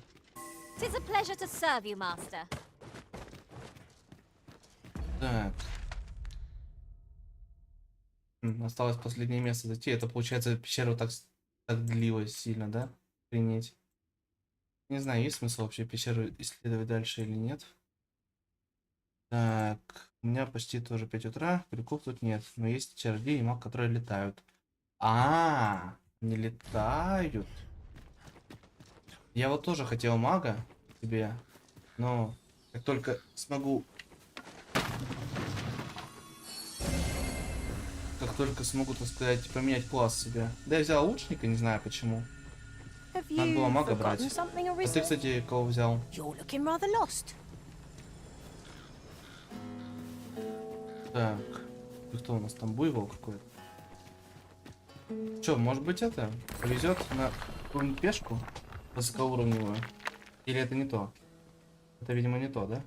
Так. Осталось последнее место зайти. Это получается пещера так длилась сильно, да? Принять. Не знаю, есть смысл вообще пещеру исследовать дальше или нет. Так, у меня почти тоже 5 утра, крюков тут нет, но есть чародеи и маг, которые летают. Не летают. Я вот тоже хотел мага себе, но как только смогу... так сказать, поменять класс себе. Да, я взял лучника, не знаю почему. Надо было мага брать. А ты, кстати, кого взял? Так, и кто у нас там, буйвол какой-то? Чё, может быть это повезет на какую-нибудь пешку высокоуровневую? Или это не то? Это, видимо, не то, да?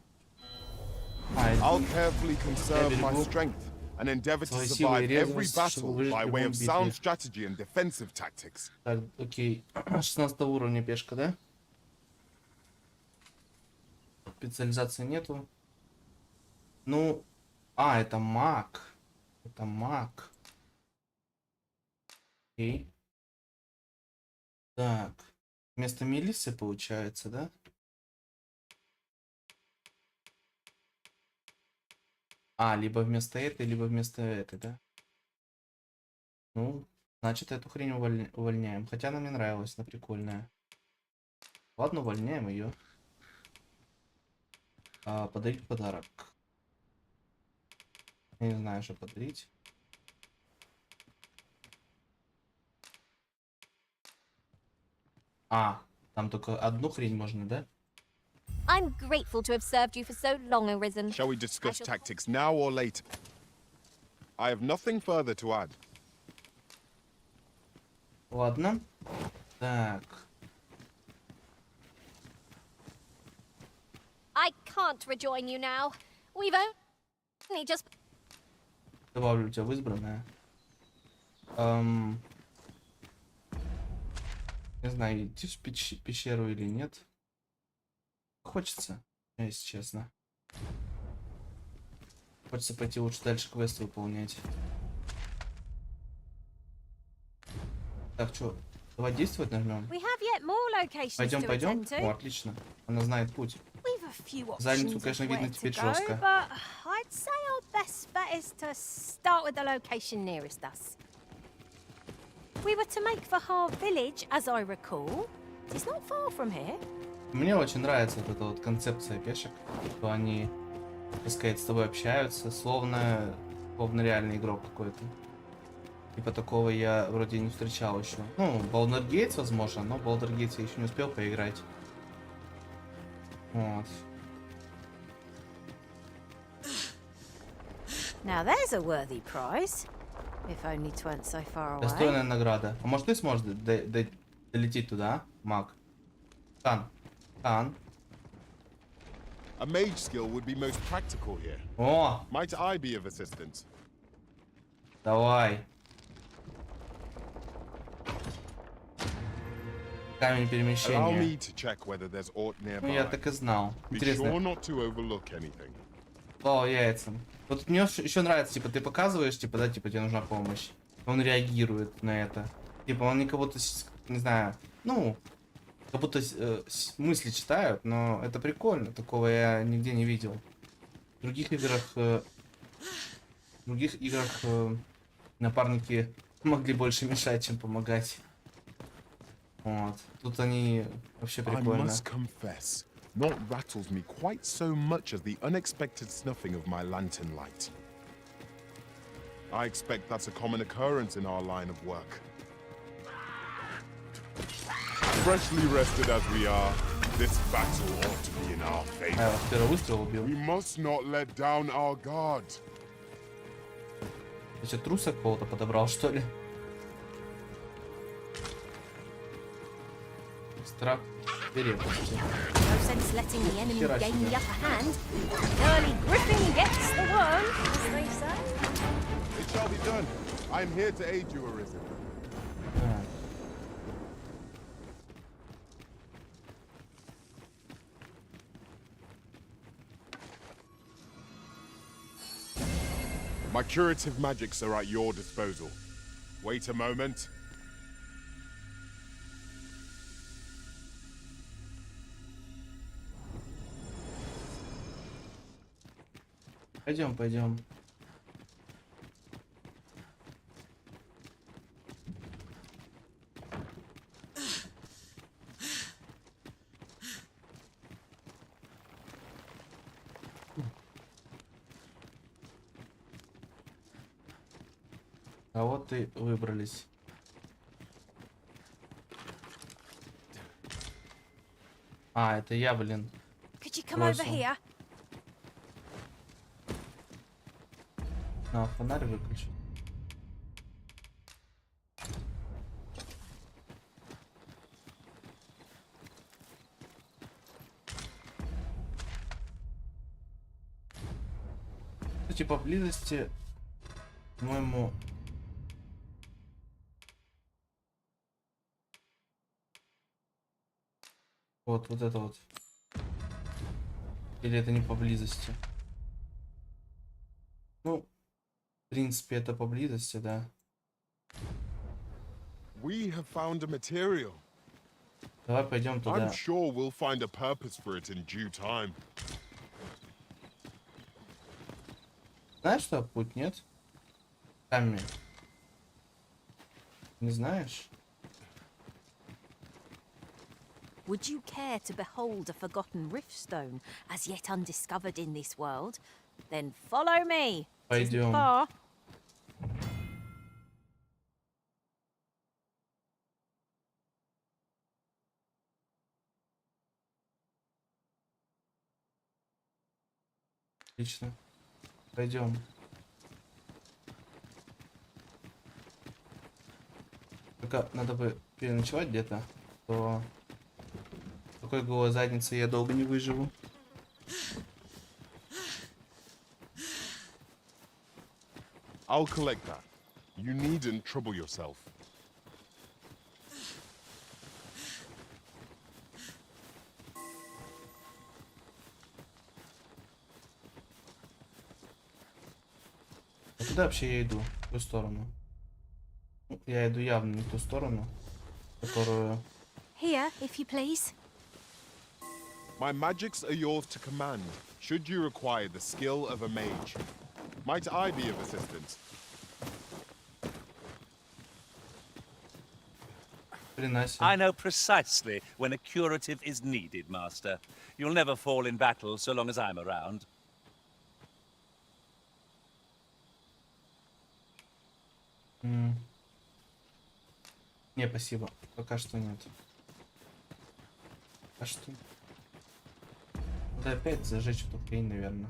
I'll carefully conserve my strength and endeavor to survive every battle by way of sound strategy and defensive tactics. Так, окей. 16 уровня пешка, да? Специализации нету. Ну... это маг. Это маг. Окей. Так. Вместо Мелиссы получается, да? Либо вместо этой, либо вместо этой, да? Ну, значит, эту хрень увольняем. Хотя она мне нравилась, она прикольная. Ладно, увольняем ее. Подарить подарок. Я не знаю, что подарить. Там только одну хрень можно, да? I'm grateful to have served you for so long, Arisen. Shall we discuss tactics now or later? I have nothing further to add. Ладно. Так. I can't rejoin you now. We've only just... Добавлю тебя в избранное. Не знаю, идти в пещеру или нет. Хочется, если честно. Хочется пойти лучше дальше квест выполнять. Так, что, давай действовать нажмем. Пойдем, пойдем. О, отлично. Она знает путь. Задницу, конечно, видно теперь жестко. I'd say our best bet is to start with the location nearest us. We were to make for Harv Village, as I recall. It's not far from here. Мне очень нравится вот эта вот концепция пешек, что они, так сказать, с тобой общаются, словно реальный игрок какой-то. Типа такого я вроде не встречал еще. Ну, Baldur's Gate, возможно, но Baldur's Gate я еще не успел поиграть. Вот. Now there's a worthy prize, if only 't weren't so far away. Достойная награда. А может ты сможешь долететь туда, маг? Кан. A mage skill would be most practical here. О! Might I be of assistance? Давай. Камень перемещения. Allow me to check whether there's aught nearby. Ну я так и знал. Be Интересно. sure not to overlook anything. О, яйцам. Вот мне еще нравится, типа, ты показываешь, типа, да, типа, тебе нужна помощь. Он реагирует на это. Типа, он не как будто, не знаю, ну, как будто мысли читают, но это прикольно. Такого я нигде не видел. В других играх напарники могли больше мешать, чем помогать. Вот. Тут они вообще прикольно. Not rattles me quite so much as the unexpected snuffing of my lantern light. I expect that's a common occurrence in our line of work. Freshly rested as we are, this battle ought to be in our favor. We must not let down our guard. Ты что, труса какого-то подобрал, что ли? Страх. No sense letting the enemy gain the upper hand. The early griffin gets the worm, as they say. It shall be done. I am here to aid you, Arisen. My curative magics are at your disposal. Wait a moment. Пойдем. А вот и выбрались. А, это я, блин. Could you come over here? На, фонарь выключи. Кстати, поблизости, по-моему, вот это вот. Или это не поблизости? Ну, в принципе, это поблизости, да. We have found a material. Давай пойдем туда. I'm sure we'll find a purpose for it in due time. Знаешь, что путь, нет? Камень. Не знаешь? Would you care to behold a forgotten riftstone as yet undiscovered in this world? Then follow me. Пойдем. Отлично. Пойдем. Только надо бы переночевать где-то, то такой голой задницей я долго не выживу. I'll collect that. You needn't trouble yourself. А куда вообще я иду? В ту сторону. Я иду явно не в ту сторону, которую... Here, if you please. My magics are yours to command, should you require the skill of a mage. Might I be of assistance? I know precisely when a curative is needed, Master. You'll never fall in battle so long as I'm around. Не, спасибо. Пока что нет. А что? Надо опять зажечь эту хрень, наверное.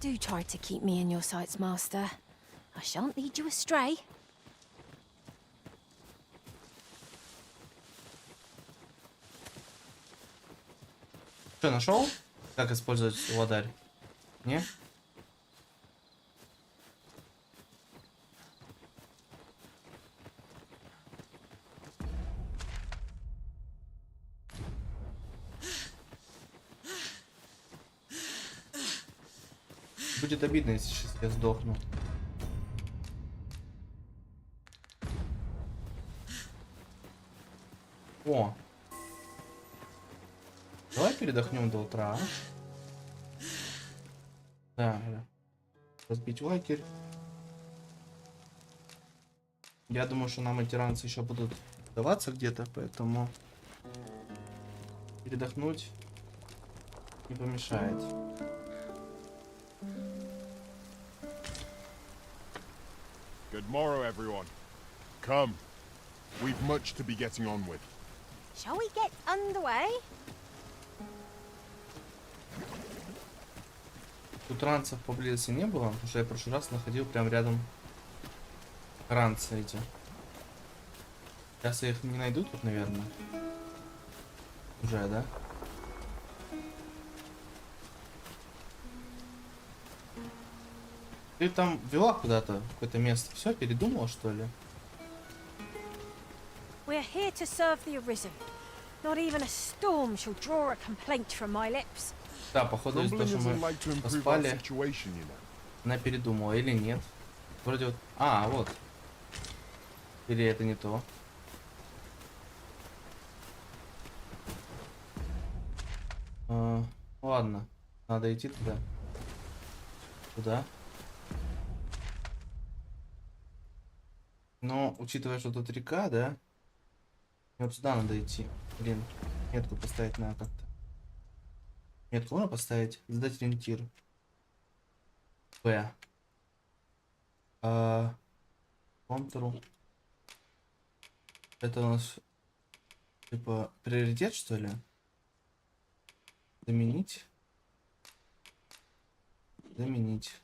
Do try to keep me in your sights, Master. I shan't lead you astray. Что, нашел? Как использовать ладарь? Не? Будет обидно, если сейчас я сдохну. О! Давай передохнем до утра. Да. Разбить лагерь. Я думаю, что нам эти ранцы еще будут даваться где-то, поэтому передохнуть не помешает. Good morrow, everyone. Come. We've much to be getting on with. Shall we get underway? Тут ранцев поблизости не было, потому что я в прошлый раз находил прям рядом ранцы эти. Сейчас я их не найду тут, наверное. Уже, да? Ты там вела куда-то, в какое-то место. Все, передумала, что ли? We're here to serve the arisen. Not even a storm shall draw a complaint from my lips. Да, походу из-за того, что мы поспали, она передумала или нет. Вроде вот... А, вот. Или это не то. Ладно, надо идти туда. Туда. Но, учитывая, что тут река, да? Мне вот сюда надо идти. Блин, метку поставить надо как-то. Метку можно поставить? Задать ориентир. П. Контуру. Это у нас типа приоритет, что ли? Заменить. Заменить.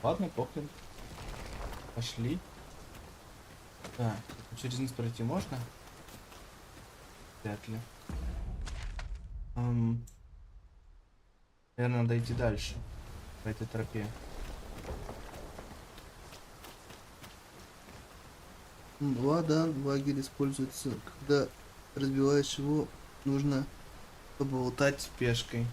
Ладно, похрен. Пошли. Так, через низ пройти можно? Вряд ли. Наверное, надо идти дальше. По этой тропе. Да, лагерь используется, когда разбиваешь его, нужно поболтать с пешкой.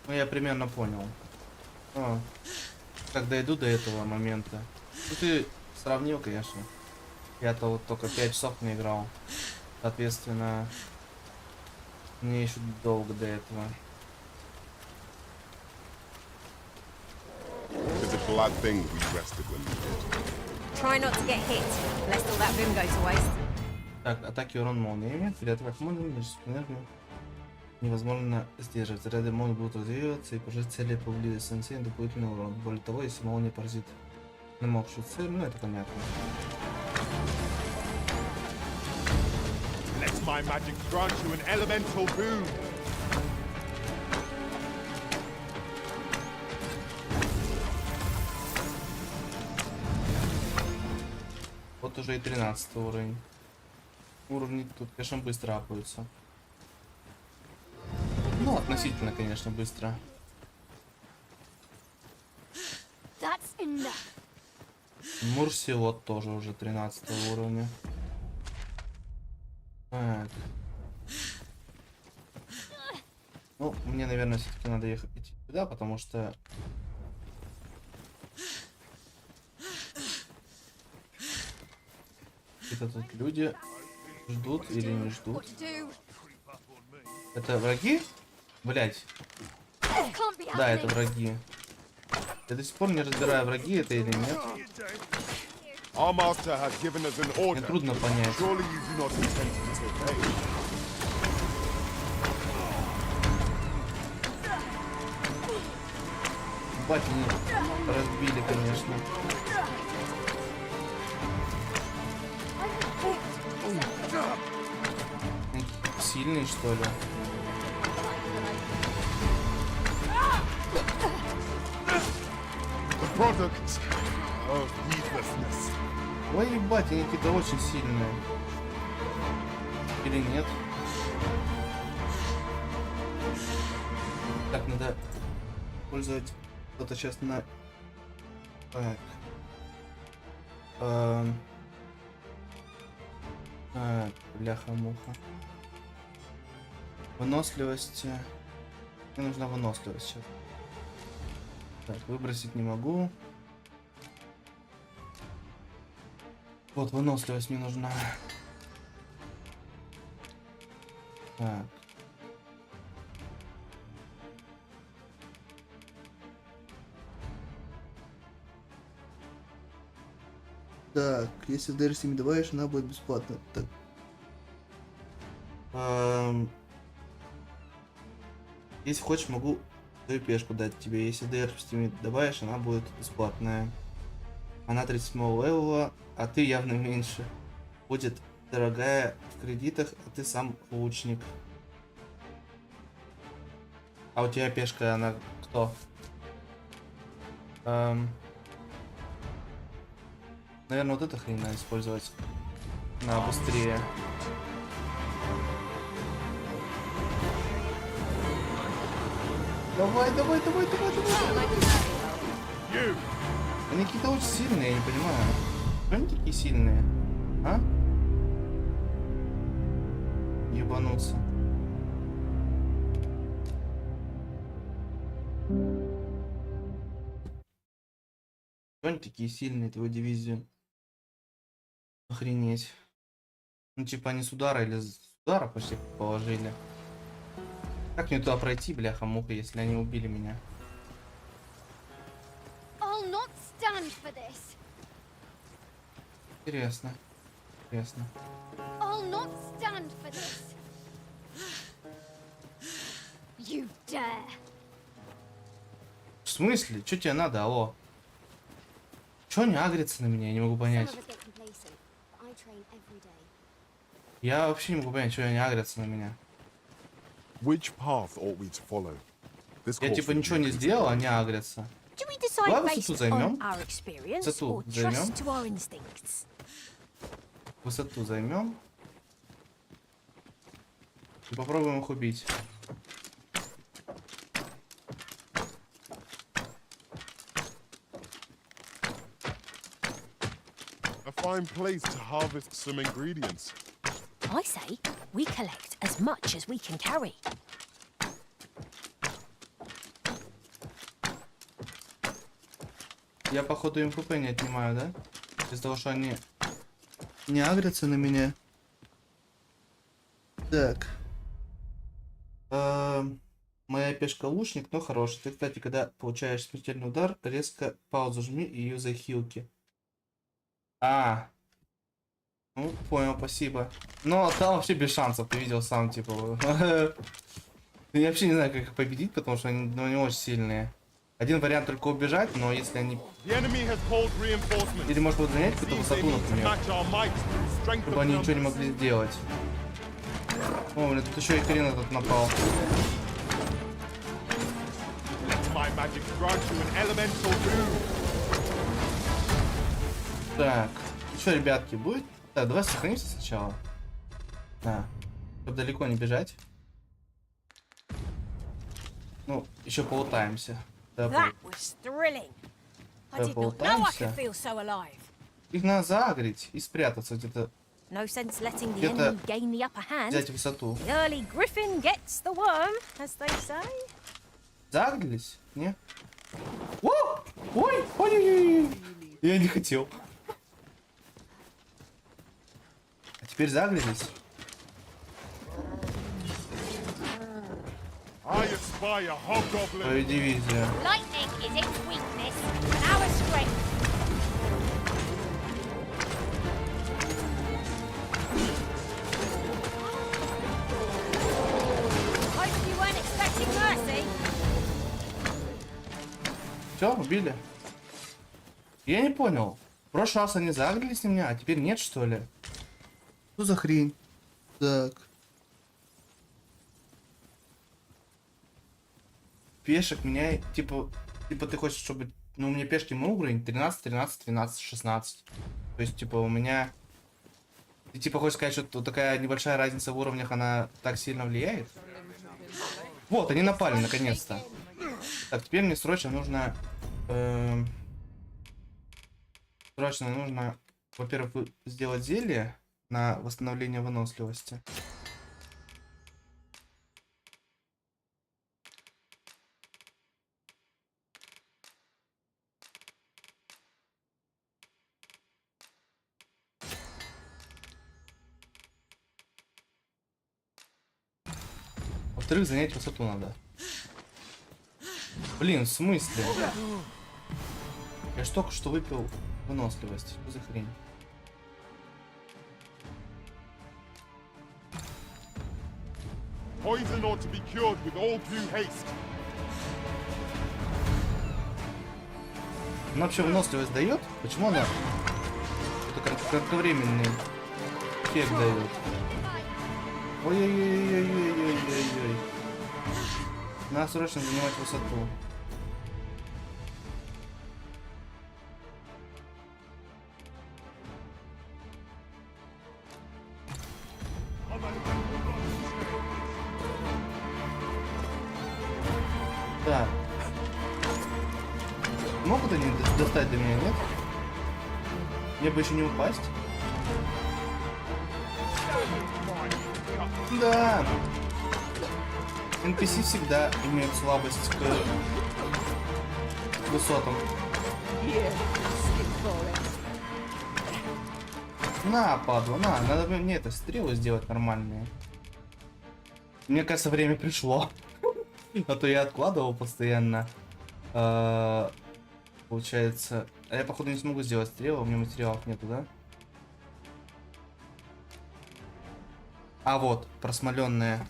Ну, я примерно понял. Как дойду до этого момента. Ну, ты сравнил, конечно. Я-то вот только 5 часов не играл. Соответственно, мне еще долго до этого. Try not to get hit, lest all that vim go to waste. Так, атаки урон молниями. При атаках молниями энергию невозможно сдерживать. Заряды могут будут развеиваться и поражать цели поблизости нанесения дополнительный урон. Более того, если молния поразит намокшую цель, ну это понятно. Let my magic grant you an elemental boon. Вот уже и 13 уровень. Уровни тут, конечно, быстро апаются. Ну, относительно, конечно, быстро. Мурси вот тоже уже 13 уровня. Так. Ну, мне, наверное, все-таки надо ехать идти сюда, потому что... Это тут люди ждут или не ждут. Это враги? Блять. Да, это враги. Я до сих пор не разбираю, враги это или нет. Мне трудно понять. Бать, меня разбили, конечно. Сильный, что ли? Ой, ебать, они какие-то очень сильные. Или нет? Так, надо использовать что-то сейчас на... Так. Так, бляха-муха. Выносливость. Мне нужна выносливость сейчас. Так, выбросить не могу. Вот, выносливость мне нужна. Так. Так, если в DLC не добавишь, она будет бесплатно. Так. Если хочешь, могу свою пешку дать тебе. Если DR в Steam добавишь, она будет бесплатная. Она 37 левела, а ты явно меньше. Будет дорогая в кредитах, а ты сам лучник. А у тебя пешка, она кто? Наверное, вот эту хрень надо использовать. На быстрее. Давай, давай, давай, давай, давай. Они какие-то очень сильные, я не понимаю. Почему они такие сильные? А? Ебануться. Почему они такие сильные, твою дивизию? Охренеть. Ну типа они с удара или с удара почти положили. Как мне туда пройти, бляха-муха, если они убили меня? Интересно. Интересно. В смысле? Что тебе надо, алло? Чё они агрятся на меня? Я не могу понять. Я вообще не могу понять, что они агрятся на меня. Я типа ничего не сделал, они агрятся. Давай высоту займем. Высоту займем. Высоту займем. И попробуем их убить. A fine place to harvest some ingredients. I say we collect as much as we can carry. Я походу им ХП не отнимаю, да? Из-за того, что они не агрятся на меня. Так. Моя пешка лучник, но хороший. Ты, кстати, когда получаешь смертельный удар, резко паузу жми и юзай хилки. Ну, понял, спасибо. Но там вообще без шансов, ты видел сам, типа. Я вообще не знаю, как их победить, потому что они, ну, не очень сильные. Один вариант только убежать, но если они... Или может быть занять какую-то высоту, например. Чтобы они ничего не могли сделать. О, блин, тут еще и хрен этот напал. Так, что, ребятки, будет? Так, давай сохранимся сначала. Да, чтобы далеко не бежать. Ну, еще полутаемся. That was thrilling. I did not know I could feel so alive. Их надо загреть и спрятаться где-то. No sense letting the enemy gain the upper hand. Взять высоту. The early griffin gets the worm, as they say. Загрелись? Не? О! Ой! Ой-ой-ой! Я не хотел. А теперь загрелись. Твою дивизию. Lightning is its weakness, and our strength. Hope you weren't expecting mercy. Все, убили. Я не понял. В прошлый раз они загрелись на меня, а теперь нет, что ли? Что за хрень? Так. Пешек меняй, типа ты хочешь, чтобы, ну, у меня пешки мой уровень 13, 13, 13, 16. То есть, типа, у меня, ты, типа, хочешь сказать, что такая небольшая разница в уровнях, она так сильно влияет? Вот, они напали, наконец-то. Так, теперь мне срочно нужно, во-первых, сделать зелье на восстановление выносливости. Во-вторых, занять высоту надо. Блин, в смысле? Я ж только что выпил выносливость. Что за хрень? Poison ought to be cured with all due haste. Она вообще выносливость дает? Почему она это кратковременный эффект дает? Ой-ой-ой-ой-ой-ой-ой-ой. Надо срочно занимать высоту. Так. Могут они достать до меня, нет? Мне бы еще не упасть. Да. NPC всегда имеют слабость к высотам. На, падла, на. Надо мне это стрелы сделать нормальные. Мне кажется, время пришло. А то я откладывал постоянно. Получается. А я, походу, не смогу сделать стрелы, у меня материалов нету, да? А вот, просмоленные.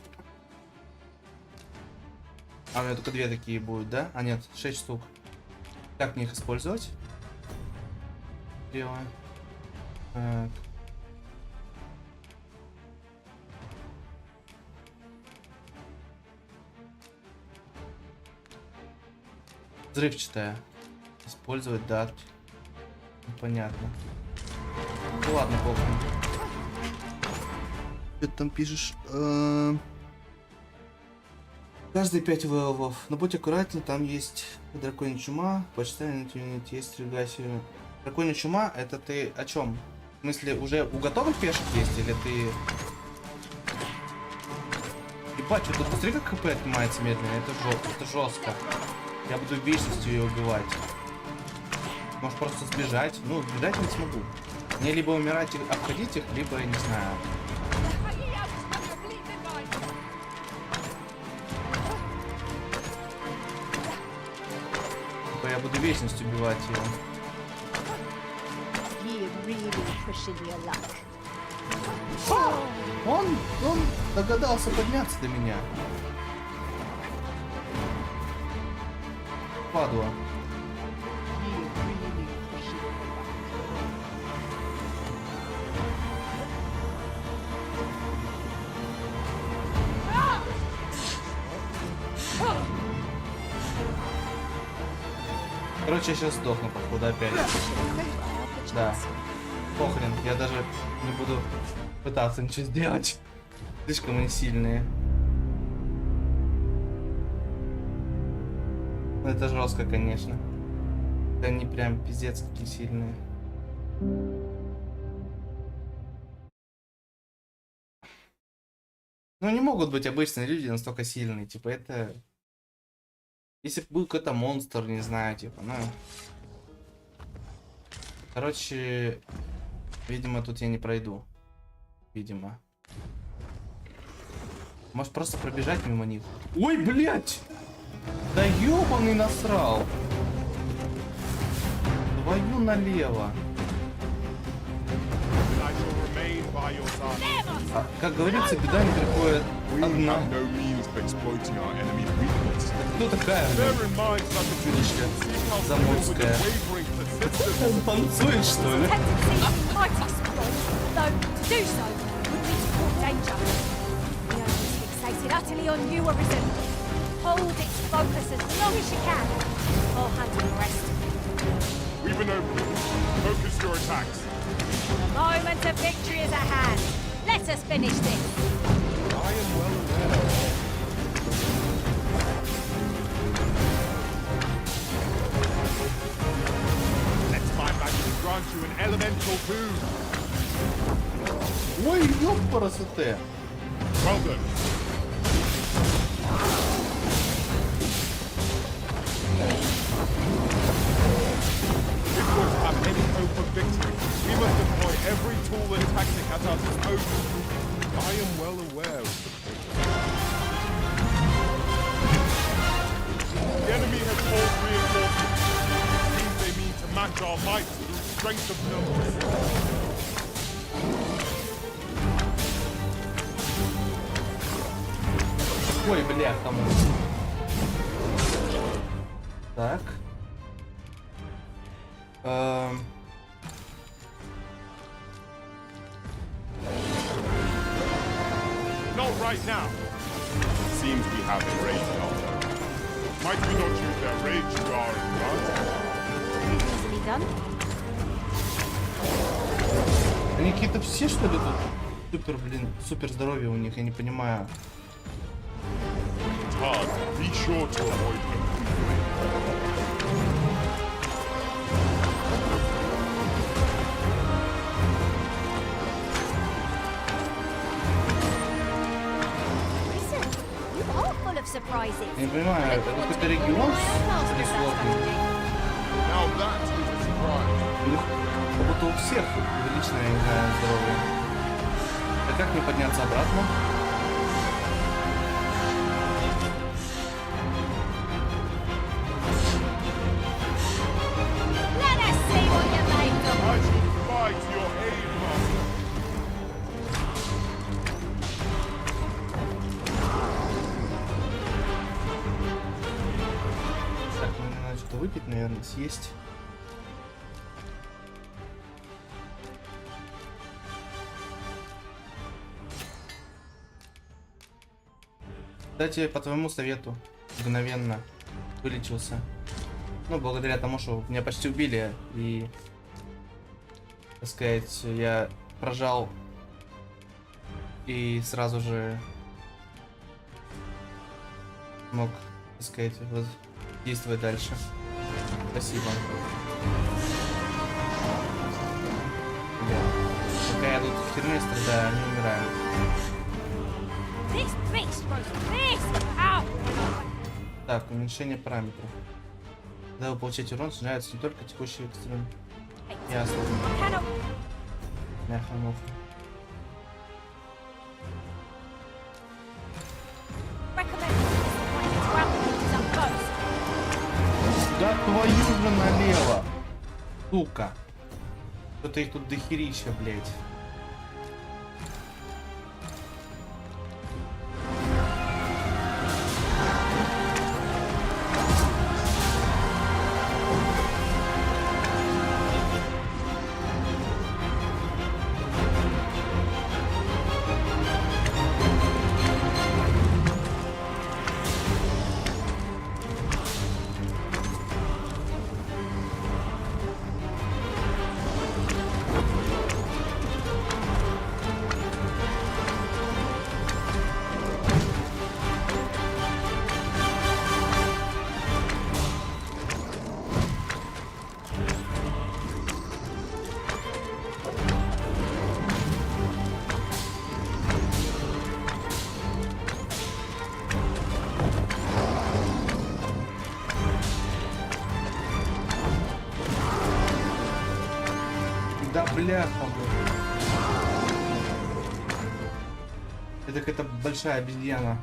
А у меня только 2 такие будут, да? А нет, 6 штук. Как мне их использовать? Стрелы. Так. Взрывчатая. Использовать дат. Понятно. Ну ладно, похуй. Что ты там пишешь? Каждые 5 вэлвов. Но будь аккуратен, там есть драконья чума. Почитай на интернете, есть регасию. Драконья чума, это ты о чем? В смысле, уже у готовых пешек есть, или ты... Ебать, что тут посмотри, как ХП отнимается медленно. Это жестко. Я буду вечностью ее убивать. Может просто сбежать. Ну, сбежать я не смогу. Мне либо умирать и обходить их, либо, я не знаю. Типа я буду вечностью убивать ее. Он догадался подняться до меня. падла. Короче, я сейчас сдохну, походу, опять. Да. Похрен, я даже не буду пытаться ничего сделать. Слишком они сильные. Ну, это жестко, конечно. Они прям пиздец какие сильные. Ну, не могут быть обычные люди настолько сильные. Типа, это... Если бы был какой-то монстр, не знаю, типа, ну... Короче... Видимо, тут я не пройду. Видимо. Может, просто пробежать мимо них? Ой, блядь! Да ёбаный насрал! Твою налево. А, как говорится, беда не приходит одна. Кто такая? Чудище заморская. Он танцует, что ли? Utterly on you, Arisen. Hold its focus as long as you can. I'll handle the rest. We've been over. Focus your attacks. The moment of victory is at hand. Let us finish this. I am well aware. Let's climb back and grant you an elemental boon. Ой, ёпарасоте. Well done. Have any hope of victory, we must employ every tool and tactic at our disposal. I am well aware of the point. The enemy has called reinforcements. It seems they mean to match our might through strength of numbers. Ой, бля, там. Так. Not right now. Seems we have enraged Alpha. Might we not use their rage to our advantage? Easily done. Они какие-то все, что ли, тут? Супер, блин, супер здоровье у них, я не понимаю. It's hard. Be sure to avoid them. Surprises. Я не понимаю, это какой-то регион присложный. У них как будто у всех увеличено, я не знаю, здоровье. А как мне подняться обратно? Let us see what you're made of. I shall provide your aid, Master. Так, мне надо что-то выпить, наверное, съесть. Кстати, по твоему совету, мгновенно вылечился. Ну, благодаря тому, что меня почти убили, и, так сказать, я прожал и сразу же мог, так сказать, действовать дальше. Спасибо. Пока я тут херней страдаю, не умираю. Так, уменьшение параметров. Когда вы получаете урон, снижается не только текущий экстрем. Ясно. Мяха-муха. Да твою же налево! Сука! Что-то их тут дохерища, блять. Да бляха, блин. Это какая-то большая обезьяна.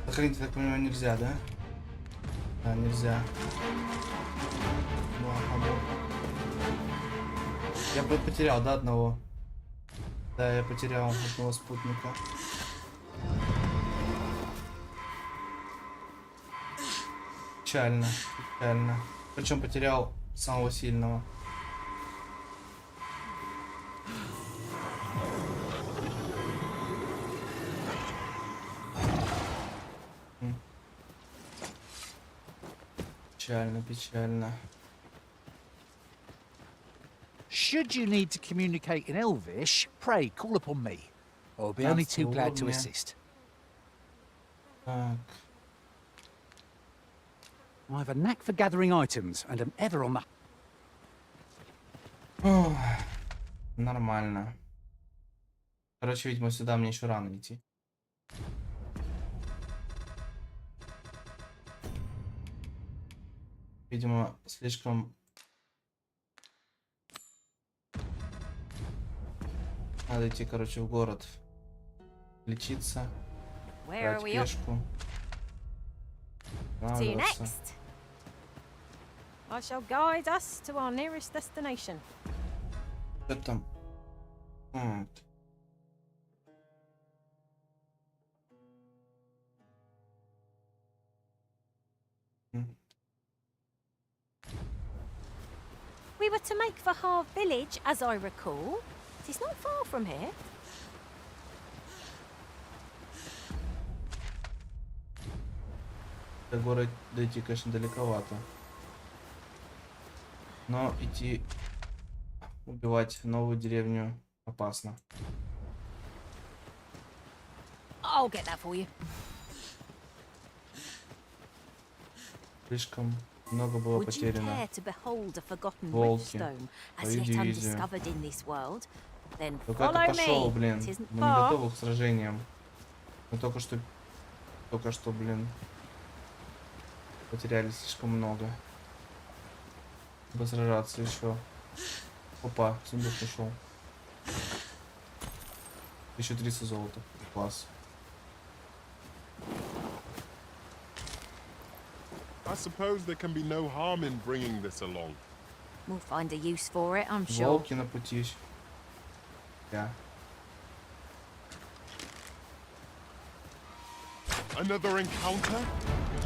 Сохранить, я так понимаю, нельзя, да? Да, нельзя. Я бы потерял, да, одного? Да, я потерял одного спутника. Печально, печально. Причем потерял самого сильного. Печально, печально. Should you need to communicate in Elvish, pray call upon me. I'll be only too glad to assist. Так. I have a knack for gathering items and am ever on the... Ох, нормально. Короче, видимо, сюда мне еще рано идти. Видимо, слишком... Надо идти, короче, в город. Лечиться. Брать пешку. To next. I shall guide us to our nearest destination. Что там? Вот. We were to make for Harv village, as I recall. It is not far from here. До города дойти, конечно, далековато. Но идти убивать новую деревню опасно. I'll get that for you. Слишком много было Would you потеряно. care to behold a forgotten Волки. whetstone, as Твою yet дивизию. undiscovered in this world? Then Только follow пошел, me. блин. It isn't Мы не far. готовы к сражениям. Мы только что, блин, потеряли слишком много. Чтобы сражаться еще. Опа, сундук ушел. 1300 золота. Класс. I suppose there can be no harm in bringing this along. We'll find a use for it, I'm sure. Волки на пути. Yeah. Another encounter?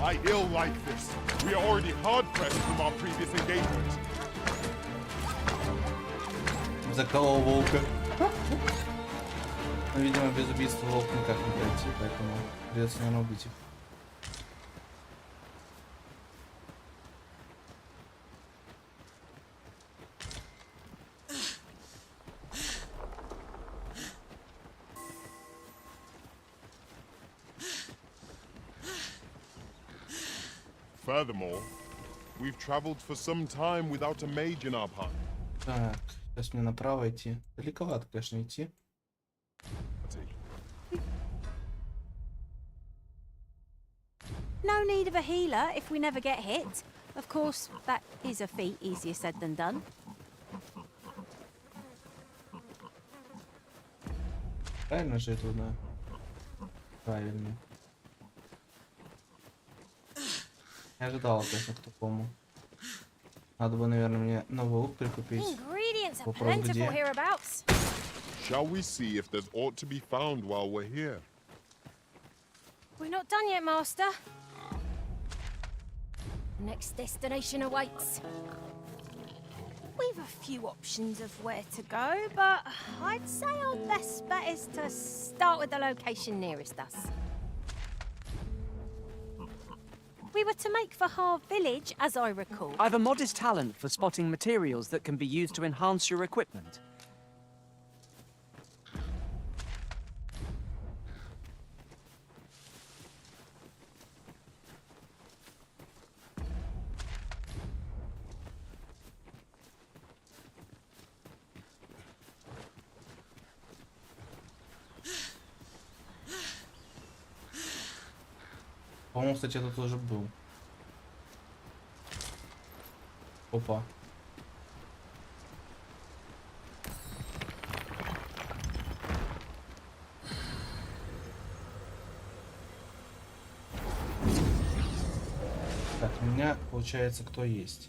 I ill like this. We are already hard-pressed from our previous engagement. Заколол волка. Но, видимо, без убийства волк никак не пройти, поэтому придется, наверное, убить их. Furthermore, we've traveled for some time without a mage in our path. Так, сейчас мне направо идти. Далековато, конечно, идти. No need of a healer if we never get hit. Of course, that is a feat easier said than done. Правильно же это, да? Правильно. Не ожидал, конечно, к такому. Надо бы, наверное, мне новый лук прикупить. Ingredients are Вопрос plentiful где? hereabouts. Shall we see if there's aught to be found while we're here? We're not done yet, Master. Next destination awaits. We've a few options of where to go, but I'd say our best bet is to start with the location nearest us. We were to make for Harv Village, as I recall. I've a modest talent for spotting materials that can be used to enhance your equipment. По-моему, кстати, это тоже был. Опа. Так, у меня, получается, кто есть?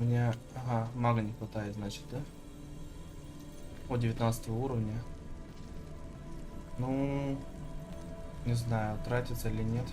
У меня... Ага, мага не хватает, значит, да? О, 19 уровня. Ну... Не знаю, тратится или нет.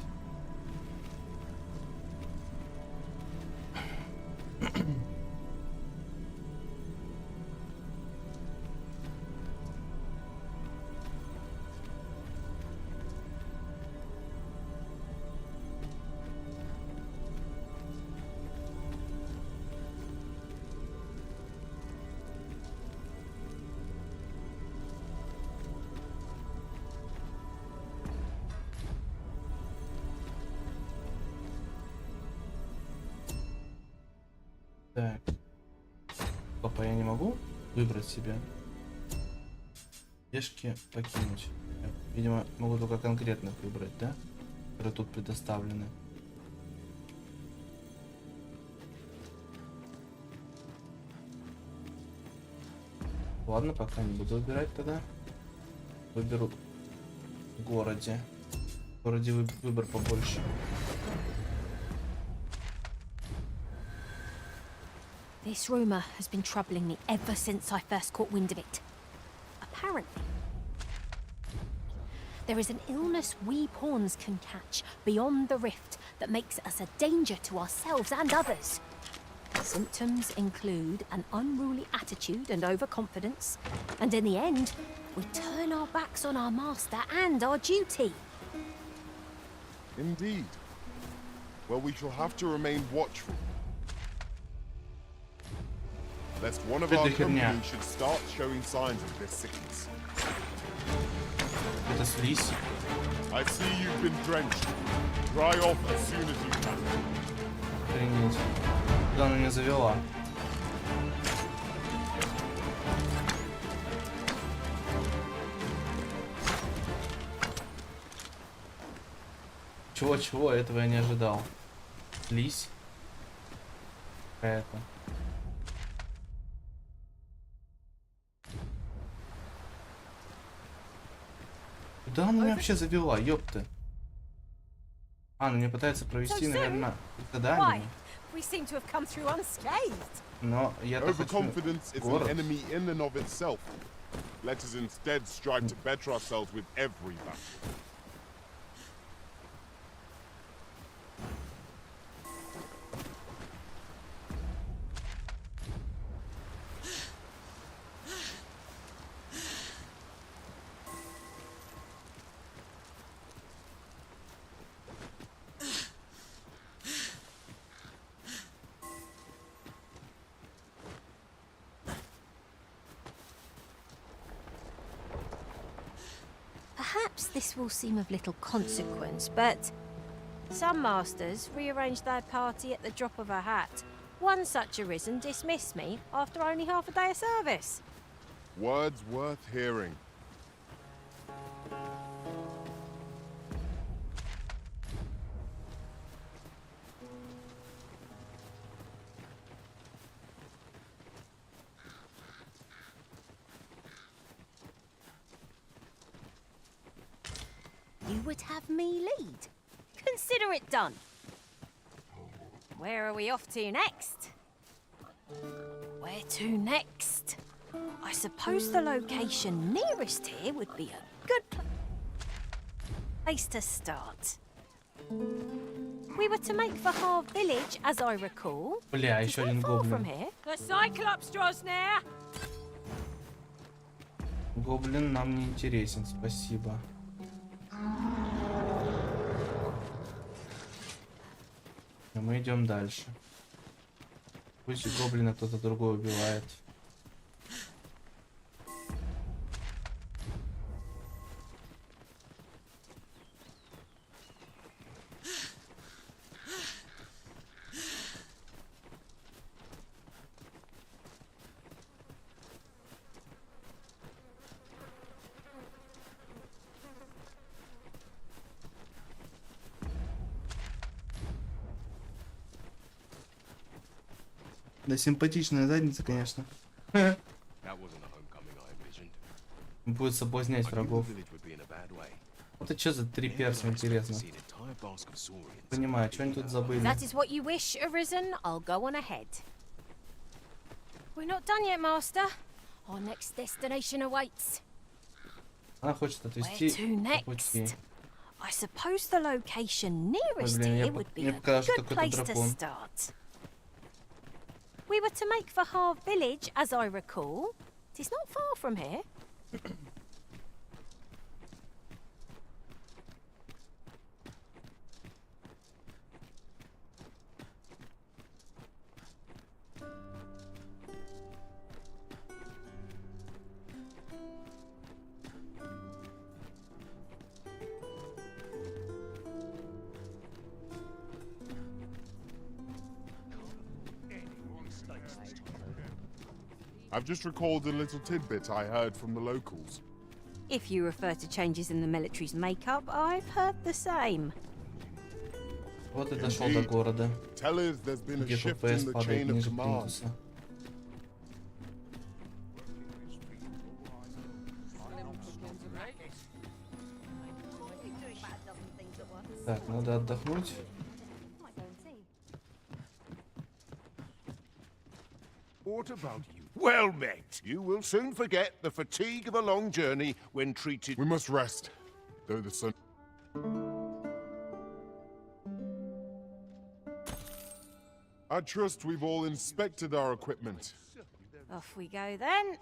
Так. Опа, я не могу выбрать себе. Пешки покинуть. Видимо, могу только конкретных выбрать, да? Которые тут предоставлены. Ладно, пока не буду выбирать тогда. Выберу в городе. В городе выбор побольше. This rumour has been troubling me ever since I first caught wind of it. Apparently, there is an illness we pawns can catch beyond the rift that makes us a danger to ourselves and others. Symptoms include an unruly attitude and overconfidence, and in the end, we turn our backs on our master and our duty. Indeed. Well, we shall have to remain watchful. Lest one of our company should start showing signs of this sickness. Это слизь. I see you've been drenched. Dry off as soon as you can. Охренеть. Куда она меня завела? Чего? Этого я не ожидал. Слизь. Какая-то. Куда она меня вообще завела, ёпта? А, ну мне пытается провести, наверное, задание. Но я-то хочу Overconfidence is an enemy in and of itself. Let us instead strive to better ourselves with every battle. Perhaps this will seem of little consequence, but some masters rearrange their party at the drop of a hat. One such arisen dismissed me after only half a day of service. Words worth hearing. would have me lead. Consider it done. Where are we off to next? Where to next? I suppose the location nearest here would be a good place to start. We were to make for Harv Village, as I recall. Бля, еще один гоблин. The Cyclops draws near. Гоблин нам не интересен, спасибо. Но мы идем дальше. Пусть гоблина кто-то другой убивает. Да, симпатичная задница, конечно. Будет соблазнять врагов. Вот это что за три перса, интересно? Понимаю, что они тут забыли. That is what you wish, Arisen. I'll go on ahead. We're not done yet, Master. Our next destination awaits. Она хочет отвезти по пути. I suppose the location nearest here would be a good place to start. We were to make for Harv Village, as I recall. It is not far from here. I've just recalled a little tidbit I heard from the locals. If you refer to changes in the military's makeup, I've heard the same. Вот и дошел до города. Tell us there's been a Где shift ППС in the падает chain of ниже command. плинтуса. Так, надо отдохнуть. What about you? Well met. You will soon forget the fatigue of a long journey when treated. We must rest, though the sun. I trust we've all inspected our equipment. Off we go then.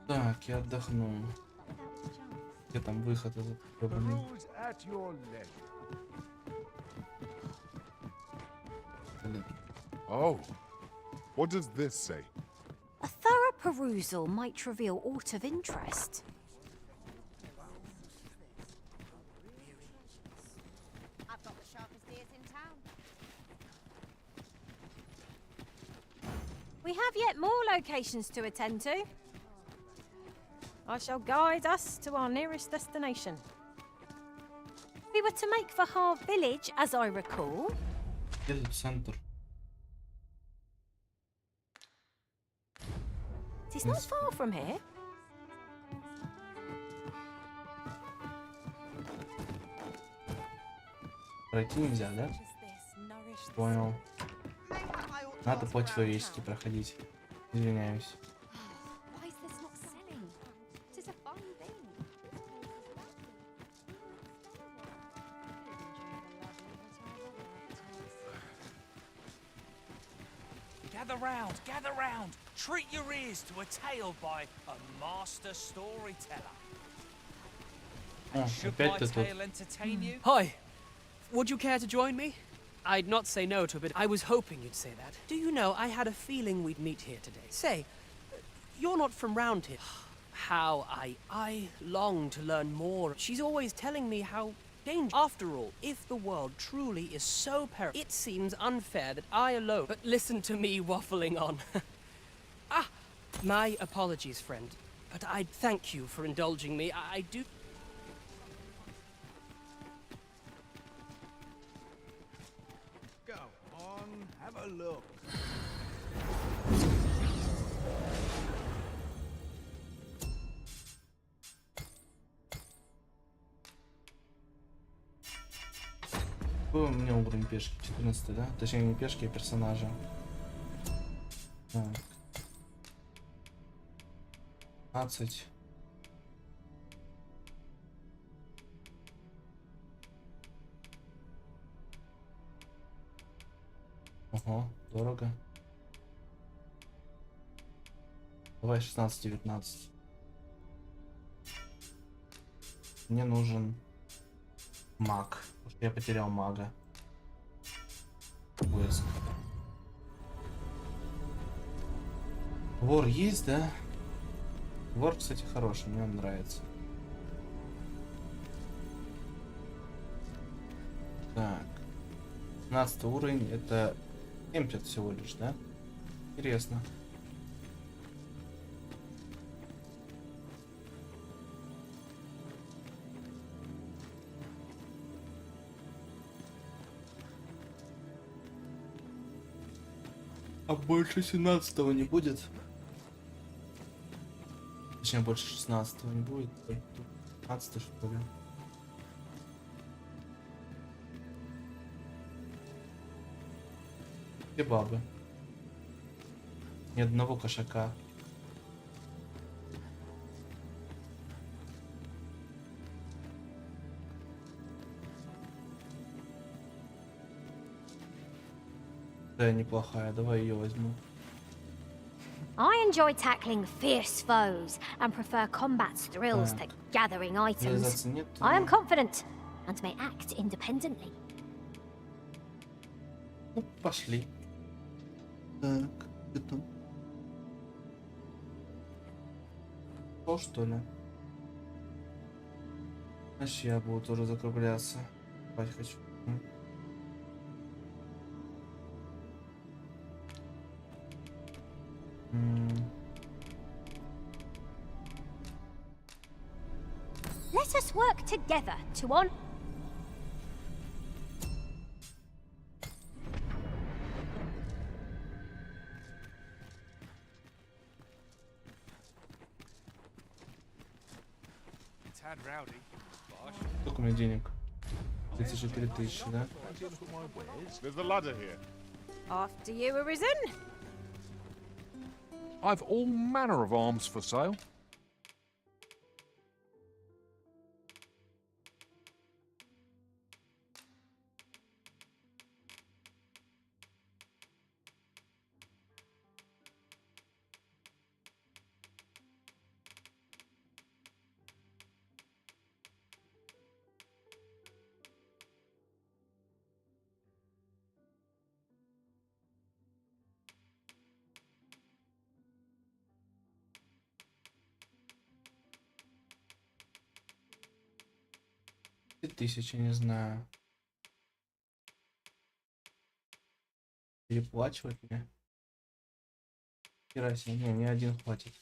Так, я отдохну. Где там выход из этого? Oh, what does this say? A thorough perusal might reveal aught of interest. I've got the sharpest ears in town. We have yet more locations to attend to. I shall guide us to our nearest destination. We were to make for Harv Village, as I recall. Где тут центр? It is not far from here. Пройти нельзя, да? Понял. Надо по-человечески проходить. Извиняюсь. Why is this not selling? It is a fine thing. Gather round. Treat your ears to a tale by a master storyteller. Should my tale entertain you? Hi. Would you care to join me? I'd not say no to it, but I was hoping you'd say that. Do you know, I had a feeling we'd meet here today. Say, you're not from round here. How I long to learn more. She's always telling me how dangerous. After all, if the world truly is so perilous, it seems unfair that I alone... But listen to me waffling on. My apologies, friend. But I'd thank you for indulging me. I do... Go on, have a look. Какой у меня уровень пешки? 14, да? Точнее, не пешки, а персонажа. Так. 15. Ого, дорого. Давай 16-19. Мне нужен маг. Потому что я потерял мага. Поиск. Вор есть, да? Вор, кстати, хороший, мне он нравится. Так. 15 уровень, это эмпет всего лишь, да? Интересно. А больше 17-го не будет? Точнее, больше 16-го не будет. 15 что ли? Где бабы? Ни одного кошака. Да, неплохая, давай ее возьму. I enjoy tackling fierce foes and prefer combat's thrills to gathering items. I am confident and may act independently. Ну, пошли. Так, это... что ли? Значит, я буду тоже закругляться. Спать хочу. Let us work together to on. Сколько у меня денег? 34 тысячи, да? There's a ladder here. After you, Arisen. I've all manner of arms for sale. Тысячи, не знаю. Переплачивать мне? Хера себе, не один хватит.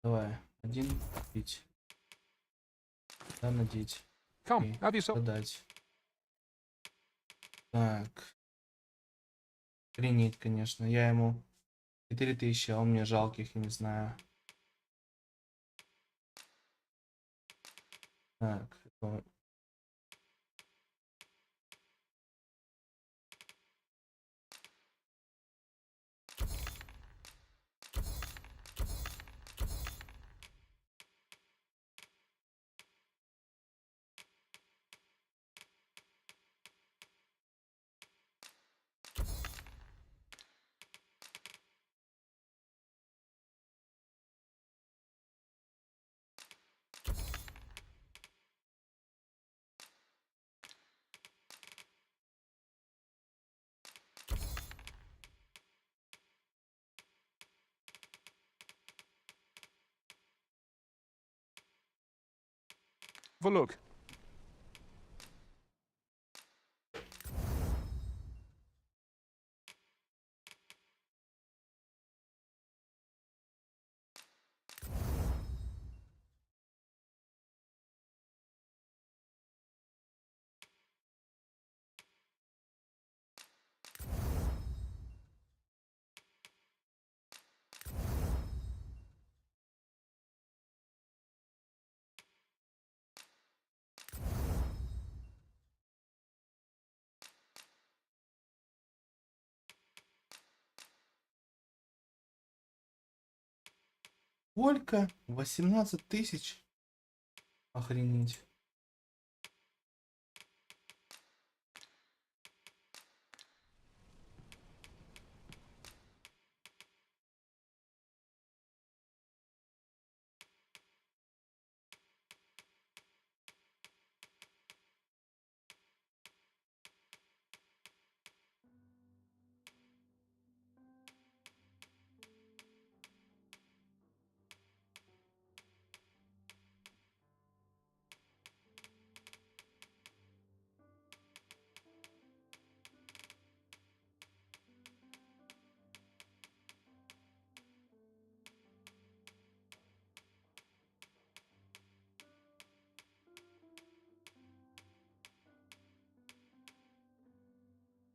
Давай, один купить. Да, надеть. Come, have yourself. Продать. Так. Охренеть, конечно. Я ему 4000, а он мне жалких, я не знаю. Так. Have a look. Сколько? 18 тысяч? Охренеть.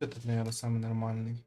Этот, наверное, самый нормальный.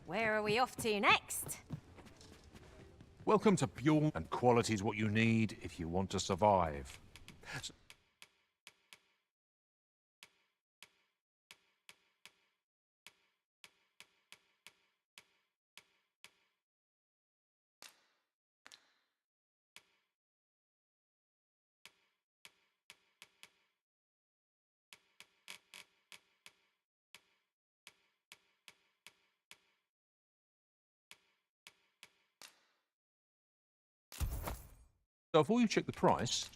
Where are we off to next? Welcome to Pure, and quality is what you need if you want to survive. So before you check the price,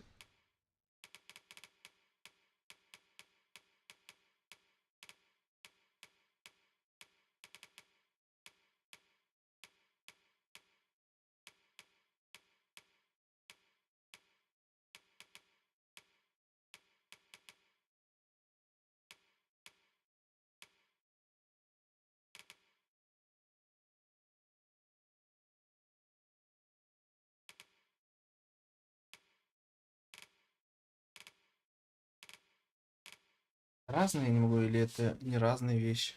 Разные не могу, или это не разные вещи?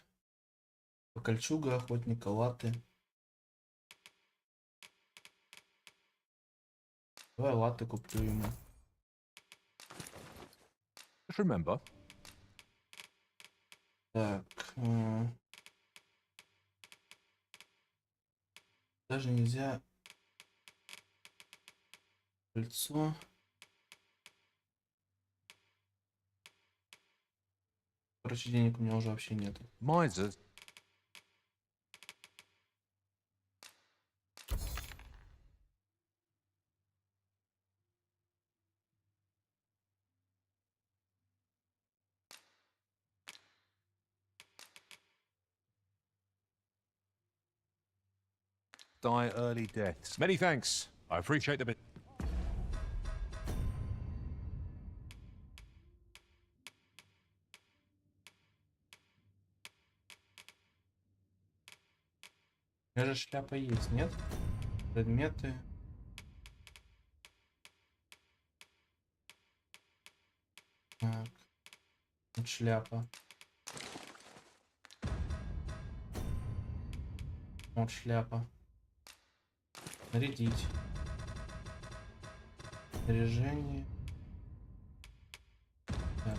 Кольчуга охотника, латы. Давай латы куплю ему. just remember. Так. Даже нельзя кольцо. Короче, денег у меня уже вообще нет. Misers. Die early deaths. Many thanks. I appreciate the bit. У меня же шляпа есть, нет? Предметы. Так. Вот шляпа. Вот шляпа. Нарядить. Снаряжение. Так.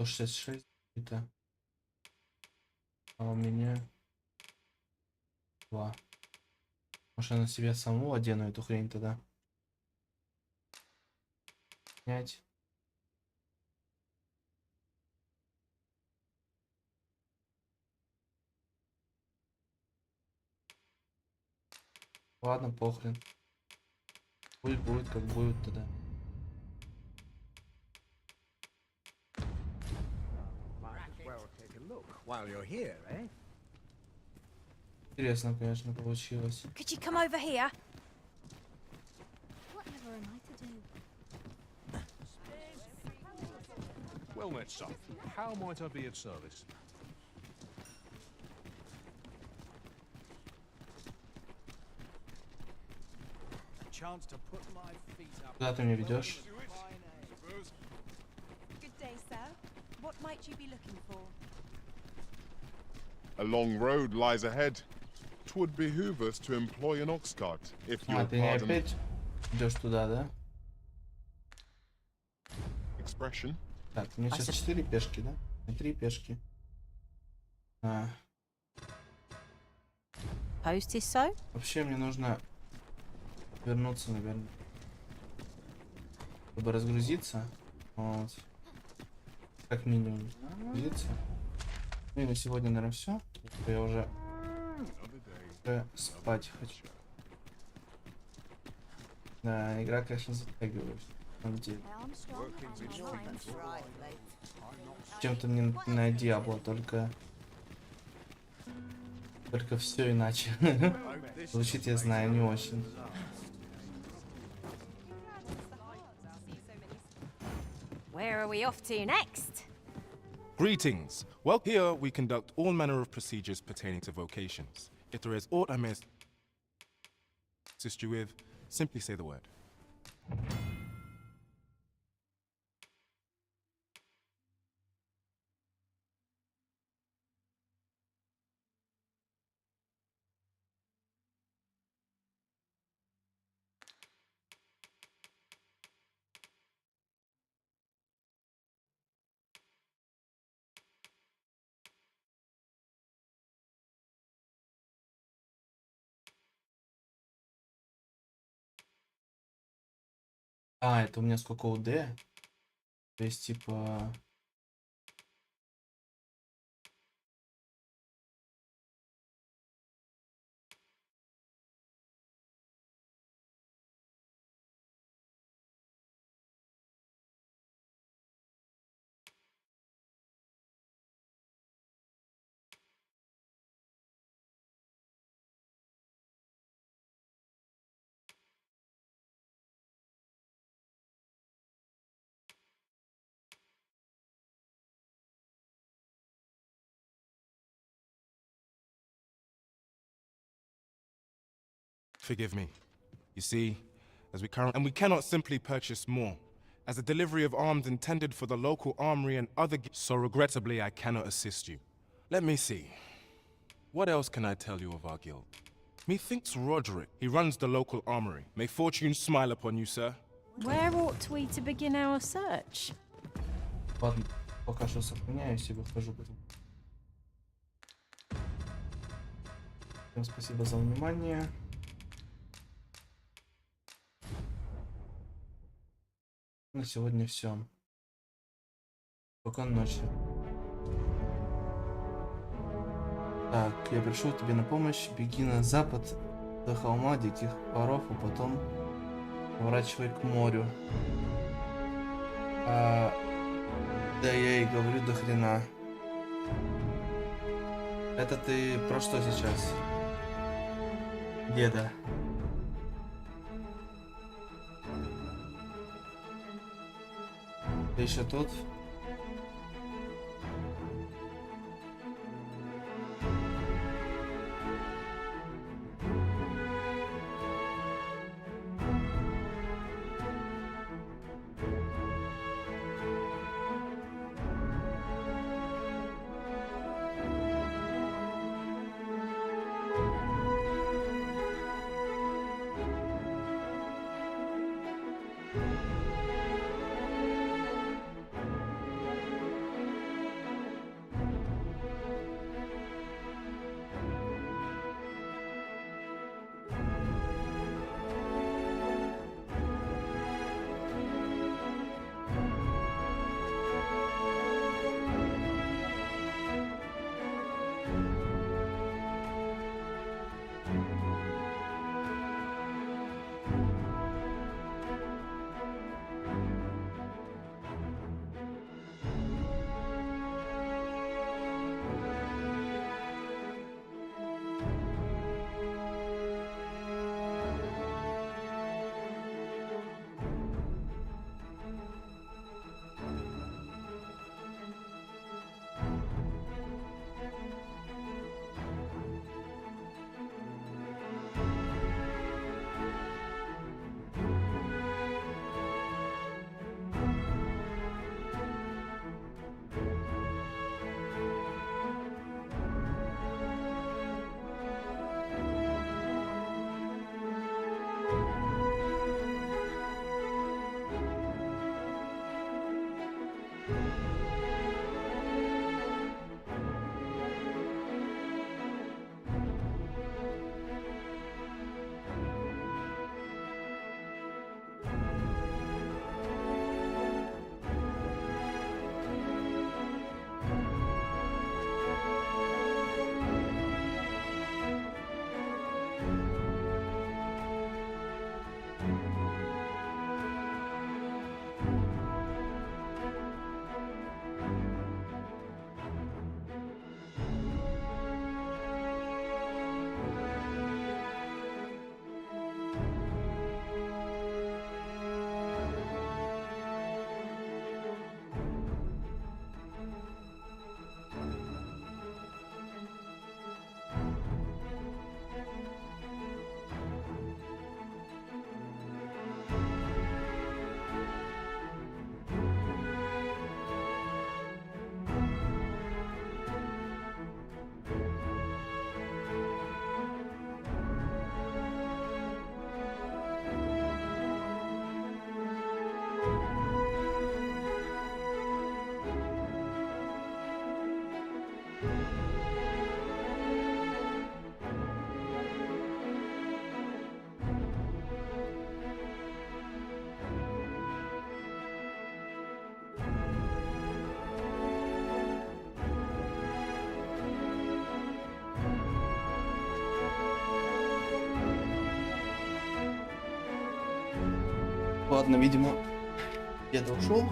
166 это. А у меня 2. Может, я на себя саму одену эту хрень тогда? Снять. Ладно, похрен. Пусть будет, как будет тогда. Интересно, конечно, получилось. Could you come over here? Whatever am I to do? Well met, son. How might I be of service? Куда ты меня ведешь? Good day, sir. What might you be looking for? A long road lies ahead. 'Twould behoove us to employ an ox cart, if А, you'll ты не pardon опять идешь туда, да? expression. Так, у меня сейчас 4 пешки, да? 3 пешки. А. Post is so? Вообще мне нужно вернуться, наверное, чтобы разгрузиться. Вот. Как минимум разгрузиться. Ну и на сегодня, наверное, все. Я уже спать хочу. Да, игра, конечно, затягивает. На самом деле. Чем-то мне на Диабло, только все иначе. Звучит, я знаю, не очень. Where are we off to next? Greetings. Well, here we conduct all manner of procedures pertaining to vocations. If there is aught I may assist you with, simply say the word. А, это у меня сколько УД? То есть, типа... Forgive me. You see, as we cannot simply purchase more, as a delivery of arms intended for the local armory and other so regrettably I cannot assist you. Let me see. What else can I tell you of our guild? Methinks Roderick, he runs the local armory. May fortune smile upon you, sir. Where ought we to begin our search? Ладно, пока что сохраняюсь и выхожу потом. Всем спасибо за внимание. На сегодня все. Спокойной ночи. Так, я пришел тебе на помощь. Беги на запад до холма диких воров, а потом поворачивай к морю. Да я и говорю до хрена. Это ты про что сейчас? Деда. Ты еще тут? Ладно, видимо, деда ушел.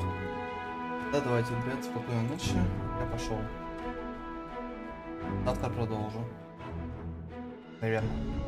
Да, давайте, ребят, спокойной ночи. Я пошел. Завтра продолжу. Наверное.